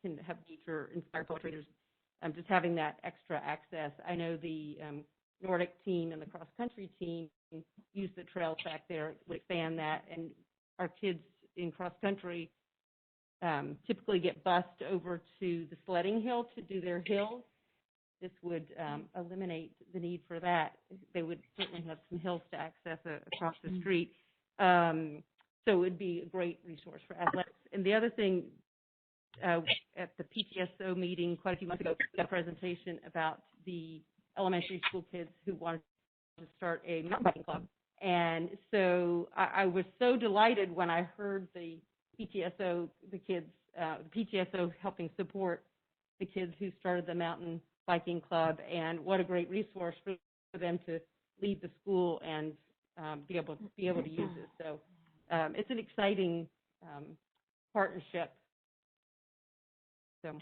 can have nature inspired poetry. There's just having that extra access. I know the Nordic team and the cross country team use the trails back there to expand that, and our kids in cross country typically get bused over to the sledding hill to do their hills. This would eliminate the need for that. They would certainly have some hills to access across the street. So it would be a great resource for athletics. And the other thing, at the PTSO meeting quite a few months ago, we got a presentation about the elementary school kids who wanted to start a mountain biking club. And so I was so delighted when I heard the PTSO, the PTSO helping support the kids who started the mountain biking club, and what a great resource for them to leave the school and be able to use it. So it's an exciting partnership. So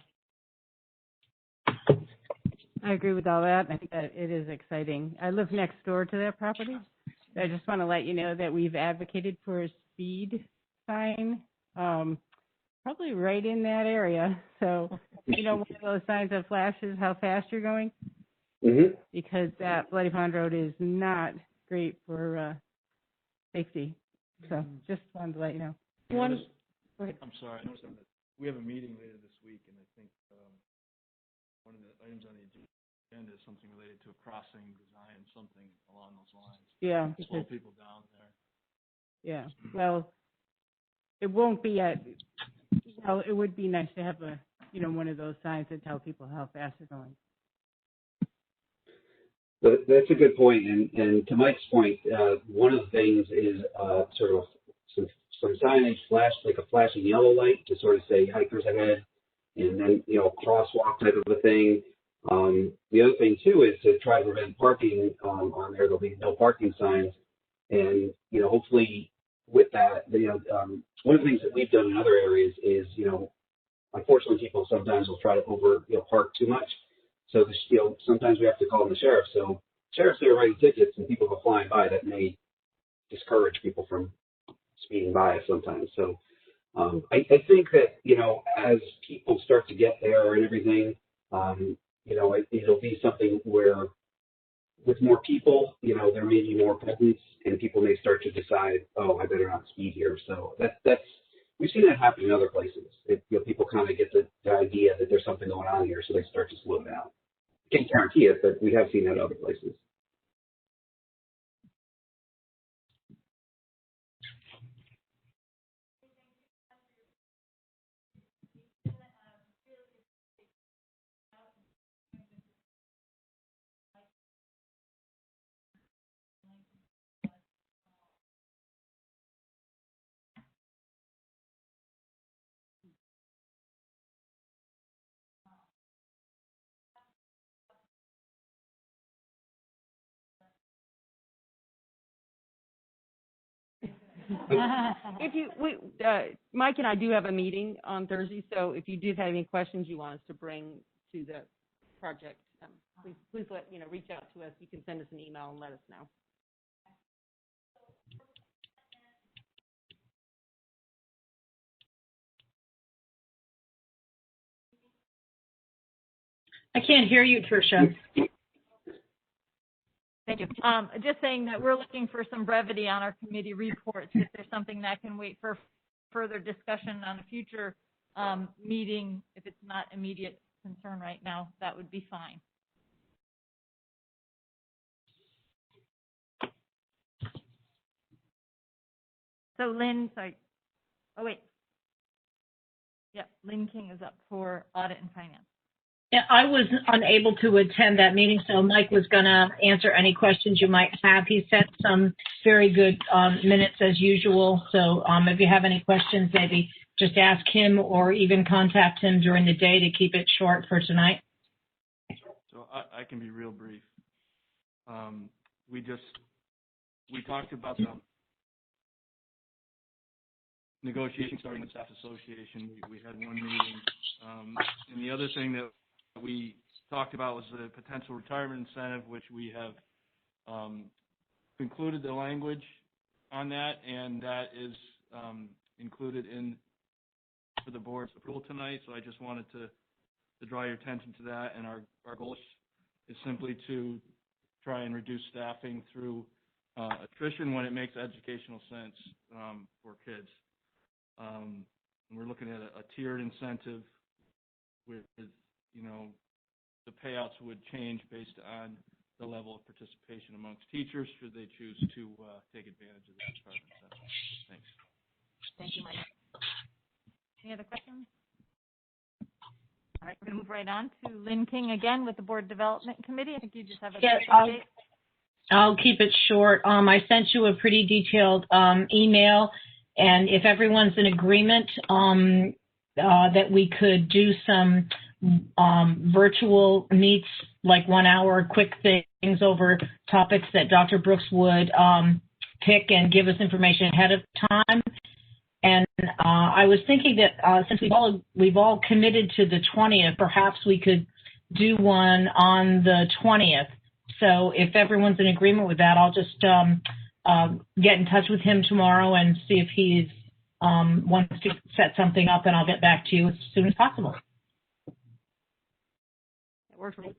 I agree with all that. I think that it is exciting. I live next door to that property. I just want to let you know that we've advocated for a speed sign, probably right in that area. So, one of those signs that flashes how fast you're going, because that Bloody Pond Road is not great for safety. So, just wanted to let you know. Go ahead. I'm sorry. I noticed that we have a meeting later this week, and I think one of the items on the agenda is something related to a crossing design, something along those lines. Yeah. Slow people down there. Yeah, well, it won't be at, it would be nice to have one of those signs to tell people how fast they're going. But that's a good point, and to Mike's point, one of the things is sort of some signage, like a flashing yellow light to sort of say hikers ahead, and then crosswalk type of a thing. The other thing too is to try to prevent parking on there. There'll be no parking signs, and hopefully with that, one of the things that we've done in other areas is unfortunately people sometimes will try to park too much. So sometimes we have to call in the sheriff. So sheriff's there writing tickets and people go flying by. That may discourage people from speeding by sometimes. So I think that, as people start to get there and everything, it'll be something where with more people, there may be more presence and people may start to decide, oh, I better not speed here. So that's we've seen that happen in other places. People kind of get the idea that there's something going on here, so they start to slow down. Can't guarantee it, but we have seen that in other places. Mike and I do have a meeting on Thursday, so if you did have any questions you want us to bring to the project, please reach out to us. You can send us an email and let us know. I can't hear you, Tricia. Thank you. Just saying that we're looking for some brevity on our committee reports. If there's something that can wait for further discussion on a future meeting, if it's not immediate concern right now, that would be fine. So Lynn, sorry. Oh, wait. Yep, Lynn King is up for audit and finance. Yeah, I was unable to attend that meeting, so Mike was going to answer any questions you might have. He sent some very good minutes as usual. So if you have any questions, maybe just ask him or even contact him during the day to keep it short for tonight. So I can be real brief. We talked about the negotiations starting with Staff Association. We had one meeting. And the other thing that we talked about was the potential retirement incentive, which we have concluded the language on that, and that is included in for the board's approval tonight. So I just wanted to draw your attention to that, and our goal is simply to try and reduce staffing through attrition when it makes educational sense for kids. And we're looking at a tiered incentive with the payouts would change based on the level of participation amongst teachers should they choose to take advantage of that part of the incentive. Thanks. Thank you, Mike. Any other questions? All right, we're going to move right on to Lynn King again with the Board Development Committee. I think you just have a quick update. I'll keep it short. I sent you a pretty detailed email, and if everyone's in agreement that we could do some virtual meets, like 1 hour quick things over topics that Dr. Brooks would pick and give us information ahead of time. And I was thinking that since we've all committed to the 20th, perhaps we could do one on the 20th. So if everyone's in agreement with that, I'll just get in touch with him tomorrow and see if he wants to set something up, and I'll get back to you as soon as possible. It works for me.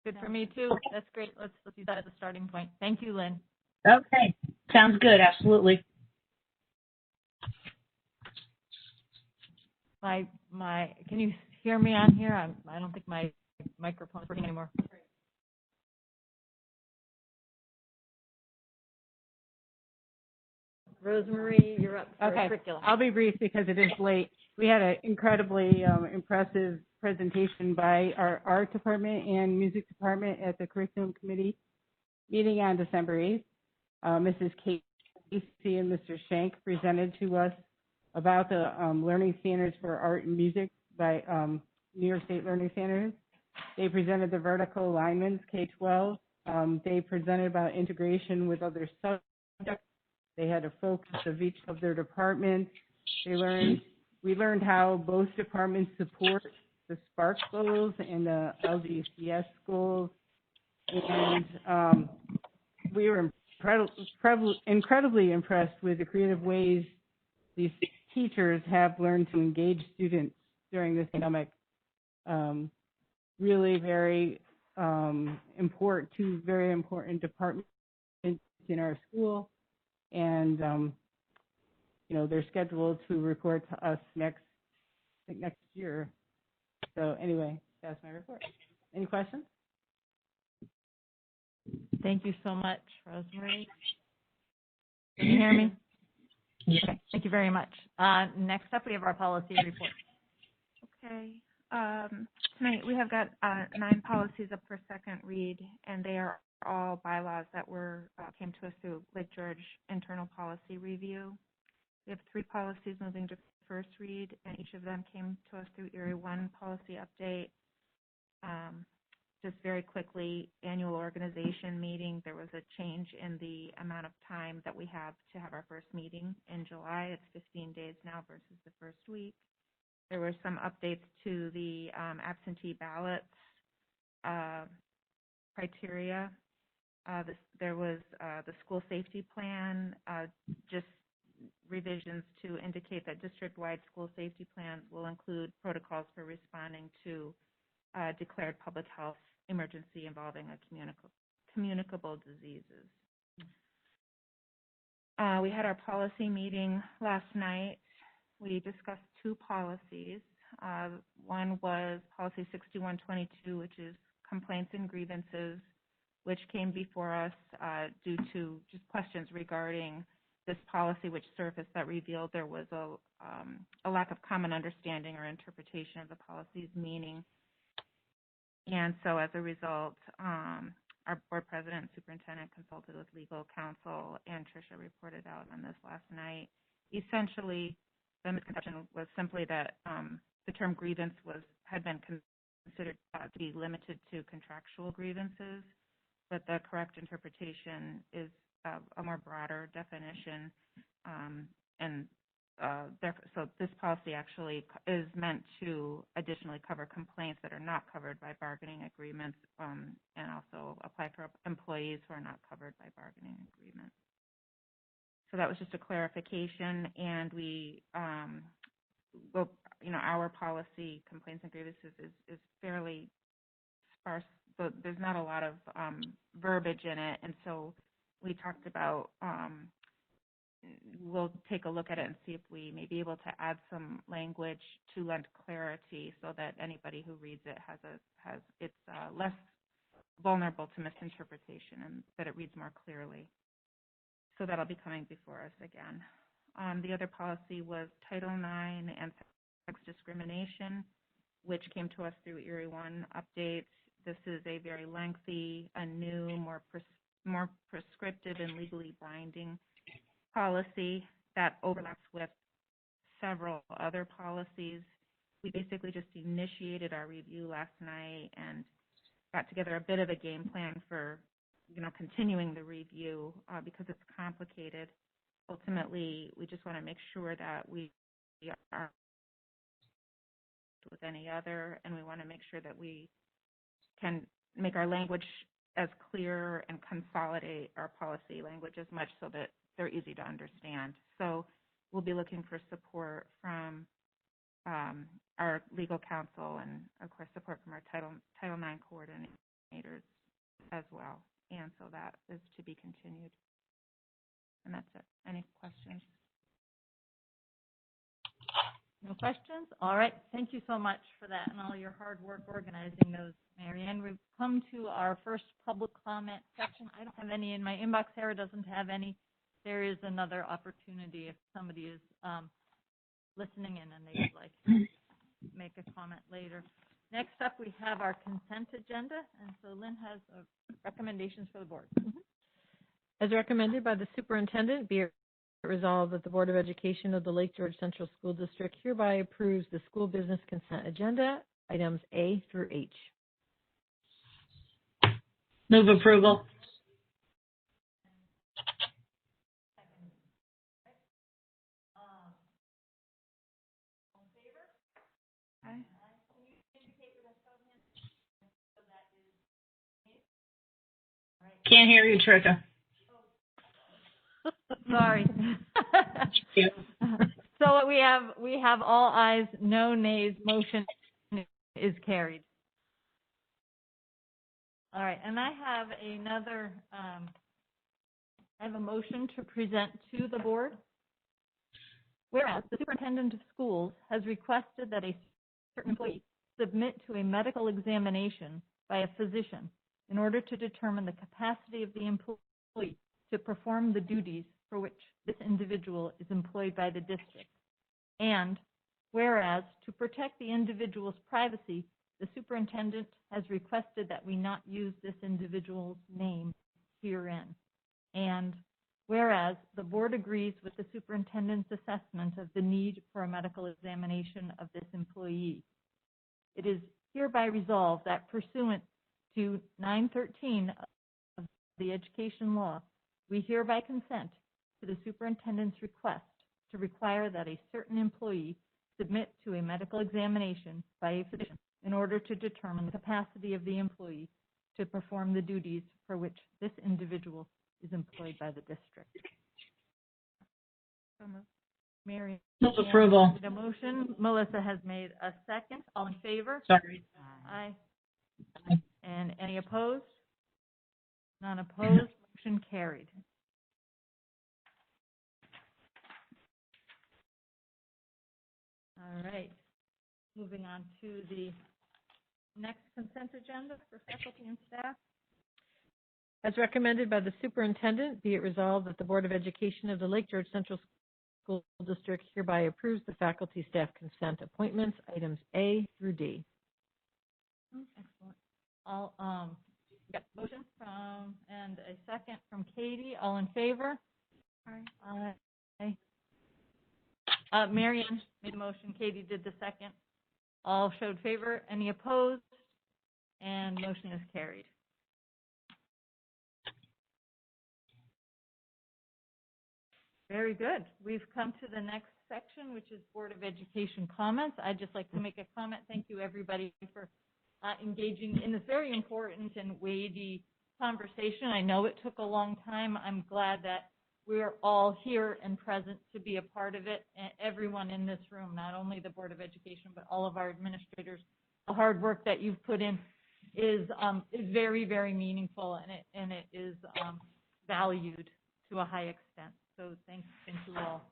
Good for me too. That's great. Let's use that as a starting point. Thank you, Lynn. Okay, sounds good. Absolutely. Can you hear me on here? I don't think my microphone is working anymore. Rosemary, you're up for Okay, curriculum. I'll be brief because it is late. We had an incredibly impressive presentation by our art department and music department at the curriculum committee meeting on December 8th. Mrs. Casey and Mr. Shank presented to us about the learning standards for art and music by New York State Learning Standards. They presented the vertical alignments, K-12. They presented about integration with other subjects. They had a focus of each of their departments. We learned how both departments support the SPARK goals and the LGCS goals. And we were incredibly impressed with the creative ways these teachers have learned to engage students during this pandemic. Really very important, two very important departments in our school. And, they're scheduled to report to us next year. So anyway, that's my report. Any questions? Thank you so much, Rosemary. Can you hear me? Yes. Okay, thank you very much. Next up, we have our policy report. Okay. Tonight we have got 9 policies up for second read, and they are all bylaws that came to us through Lake George internal policy review. We have 3 policies moving to first read, and each of them came to us through Erie 1 policy update. Just very quickly, annual organization meeting, there was a change in the amount of time that we have to have our first meeting in July. It's 15 days now versus the first week. There were some updates to the absentee ballots criteria. There was the school safety plan, just revisions to indicate that district-wide school safety plans will include protocols for responding to declared public health emergency involving communicable diseases. We had our policy meeting last night. We discussed 2 policies. One was policy 6122, which is complaints and grievances, which came before us due to just questions regarding this policy, which surfaced that revealed there was a lack of common understanding or interpretation of the policy's meaning. And so as a result, our board president and superintendent consulted with legal counsel, and Tricia reported out on this last night. Essentially, the misconception was simply that the term grievance had been considered to be limited to contractual grievances, but the correct interpretation is a more broader definition, so this policy actually is meant to additionally cover complaints that are not covered by bargaining agreements, and also apply for employees who are not covered by bargaining agreements. So that was just a clarification, and we, our policy, complaints and grievances, is fairly sparse. So there's not a lot of verbiage in it, and so we talked about we'll take a look at it and see if we may be able to add some language to lend clarity so that anybody who reads it it's less vulnerable to misinterpretation and that it reads more clearly. So that'll be coming before us again. The other policy was Title IX and sex discrimination, which came to us through Erie 1 updates. This is a very lengthy, a new, more prescriptive and legally binding policy that overlaps with several other policies. We basically just initiated our review last night and got together a bit of a game plan for, continuing the review because it's complicated. Ultimately, we just want to make sure that we are with any other, and we want to make sure that we can make our language as clear and consolidate our policy language as much so that they're easy to understand. So we'll be looking for support from our legal counsel and, of course, support from our Title IX coordinators as well. And so that is to be continued. And that's it. Any questions? No questions? All right. Thank you so much for that and all your hard work organizing those, Marianne. We've come to our first public comment section. I don't have any in my inbox. Sarah doesn't have any. there is another opportunity if somebody is listening in and they would like to make a comment later. Next up, we have our consent agenda, and so Lynn has recommendations for the board. As recommended by the superintendent, be it resolved that the Board of Education of the Lake George Central School District hereby approves the school business consent agenda, items A through H. Move approval. Can't hear you, Trika. Sorry. So we have all ayes, no nays. Motion is carried. All right, and I have another. I have a motion to present to the board. Whereas the superintendent of schools has requested that a certain employee submit to a medical examination by a physician in order to determine the capacity of the employee to perform the duties for which this individual is employed by the district. And whereas to protect the individual's privacy, the superintendent has requested that we not use this individual's name herein. And whereas the board agrees with the superintendent's assessment of the need for a medical examination of this employee, it is hereby resolved that pursuant to 913 of the education law, we hereby consent to the superintendent's request to require that a certain employee submit to a medical examination by a physician in order to determine the capacity of the employee to perform the duties for which this individual is employed by the district. Mary. Move approval. The motion. Melissa has made a second. All in favor? Sorry. Aye. And any opposed? None opposed. Motion carried. All right. Moving on to the next consent agenda for faculty and staff. As recommended by the superintendent, be it resolved that the Board of Education of the Lake George Central School District hereby approves the faculty staff consent appointments, items A through D. Excellent. All got motion from and a second from Katie. All in favor? Aye. Marianne made a motion. Katie did the second. All showed favor. Any opposed? And motion is carried. Very good. We've come to the next section, which is Board of Education comments. I'd just like to make a comment. Thank you, everybody, for engaging in this very important and weighty conversation. I know it took a long time. I'm glad that we're all here and present to be a part of it. And everyone in this room, not only the Board of Education, but all of our administrators, the hard work that you've put in is very, very meaningful, and it is valued to a high extent. So thank you all.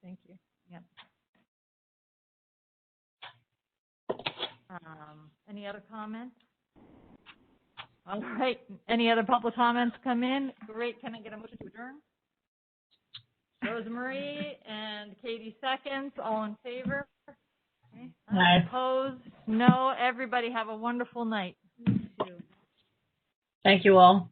Thank you. Yep. Any other comments? All right. Any other public comments come in? Great. Can I get a motion to adjourn? Rosemarie and Katie seconds. All in favor? Okay. Aye. Opposed? No. Everybody have a wonderful night. Thank you all.